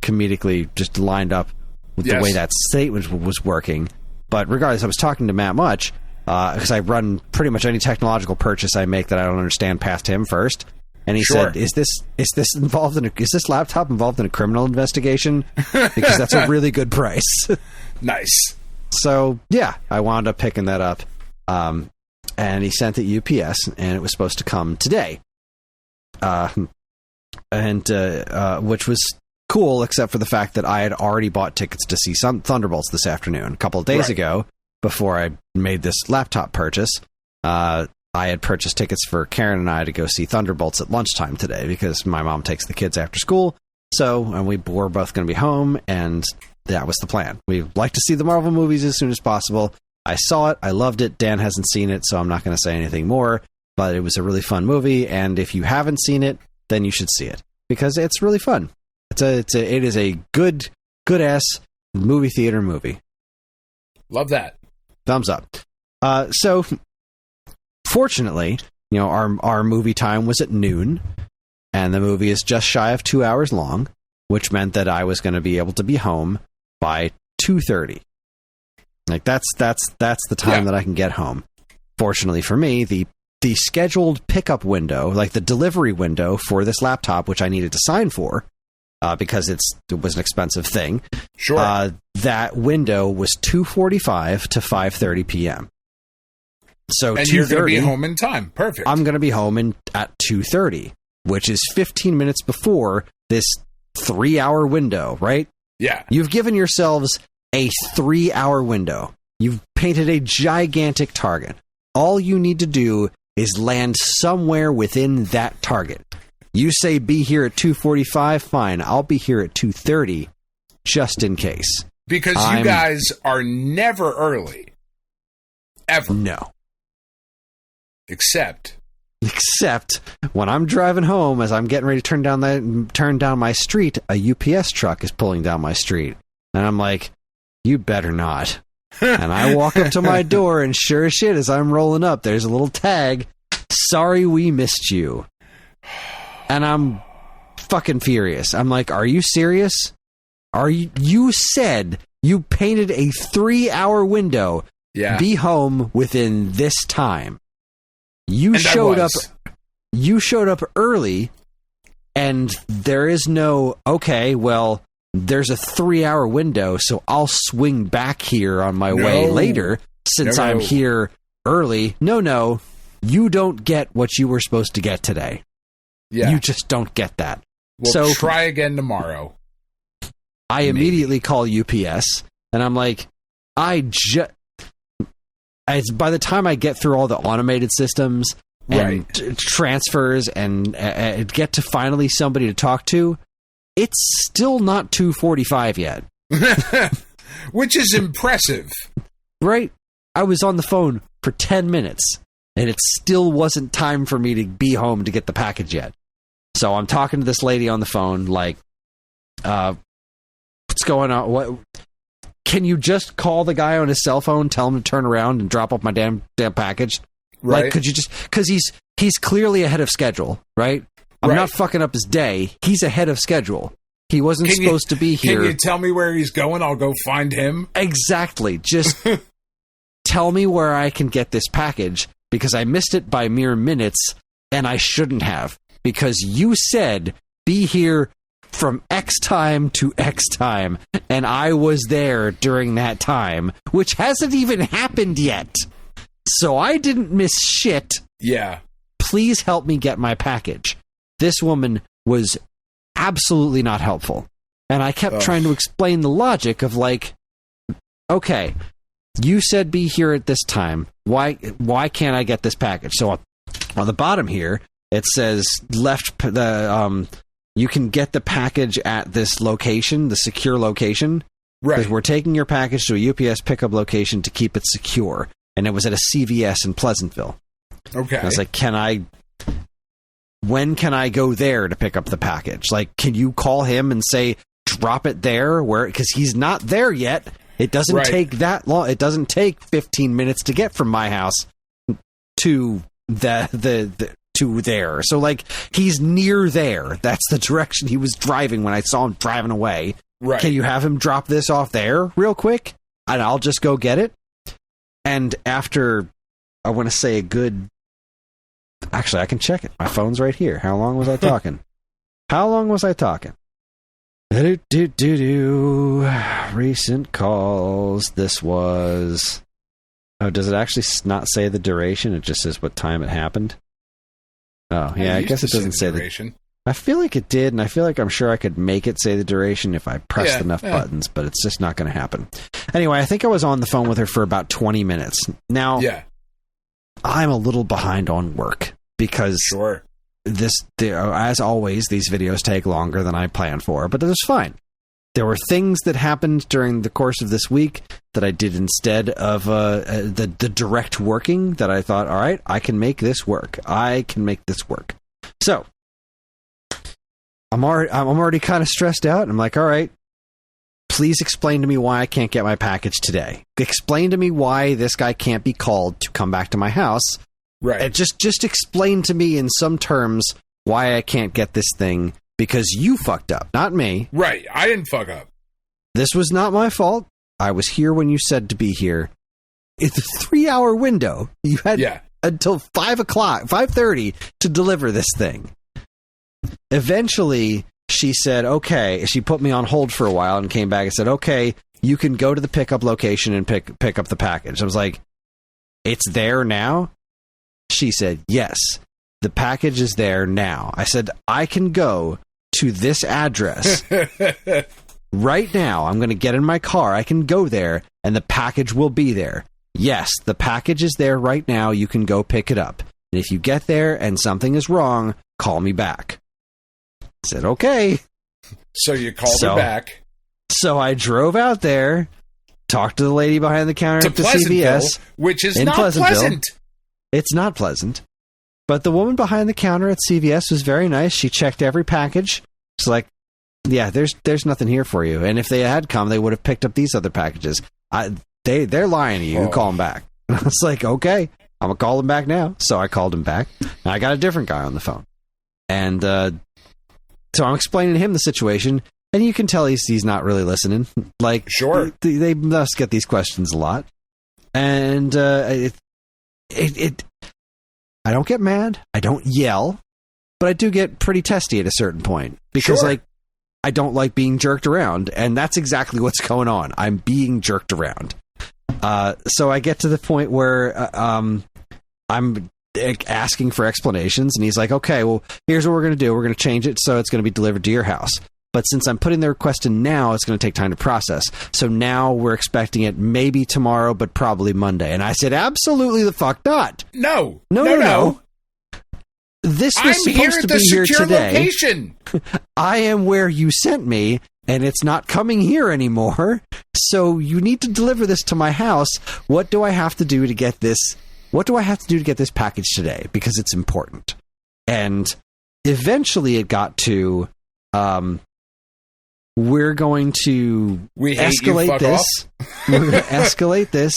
comedically just lined up with the way that statement was working. But regardless, I was talking to Matt Much because I run pretty much any technological purchase I make that I don't understand past him first. And he said, "Is this laptop involved in a criminal investigation? Because that's a really good price." Nice. So yeah, I wound up picking that up, and he sent it UPS, and it was supposed to come today, which was cool, except for the fact that I had already bought tickets to see Thunderbolts this afternoon. A couple of days ago, before I made this laptop purchase, I had purchased tickets for Karen and I to go see Thunderbolts at lunchtime today because my mom takes the kids after school. And we were both going to be home, and that was the plan. We like to see the Marvel movies as soon as possible. I saw it. I loved it. Dan hasn't seen it, so I'm not going to say anything more, but it was a really fun movie, and if you haven't seen it, then you should see it because it's really fun. It is a good ass movie theater movie. Love that. Thumbs up. So fortunately, our movie time was at noon, and the movie is just shy of 2 hours long, which meant that I was going to be able to be home by 2:30. Like that's the time that I can get home. Fortunately for me, the scheduled pickup window, like the delivery window for this laptop, which I needed to sign for, because it was an expensive thing. Sure. That window was 2:45 to 5:30 p.m. So and you're going to be home in time. Perfect. I'm going to be home at 2:30, which is 15 minutes before this 3-hour window, right? Yeah. You've given yourselves a 3-hour window. You've painted a gigantic target. All you need to do is land somewhere within that target. You say be here at 2:45, fine. I'll be here at 2:30, just in case. Because you guys are never early. Ever. No. Except when I'm driving home, as I'm getting ready to turn down my street, a UPS truck is pulling down my street. And I'm like, you better not. And I walk up to my door, and sure as shit, as I'm rolling up, there's a little tag, "Sorry we missed you." And I'm fucking furious. I'm like, are you serious? You said you painted a 3-hour window. Yeah. Be home within this time. You showed up early, and there is no, okay, well, there's a 3-hour window, so I'll swing back here on my way later since I'm here early. No, you don't get what you were supposed to get today. Yeah. You just don't get that. We'll try again tomorrow. I immediately call UPS, and I'm like, by the time I get through all the automated systems and transfers and get to finally somebody to talk to, it's still not 2:45 yet. Which is impressive. Right? I was on the phone for 10 minutes, and it still wasn't time for me to be home to get the package yet. So I'm talking to this lady on the phone, like, what's going on? What? Can you just call the guy on his cell phone, tell him to turn around and drop off my damn package? Right. Like, could you just, because he's clearly ahead of schedule, right? I'm not fucking up his day. He's ahead of schedule. He wasn't supposed to be here. Can you tell me where he's going? I'll go find him. Exactly. Just tell me where I can get this package, because I missed it by mere minutes, and I shouldn't have, because you said be here from X time to X time, and I was there during that time, which hasn't even happened yet. So I didn't miss shit. Yeah. Please help me get my package. This woman was absolutely not helpful. And I kept trying to explain the logic of, like, okay, you said be here at this time. Why can't I get this package? So on the bottom here, it says you can get the package at this location, the secure location. Right. Because we're taking your package to a UPS pickup location to keep it secure. And it was at a CVS in Pleasantville. Okay. And I was like, when can I go there to pick up the package? Like, can you call him and say, drop it there? Because he's not there yet. It doesn't take that long. It doesn't take 15 minutes to get from my house to to there. So, like, he's near there. That's the direction he was driving when I saw him driving away. Right. Can you have him drop this off there real quick? And I'll just go get it. And after, I want to say a good... Actually, I can check it. My phone's right here. How long was I talking? Recent calls. This was... Oh, does it actually not say the duration? It just says what time it happened? Oh, yeah, I guess it doesn't say the duration. I feel like it did, and I feel like I'm sure I could make it say the duration if I pressed enough buttons, but it's just not going to happen. Anyway, I think I was on the phone with her for about 20 minutes. Now, I'm a little behind on work because as always, these videos take longer than I planned for, but it was fine. There were things that happened during the course of this week that I did instead of the direct working that I thought, all right, I can make this work. So I'm already kind of stressed out. I'm like, all right, please explain to me why I can't get my package today. Explain to me why this guy can't be called to come back to my house. Right. And just explain to me in some terms why I can't get this thing, because you fucked up, not me. Right. I didn't fuck up. This was not my fault. I was here when you said to be here. It's a 3-hour window. You had until 5:30 to deliver this thing. Eventually, she said, okay. She put me on hold for a while and came back and said, okay, you can go to the pickup location and pick up the package. I was like, it's there now? She said, yes, the package is there now. I said, I can go to this address right now. I'm going to get in my car. I can go there and the package will be there. Yes, the package is there right now. You can go pick it up. And if you get there and something is wrong, call me back. I said, okay. So you called her back. So I drove out there, talked to the lady behind the counter at the CVS. Which is not pleasant. It's not pleasant. But the woman behind the counter at CVS was very nice. She checked every package. She's like, yeah, there's nothing here for you. And if they had come, they would have picked up these other packages. They're lying to you. Call them back. I was like, okay, I'm going to call them back now. So I called him back. And I got a different guy on the phone. And so I'm explaining to him the situation. And you can tell he's not really listening. Like, sure, they must get these questions a lot. And I don't get mad. I don't yell. But I do get pretty testy at a certain point. Because, like, I don't like being jerked around. And that's exactly what's going on. I'm being jerked around. So I get to the point where I'm asking for explanations. And he's like, okay, well, here's what we're going to do. We're going to change it so it's going to be delivered to your house. But since I'm putting the request in now, it's going to take time to process. So now we're expecting it maybe tomorrow, but probably Monday. And I said, absolutely the fuck not. No. This was supposed to be here today. Location. I am where you sent me, and it's not coming here anymore. So you need to deliver this to my house. What do I have to do to get this? What do I have to do to get this package today? Because it's important. And eventually it got to... we're going to escalate this. We're going to escalate this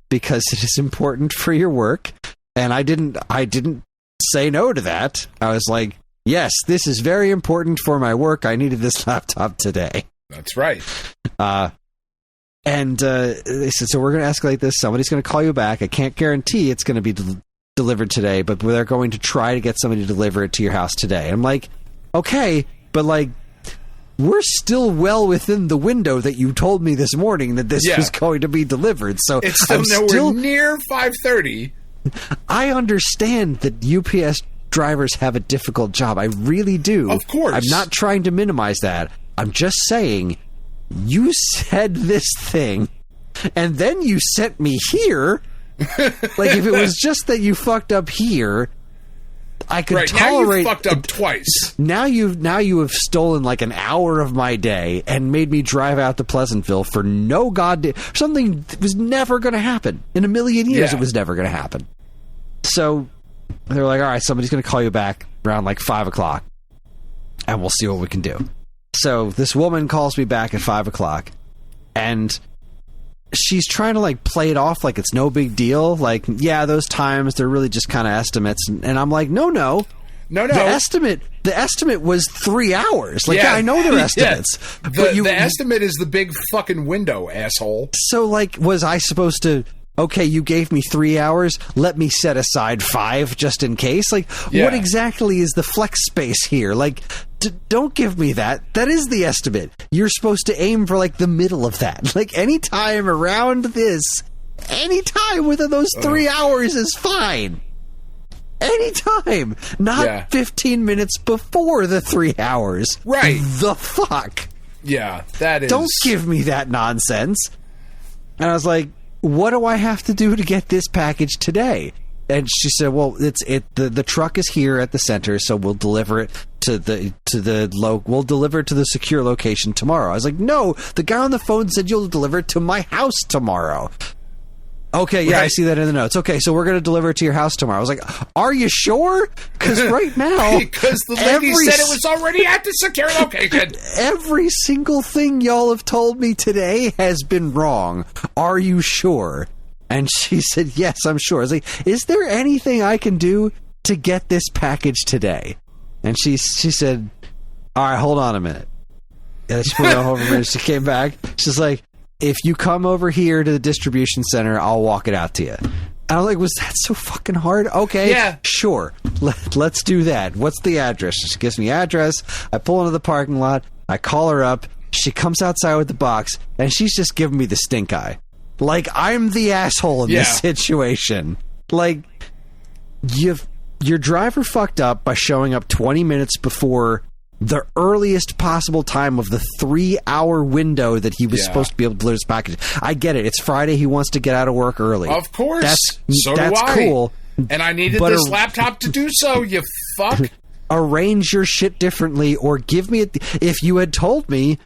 because it is important for your work. And I didn't say no to that. I was like, yes, this is very important for my work. I needed this laptop today. That's right. And they said, so we're going to escalate this. Somebody's going to call you back. I can't guarantee it's going to be delivered today, but they're going to try to get somebody to deliver it to your house today. I'm like, okay, but like, we're still well within the window that you told me this morning that this was going to be delivered. So it's still nowhere near 5:30. I understand that UPS drivers have a difficult job. I really do. Of course. I'm not trying to minimize that. I'm just saying, you said this thing, and then you sent me here. Like, if it was just that you fucked up here, I could tolerate. Now you fucked up twice. Now you have stolen like an hour of my day and made me drive out to Pleasantville for no goddamn something that was never going to happen in a million years. It was never going to happen. So they were like, all right, somebody's going to call you back around like 5:00, and we'll see what we can do. So this woman calls me back at 5:00, and she's trying to like play it off like it's no big deal. Like, yeah, those times, they're really just kind of estimates. And I'm like, no. The estimate was 3 hours. Like, yeah, I know they're estimates. But the estimate is the big fucking window, asshole. So like, was I supposed to, okay, you gave me 3 hours, let me set aside 5 just in case? Like, what exactly is the flex space here? Like, don't give me that. That is the estimate. You're supposed to aim for like the middle of that. Like, any time around this, any time within those 3 hours is fine. Any time. Not 15 minutes before the 3 hours. Right. The fuck? Yeah, that is... Don't give me that nonsense. And I was like, what do I have to do to get this package today? And she said, well, the truck is here at the center, so we'll deliver it we'll deliver it to the secure location tomorrow. I was like, no, the guy on the phone said you'll deliver it to my house tomorrow. Okay, yeah, I see that in the notes. Okay, so we're going to deliver it to your house tomorrow. I was like, are you sure? Because right now... Because the lady said it was already at the secure location. Every single thing y'all have told me today has been wrong. Are you sure? And she said, yes, I'm sure. I was like, is there anything I can do to get this package today? And she said, all right, hold on a minute. And she put it on hold for a minute. She came back. She's like, if you come over here to the distribution center, I'll walk it out to you. And I was like, was that so fucking hard? Okay, yeah, sure. Let's do that. What's the address? She gives me address. I pull into the parking lot. I call her up. She comes outside with the box, and she's just giving me the stink eye. Like, I'm the asshole in this situation. Like, your driver fucked up by showing up 20 minutes before the earliest possible time of the 3-hour window that he was supposed to be able to deliver his package. I get it. It's Friday. He wants to get out of work early. Of course. That's cool. And I needed this laptop to do so, you fuck. Arrange your shit differently, or give me if you had told me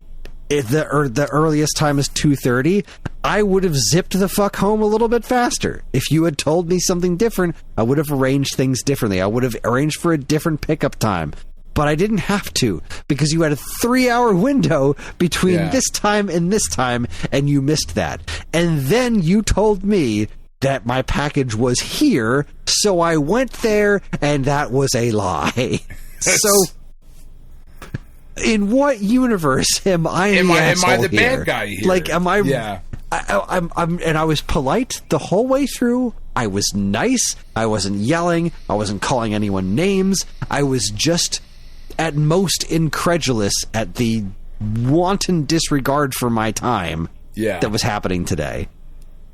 the earliest time is 2:30, I would have zipped the fuck home a little bit faster. If you had told me something different, I would have arranged things differently. I would have arranged for a different pickup time. But I didn't have to, because you had a 3-hour window between this time, and you missed that. And then you told me that my package was here, so I went there, and that was a lie. So, in what universe am I the asshole Am I the here? bad guy here? Like, am I... Yeah. And I was polite the whole way through. I was nice. I wasn't yelling. I wasn't calling anyone names. I was just... at most incredulous at the wanton disregard for my time that was happening today.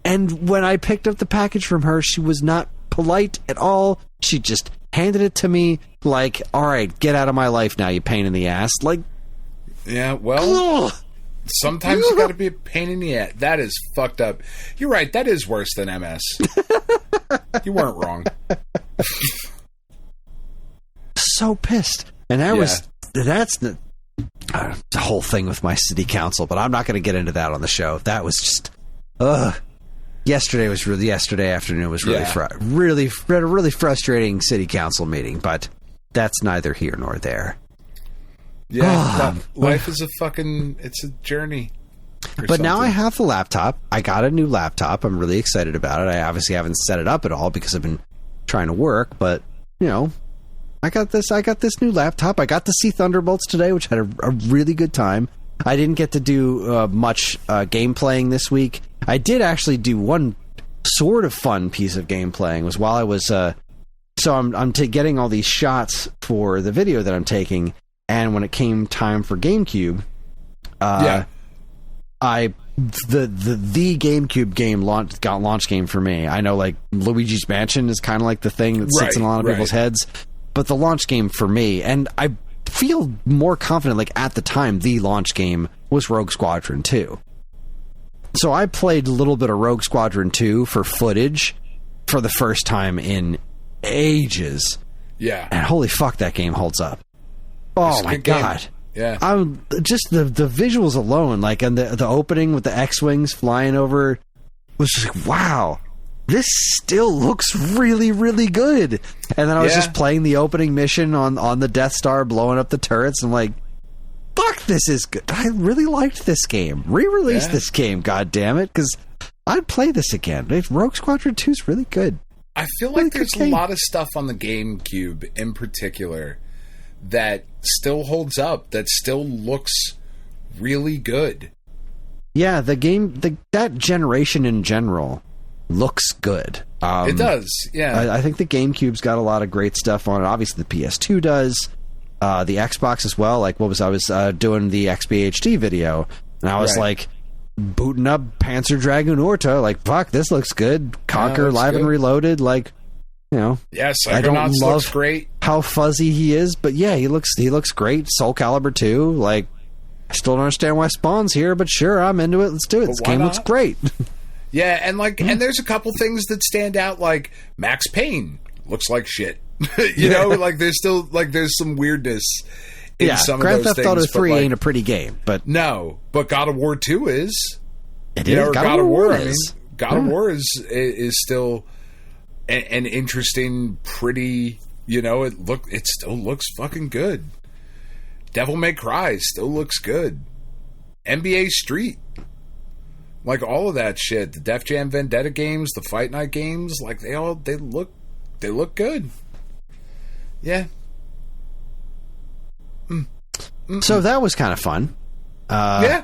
And when I picked up the package from her, she was not polite at all. She just handed it to me like, all right, get out of my life now, you pain in the ass. Like, yeah, well, sometimes you gotta be a pain in the ass. That is fucked up. You're right, that is worse than MS. You weren't wrong. So pissed. And that's the whole thing with my city council, but I'm not going to get into that on the show. That was just, yesterday afternoon was really really frustrating city council meeting, but that's neither here nor there. Yeah, life is it's a journey. But now I have the laptop. I got a new laptop. I'm really excited about it. I obviously haven't set it up at all because I've been trying to work, but, you know, I got this new laptop. I got to see Thunderbolts today, which had a really good time. I didn't get to do much game playing this week. I did actually do one sort of fun piece of game playing. Was while I was I'm getting all these shots for the video that I'm taking, and when it came time for GameCube, the GameCube game got launch game for me. I know, like, Luigi's Mansion is kind of like the thing that sits in a lot of people's heads, but the launch game for me, and I feel more confident, like, at the time, the launch game was Rogue Squadron II. So I played a little bit of Rogue Squadron 2 for footage for the first time in ages. Yeah. And holy fuck, that game holds up. Oh my god. Game. Yeah. I'm just the visuals alone, like, and the opening with the X-Wings flying over was just like, wow, this still looks really, really good. And then I was just playing the opening mission on the Death Star, blowing up the turrets. I'm like, fuck, this is good. I really liked this game. Re-release this game, god damn it, because I'd play this again. Rogue Squadron 2 is really good. I feel like there's a lot of stuff on the GameCube in particular that still holds up, that still looks really good. Yeah, the game, that generation in general looks good. It does, yeah. I think the GameCube's got a lot of great stuff on it. Obviously, the PS2 does. The Xbox as well. Like, I was doing the XBHD video, and I was like booting up Panzer Dragoon Orta. Like, fuck, this looks good. Conquer Live and Reloaded. Like, you know, I don't love looks great. How fuzzy he is, but yeah, he looks great. Soul Calibur 2. Like, I still don't understand why Spawn's here, but sure, I'm into it. Let's do it. This game looks great. Yeah, and like, and there's a couple things that stand out. Like Max Payne looks like shit. You know, like there's still there's some weirdness in some Grand of those Theft Auto things. 3 ain't a pretty game, but no, but God of War 2 is. It is. God of War is. God of War is still an interesting, pretty. You know, it still looks fucking good. Devil May Cry still looks good. NBA Street, like all of that shit. The Def Jam Vendetta games, the Fight Night games, like they look good. Yeah. So that was kind of fun. Yeah.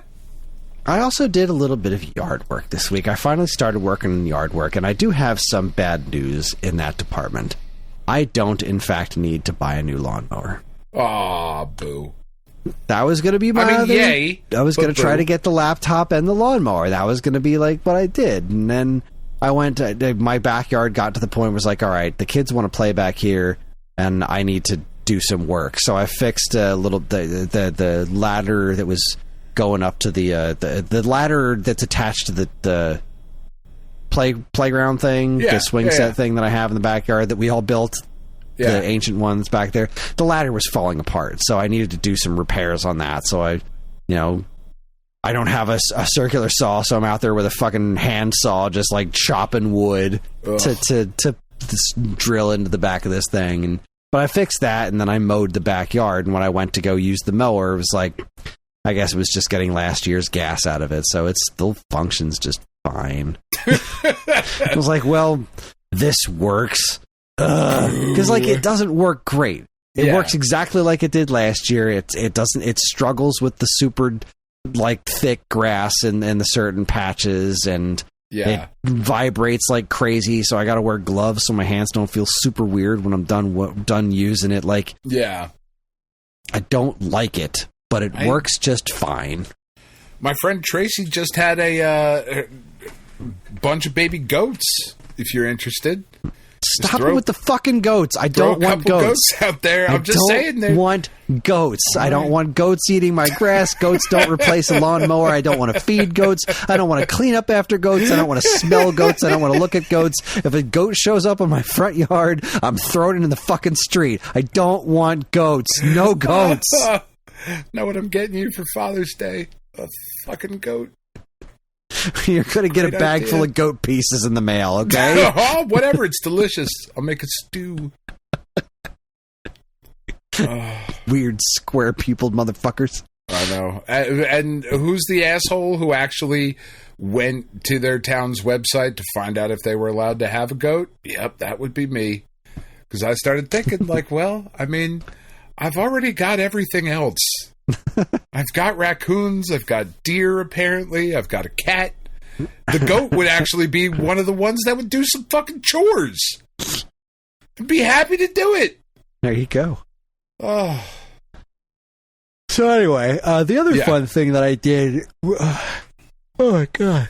I also did a little bit of yard work this week. I finally started working in yard work, and I do have some bad news in that department. I don't, in fact, need to buy a new lawnmower. Aw, boo. That was going to be my other... yay. I was going to try to get the laptop and the lawnmower. That was going to be like what I did. And then I went... my backyard got to the point where it was like, all right, the kids want to play back here, and I need to do some work. So I fixed a little... The ladder that was going up to the ladder that's attached to the playground thing, the swing set thing that I have in the backyard that we all built. The ancient ones back there. The ladder was falling apart, so I needed to do some repairs on that. So I don't have a circular saw, so I'm out there with a fucking hand saw, just like chopping wood to drill into the back of this thing. But I fixed that, and then I mowed the backyard. And when I went to go use the mower, it was like, I guess it was just getting last year's gas out of it, so it still functions just fine. I was like, well, this works. Because like it doesn't work great. It works exactly like it did last year. It doesn't. It struggles with the super like thick grass and the certain patches, and it vibrates like crazy. So I got to wear gloves so my hands don't feel super weird when I'm done using it. Like I don't like it, but it works just fine. My friend Tracy just had a bunch of baby goats. If you're interested. Stop it with the fucking goats. I don't want goats out there. I'm just saying. I don't want goats. I don't want goats eating my grass. Goats don't replace a lawnmower. I don't want to feed goats. I don't want to clean up after goats. I don't want to smell goats. I don't want to look at goats. If a goat shows up in my front yard, I'm throwing it in the fucking street. I don't want goats. No goats. Know what I'm getting you for Father's Day? A fucking goat. You're going to get a bag full of goat pieces in the mail, okay? Oh, whatever. It's delicious. I'll make a stew. Weird square-pupiled motherfuckers. I know. And who's the asshole who actually went to their town's website to find out if they were allowed to have a goat? Yep, that would be me. Because I started thinking, like, well, I mean, I've already got everything else. I've got raccoons. I've got deer, apparently. I've got a cat. The goat would actually be one of the ones that would do some fucking chores. I'd be happy to do it. There you go. Oh. So anyway, the other fun thing that I did... oh, my God.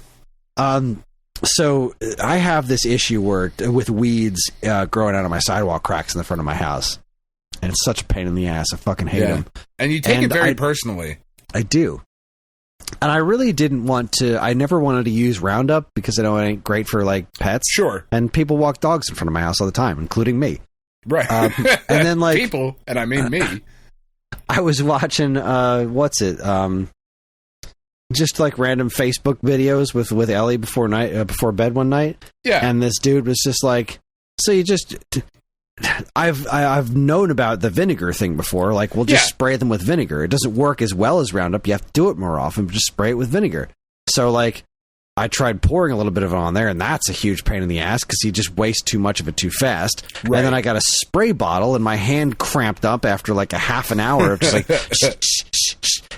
So I have this issue with weeds growing out of my sidewalk cracks in the front of my house. And it's such a pain in the ass. I fucking hate them. And you take it very personally. I do. And I really didn't want to... I never wanted to use Roundup because I know it ain't great for, like, pets. Sure. And people walk dogs in front of my house all the time, including me. Right. And then, like... people, and I mean me. I was watching, just like random Facebook videos with Ellie before bed one night. Yeah. And this dude was just like, so you just... I've known about the vinegar thing before. Like, we'll just spray them with vinegar. It doesn't work as well as Roundup. You have to do it more often, but just spray it with vinegar. So, like, I tried pouring a little bit of it on there, and that's a huge pain in the ass because you just waste too much of it too fast. Right. And then I got a spray bottle, and my hand cramped up after, like, a half an hour of just, like,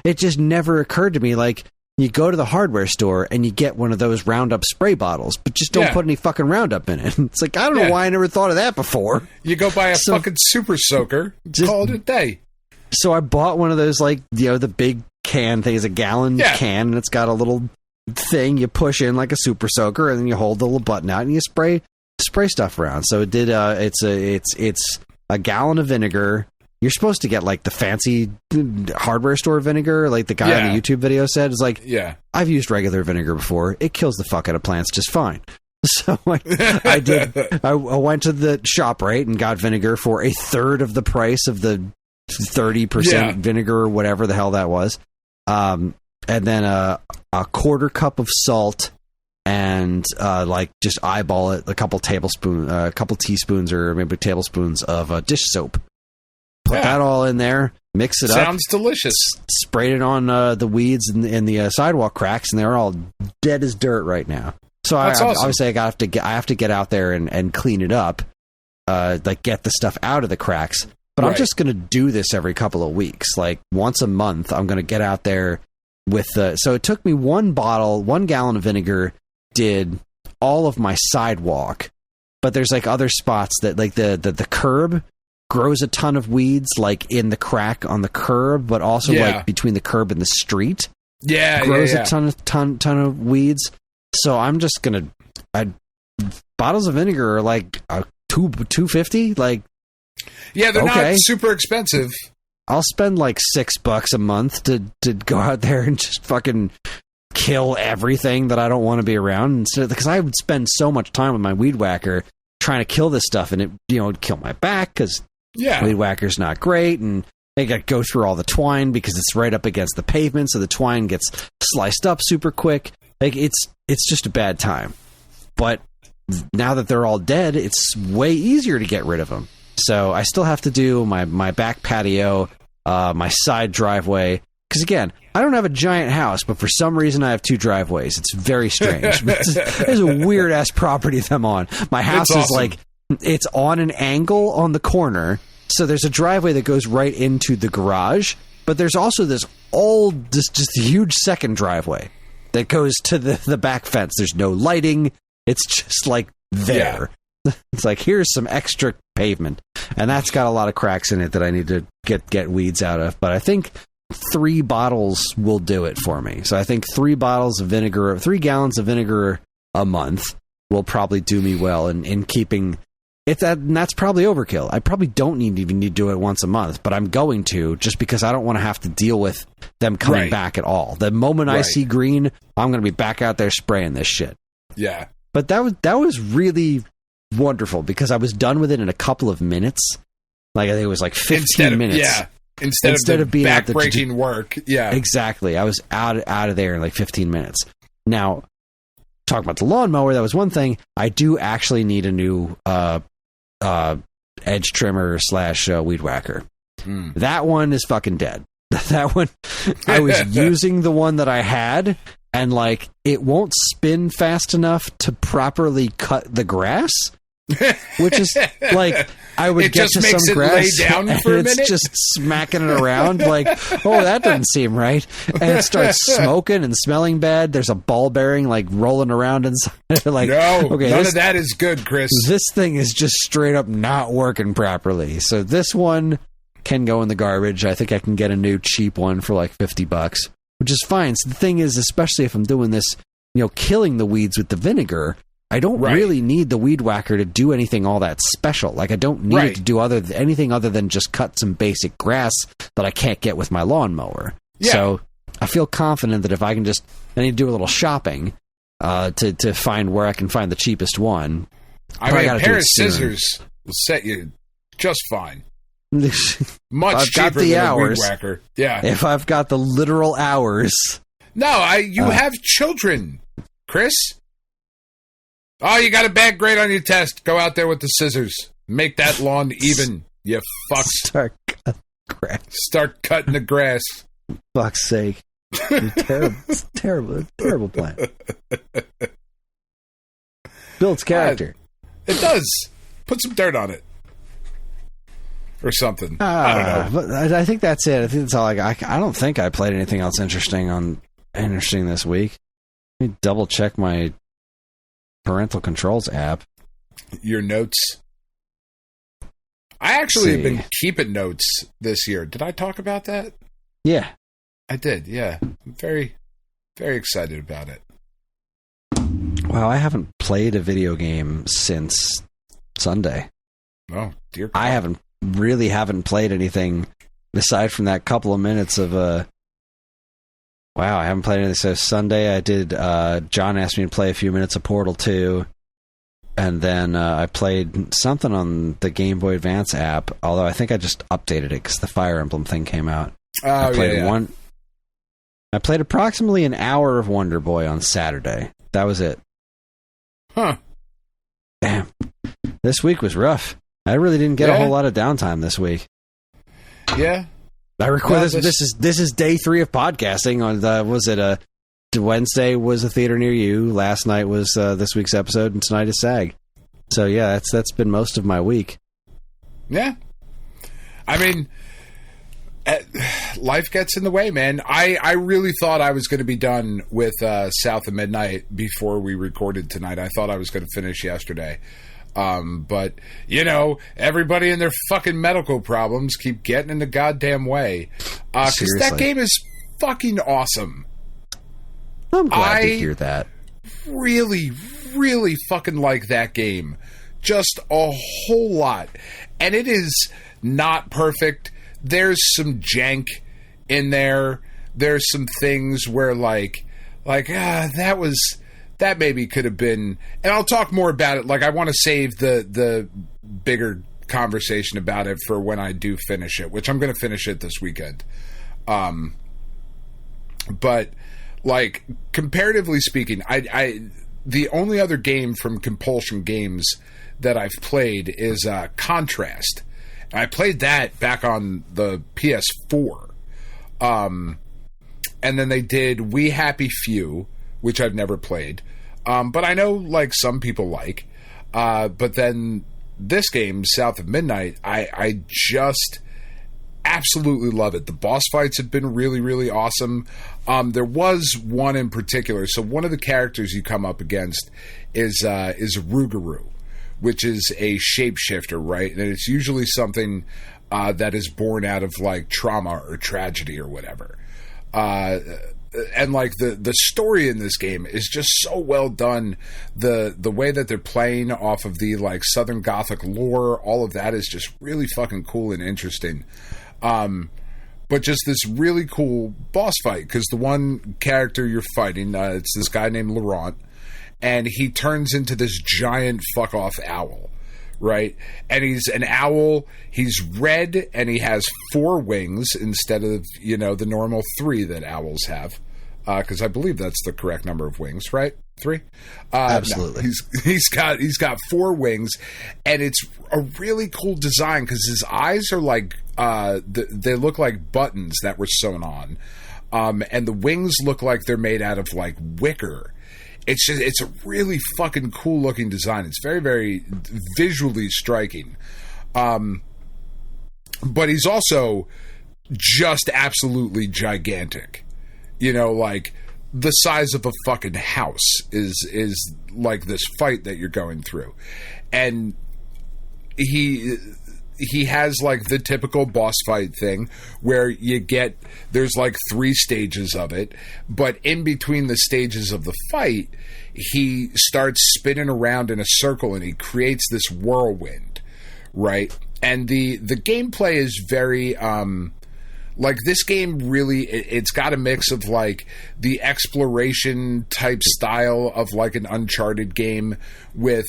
it just never occurred to me, like, you go to the hardware store and you get one of those Roundup spray bottles, but just don't put any fucking Roundup in it. It's like, I don't know why I never thought of that before. You go buy a fucking super soaker, call it a day. So I bought one of those, like, you know, the big can things, a gallon can, and it's got a little thing you push in like a super soaker, and then you hold the little button out and you spray stuff around. So it did. It's a gallon of vinegar. You're supposed to get, like, the fancy hardware store vinegar, like the guy on the YouTube video said. It's like, I've used regular vinegar before. It kills the fuck out of plants just fine. So I did. I went to the shop, right, and got vinegar for a third of the price of the 30% vinegar or whatever the hell that was. And then a quarter cup of salt and like just eyeball it, a couple teaspoons or maybe tablespoons of dish soap. Put that all in there, mix it up. Sounds delicious. Sprayed it on the weeds in the sidewalk cracks, and they're all dead as dirt right now. So obviously I have to get out there and clean it up, like get the stuff out of the cracks. But I'm just going to do this every couple of weeks. Like once a month, I'm going to get out there with so it took me one gallon of vinegar did all of my sidewalk. But there's like other spots that like the curb grows a ton of weeds, like in the crack on the curb, but also like between the curb and the street. Grows a ton of weeds. So I'm just going to bottles of vinegar are like $2.50, like they're not super expensive. I'll spend like $6 a month to go out there and just fucking kill everything that I don't want to be around. Because I would spend so much time with my weed whacker trying to kill this stuff, and it would kill my back because weed whacker's not great, and I got to go through all the twine because it's right up against the pavement, so the twine gets sliced up super quick. Like it's just a bad time. But now that they're all dead, it's way easier to get rid of them. So I still have to do my back patio, my side driveway. Because again, I don't have a giant house, but for some reason I have two driveways. It's very strange. It's a weird ass property that I'm on. My house is like, it's on an angle on the corner. So there's a driveway that goes right into the garage, but there's also this just huge second driveway that goes to the back fence. There's no lighting. It's just like there. It's like, here's some extra pavement, and that's got a lot of cracks in it that I need to get weeds out of. But I think 3 bottles will do it for me. So I think 3 gallons of vinegar a month will probably do me well in keeping it. And that's probably overkill. I probably don't even need to do it once a month, but I'm going to, just because I don't want to have to deal with them coming back at all. The moment I see green, I'm going to be back out there spraying this shit. Yeah. But that was really wonderful because I was done with it in a couple of minutes. Like I think it was like 15 minutes. Yeah. Instead of being back-breaking work. Yeah. Exactly. I was out of there in like 15 minutes. Now, talking about the lawnmower, that was one thing. I do actually need a new edge trimmer / weed whacker. That one is fucking dead. That one, I was using the one that I had, and like it won't spin fast enough to properly cut the grass. which is like I would get to some grass and it's just smacking it around like, oh, that doesn't seem right, and it starts smoking and smelling bad. There's a ball bearing like rolling around inside. Like, no, okay, none of that is good, Chris. This thing is just straight up not working properly. So this one can go in the garbage. I think I can get a new cheap one for like $50, which is fine. So the thing is, especially if I'm doing this, killing the weeds with the vinegar, I don't really need the weed whacker to do anything all that special. Like, I don't need it to do anything other than just cut some basic grass that I can't get with my lawnmower. Yeah. So I feel confident that if I can I need to do a little shopping to find where I can find the cheapest one. I mean, a pair of scissors will set you just fine. Much cheaper than a weed whacker. Yeah. If I've got the literal hours. No, you have children, Chris. Oh, you got a bad grade on your test. Go out there with the scissors. Make that lawn even, you fucks. Start cutting the grass. Fuck's sake. It's terrible plan. Builds character. It does. Put some dirt on it. Or something. I don't know. But I think that's it. I think that's all I got. I don't think I played anything else interesting this week. Let me double check my parental controls app. Your notes. I actually have been keeping notes this year. Did I talk about that? Yeah. I did, yeah. I'm very, very excited about it. Wow, I haven't played a video game since Sunday. Oh, dear God. I haven't played anything aside from that couple of minutes of wow, I haven't played anything. So Sunday I did, John asked me to play a few minutes of Portal 2, and then I played something on the Game Boy Advance app, although I think I just updated it because the Fire Emblem thing came out. Oh, I played approximately an hour of Wonder Boy on Saturday. That was it. Huh. Damn. This week was rough. I really didn't get a whole lot of downtime this week. Yeah. I record this is day 3 of podcasting. On Wednesday was a theater near you. Last night was this week's episode, and tonight is SAG. So yeah, that's been most of my week. Yeah. I mean, life gets in the way, man. I really thought I was going to be done with South of Midnight before we recorded tonight. I thought I was going to finish yesterday. But, everybody and their fucking medical problems keep getting in the goddamn way. Because that game is fucking awesome. I'm glad to hear that. Really, really fucking like that game. Just a whole lot. And it is not perfect. There's some jank in there. There's some things where that maybe could have been, and I'll talk more about it. Like, I want to save the bigger conversation about it for when I do finish it, which I'm going to finish it this weekend. But like, comparatively speaking, the only other game from Compulsion Games that I've played is Contrast. And I played that back on the PS4. And then they did We Happy Few, which I've never played. But I know, some people like. But then this game, South of Midnight, I just absolutely love it. The boss fights have been really, really awesome. There was one in particular. So one of the characters you come up against is Rougarou, which is a shapeshifter, right? And it's usually something that is born out of, trauma or tragedy or whatever. And the story in this game is just so well done. The way that they're playing off of the Southern Gothic lore, all of that is just really fucking cool and interesting. But just this really cool boss fight, because the one character you're fighting, it's this guy named Laurent, and he turns into this giant fuck off owl. Right? And he's an owl, he's red, and he has 4 wings instead of, the normal 3 that owls have. Because I believe that's the correct number of wings, right? 3? Absolutely. No, he's got 4 wings, and it's a really cool design because his eyes are they look like buttons that were sewn on. And the wings look like they're made out of wicker. it's a really fucking cool looking design. It's very, very visually striking. But he's also just absolutely gigantic. You know, like the size of a fucking house is like this fight that you're going through. And he has like the typical boss fight thing where there's like 3 stages of it, but in between the stages of the fight, he starts spinning around in a circle and he creates this whirlwind, right? And the gameplay is very, like this game really, it's got a mix of like the exploration type style of like an Uncharted game with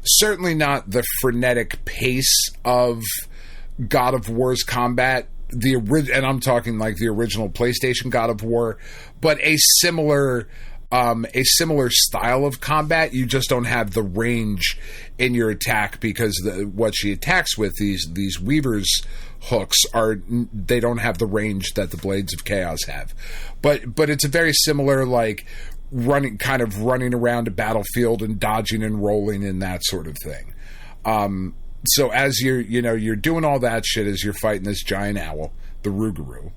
certainly not the frenetic pace of God of War's combat, and I'm talking like the original PlayStation God of War, but a similar style of combat. You just don't have the range in your attack because what she attacks with, these Weaver's hooks, they don't have the range that the Blades of Chaos have. But it's a very similar like running around a battlefield and dodging and rolling and that sort of thing. So as you're doing all that shit as you're fighting this giant owl, the Rougarou,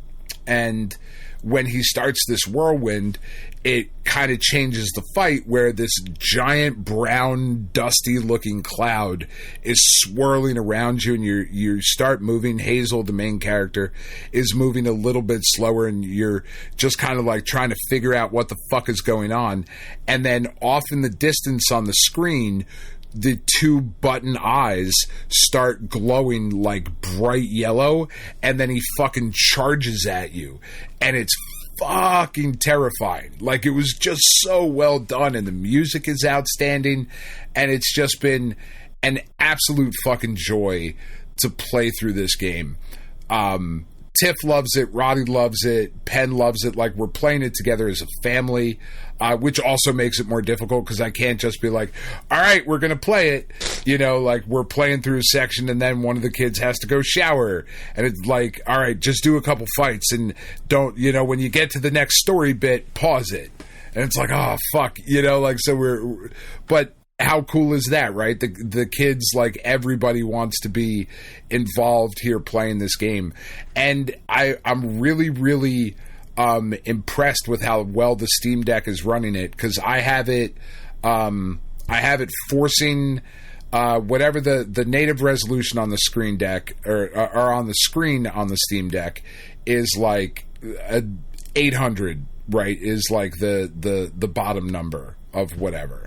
and when he starts this whirlwind, it kind of changes the fight where this giant brown dusty looking cloud is swirling around you and you start moving. Hazel, the main character, is moving a little bit slower and you're just kind of like trying to figure out what the fuck is going on. And then off in the distance on the screen, the 2 button eyes start glowing like bright yellow, and then he fucking charges at you, and it's fucking terrifying. Like, it was just so well done, and the music is outstanding, and it's just been an absolute fucking joy to play through this game. Tiff loves it, Roddy loves it, Penn loves it. Like, we're playing it together as a family, which also makes it more difficult because I can't just be like, all right, we're going to play it. You know, like, we're playing through a section and then one of the kids has to go shower. And it's like, all right, just do a couple fights and don't, when you get to the next story bit, pause it. And it's like, oh, fuck, like, so but how cool is that, right? The kids, like, everybody wants to be involved here playing this game. And I'm really, really impressed with how well the Steam Deck is running it, because I have it forcing whatever the native resolution on the screen deck or on the screen on the Steam Deck is like 800, right? Is like the bottom number of whatever.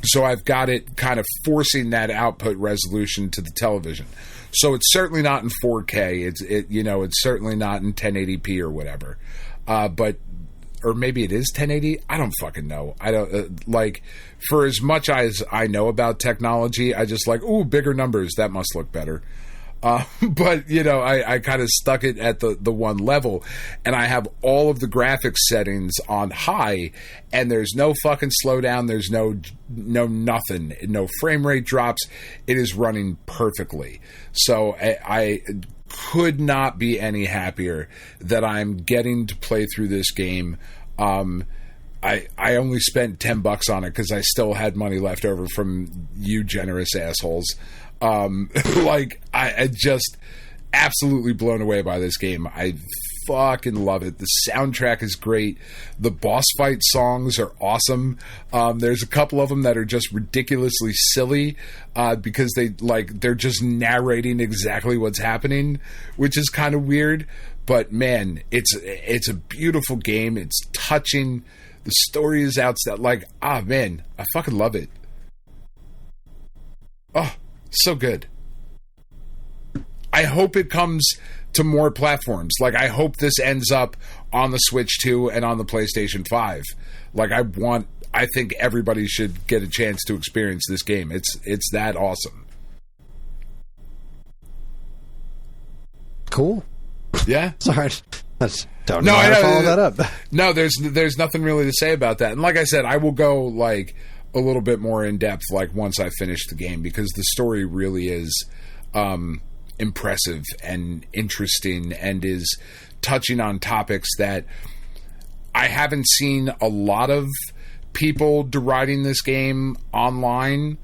So I've got it kind of forcing that output resolution to the television. So it's certainly not in 4K. It's certainly not in 1080p or whatever. Or maybe it is 1080. I don't fucking know. I don't like, for as much as I know about technology, I just like, ooh, bigger numbers. That must look better. But I kind of stuck it at the one level, and I have all of the graphics settings on high, and there's no fucking slowdown. There's no nothing, no frame rate drops. It is running perfectly. So I could not be any happier that I'm getting to play through this game. I only spent $10 on it because I still had money left over from you generous assholes. Like, I just absolutely blown away by this game. I fucking love it. The soundtrack is great. The boss fight songs are awesome. There's a couple of them that are just ridiculously silly, because they're just narrating exactly what's happening, which is kind of weird. But man, it's a beautiful game. It's touching. The story is outstanding. Like, man, I fucking love it. Oh, so good. I hope it comes to more platforms. Like, I hope this ends up on the Switch 2 and on the PlayStation 5. Like, I think everybody should get a chance to experience this game. It's that awesome. Cool. Yeah. Sorry. Don't know how to follow that up. No, there's nothing really to say about that. And like I said, I will go like a little bit more in depth like once I finish the game, because the story really is impressive and interesting and is touching on topics that I haven't seen a lot of people deriding this game online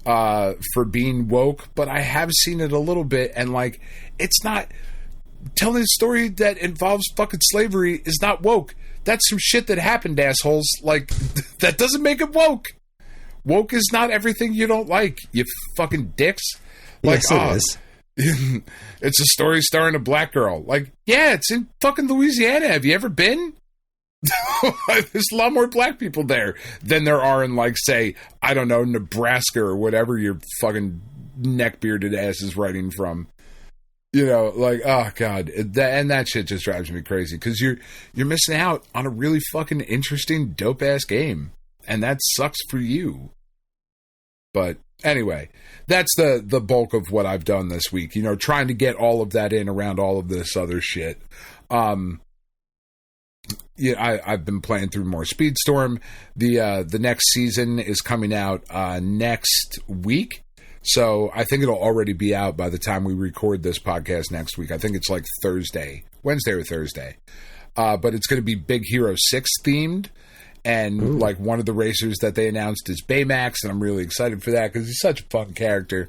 for being woke, but I have seen it a little bit, and like, it's not telling a story that involves fucking slavery is not woke. That's some shit that happened, assholes. Like, that doesn't make it woke. Woke is not everything you don't like, you fucking dicks. Like, yes, it is. It's a story starring a black girl. Like, yeah, it's in fucking Louisiana. Have you ever been? There's a lot more black people there than there are in, like, say, I don't know, Nebraska or whatever your fucking neck-bearded ass is writing from. You know, like, oh god, that shit just drives me crazy because you're missing out on a really fucking interesting, dope ass game, and that sucks for you. But anyway, that's the bulk of what I've done this week. You know, trying to get all of that in around all of this other shit. Yeah, I've been playing through more Speedstorm. The next season is coming out next week. So I think it'll already be out by the time we record this podcast next week. I think it's like Wednesday or Thursday. But it's going to be Big Hero 6 themed. And like one of the racers that they announced is Baymax. And I'm really excited for that because he's such a fun character.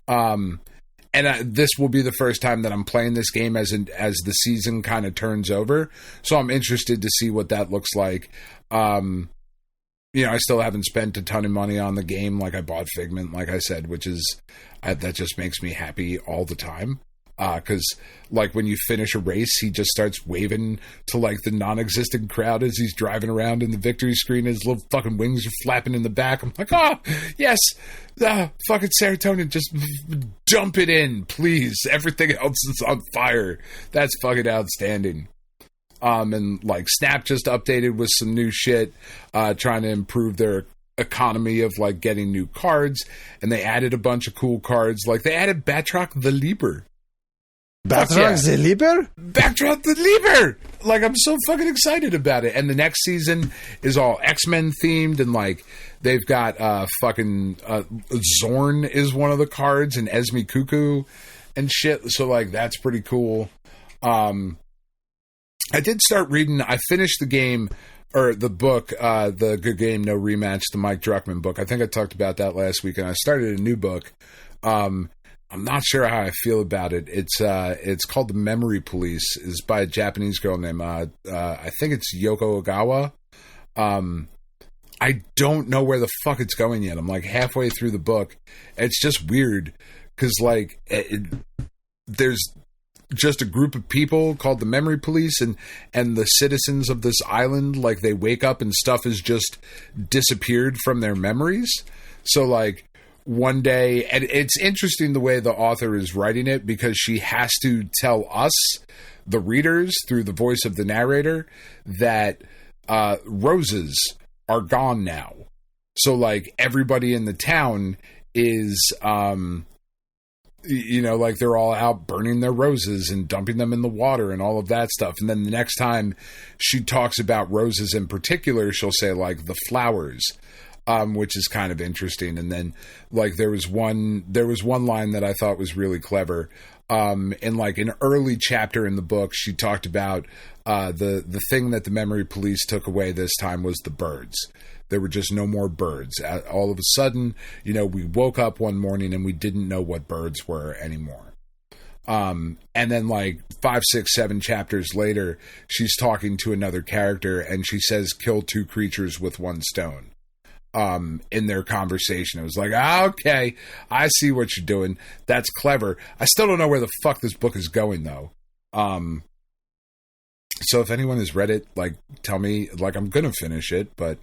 And this will be the first time that I'm playing this game as the season kind of turns over. So I'm interested to see what that looks like. You know, I still haven't spent a ton of money on the game. Like, I bought Figment, like I said, which is, that just makes me happy all the time. Because, like, when you finish a race, he just starts waving to, like, the non-existent crowd as he's driving around in the victory screen. His little fucking wings are flapping in the back. I'm like, oh, yes, fucking serotonin, just dump it in, please. Everything else is on fire. That's fucking outstanding. And like Snap just updated with some new shit, trying to improve their economy of like getting new cards, and they added a bunch of cool cards. Like they added Batroc the Leaper. Batroc the Leaper? Batroc the Leaper! Like, I'm so fucking excited about it. And the next season is all X-Men themed, and like they've got fucking Zorn is one of the cards, and Esme Cuckoo and shit. So like that's pretty cool. I did start reading. I finished the game, or the book, The Good Game, No Rematch, the Mike Druckmann book. I think I talked about that last week, and I started a new book. I'm not sure how I feel about it. It's called The Memory Police. It's by a Japanese girl named, I think it's Yoko Ogawa. I don't know where the fuck it's going yet. I'm like halfway through the book. It's just weird, because like, there's just a group of people called the Memory Police, and the citizens of this island, like they wake up and stuff has just disappeared from their memories. So like one day, and it's interesting the way the author is writing it, because she has to tell us, the readers, through the voice of the narrator, that roses are gone now. So like everybody in the town is you know, like they're all out burning their roses and dumping them in the water and all of that stuff. And then the next time she talks about roses in particular, she'll say like the flowers, which is kind of interesting. And then like there was one line that I thought was really clever. In like an early chapter in the book, she talked about the thing that the Memory Police took away this time was the birds. There were just no more birds. All of a sudden, you know, we woke up one morning and we didn't know what birds were anymore. And then like 5, 6, 7 chapters later, she's talking to another character and she says, kill 2 creatures with 1 stone. In their conversation. It was like, okay, I see what you're doing. That's clever. I still don't know where the fuck this book is going though. So if anyone has read it, like tell me, like I'm going to finish it, but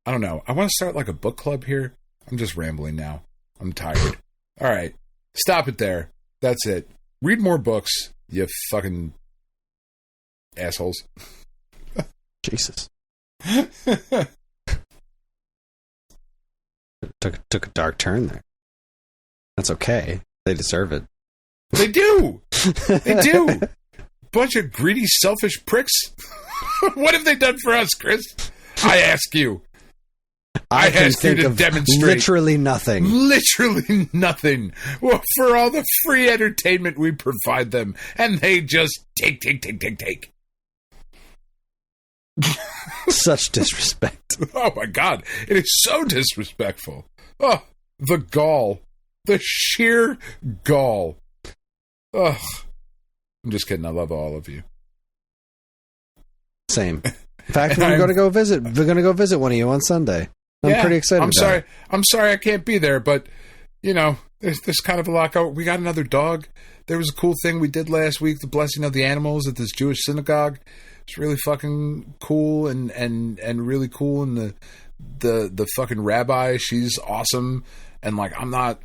I don't know. I want to start like a book club here. I'm just rambling now. I'm tired. All right. Stop it there. That's it. Read more books, you fucking assholes. Jesus. Took a dark turn there. That's okay. They deserve it. They do. They do. Bunch of greedy, selfish pricks. What have they done for us, Kris? I ask you. I ask you to demonstrate. Literally nothing. Literally nothing. Well, for all the free entertainment we provide them, and they just take. Such disrespect. Oh my God. It is so disrespectful. Oh, the gall. The sheer gall. Ugh. I'm just kidding. I love all of you. Same. In fact, we're going to go visit. We're going to go visit one of you on Sunday. I'm pretty excited. I'm sorry I can't be there, but you know, there's kind of a lot going. We got another dog. There was a cool thing we did last week, the blessing of the animals at this Jewish synagogue. It's really fucking cool and really cool. And the fucking rabbi, she's awesome. And like, I'm not,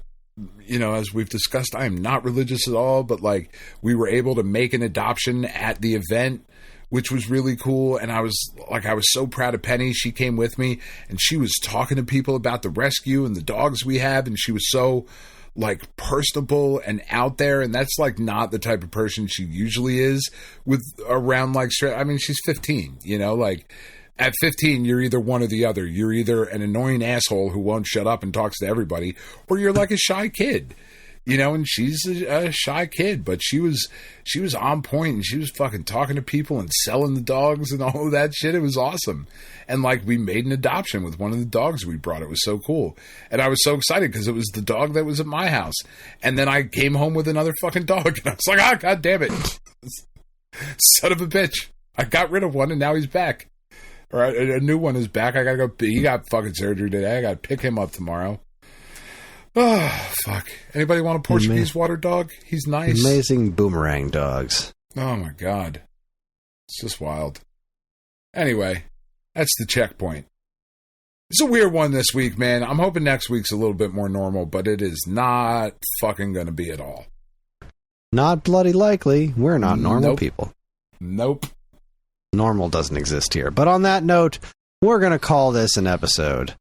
you know, as we've discussed, I am not religious at all, but like, we were able to make an adoption at the event, which was really cool. And I was so proud of Penny. She came with me and she was talking to people about the rescue and the dogs we have. And she was so like personable and out there. And that's like not the type of person she usually is with around like, I mean, she's 15, you know, like at 15, you're either one or the other. You're either an annoying asshole who won't shut up and talks to everybody, or you're like a shy kid. You know, and she's a shy kid, but she was on point, and she was fucking talking to people and selling the dogs and all of that shit. It was awesome. And like, we made an adoption with one of the dogs we brought. It was so cool. And I was so excited because it was the dog that was at my house. And then I came home with another fucking dog, and I was like, oh, God damn it. Son of a bitch. I got rid of one, and now he's back. Or a new one is back. I gotta go. He got fucking surgery today. I gotta pick him up tomorrow. Oh, fuck. Anybody want a Portuguese water dog? He's nice. Amazing boomerang dogs. Oh, my God. It's just wild. Anyway, that's the checkpoint. It's a weird one this week, man. I'm hoping next week's a little bit more normal, but it is not fucking going to be at all. Not bloody likely. We're not normal people. Nope. Normal doesn't exist here. But on that note, we're going to call this an episode.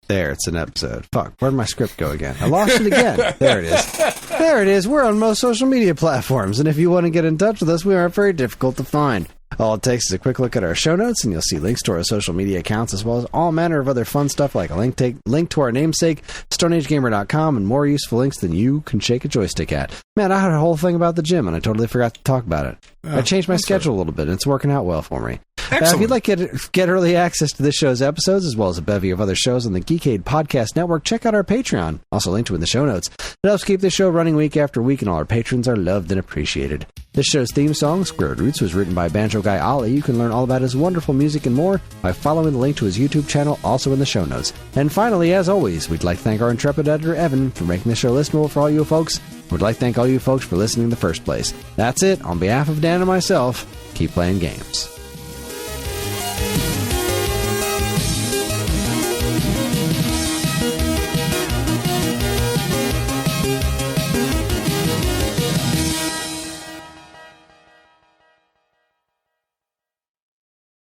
There, it's an episode. Fuck, where'd my script go again? I lost it again. There it is. There it is. We're on most social media platforms, and if you want to get in touch with us, we are very difficult to find. All it takes is a quick look at our show notes, and you'll see links to our social media accounts, as well as all manner of other fun stuff, like a link to our namesake, StoneAgeGamer.com, and more useful links than you can shake a joystick at. Man, I had a whole thing about the gym, and I totally forgot to talk about it. I changed my schedule a little bit, and it's working out well for me. If you'd like to get early access to this show's episodes, as well as a bevy of other shows on the Geekade Podcast Network, check out our Patreon, also linked to in the show notes. It helps keep the show running week after week, and all our patrons are loved and appreciated. This show's theme song, Squared Roots, was written by Banjo Guy Ollie. You can learn all about his wonderful music and more by following the link to his YouTube channel, also in the show notes. And finally, as always, we'd like to thank our intrepid editor, Evan, for making the show listenable for all you folks. We'd like to thank all you folks for listening in the first place. That's it. On behalf of Dan and myself, keep playing games.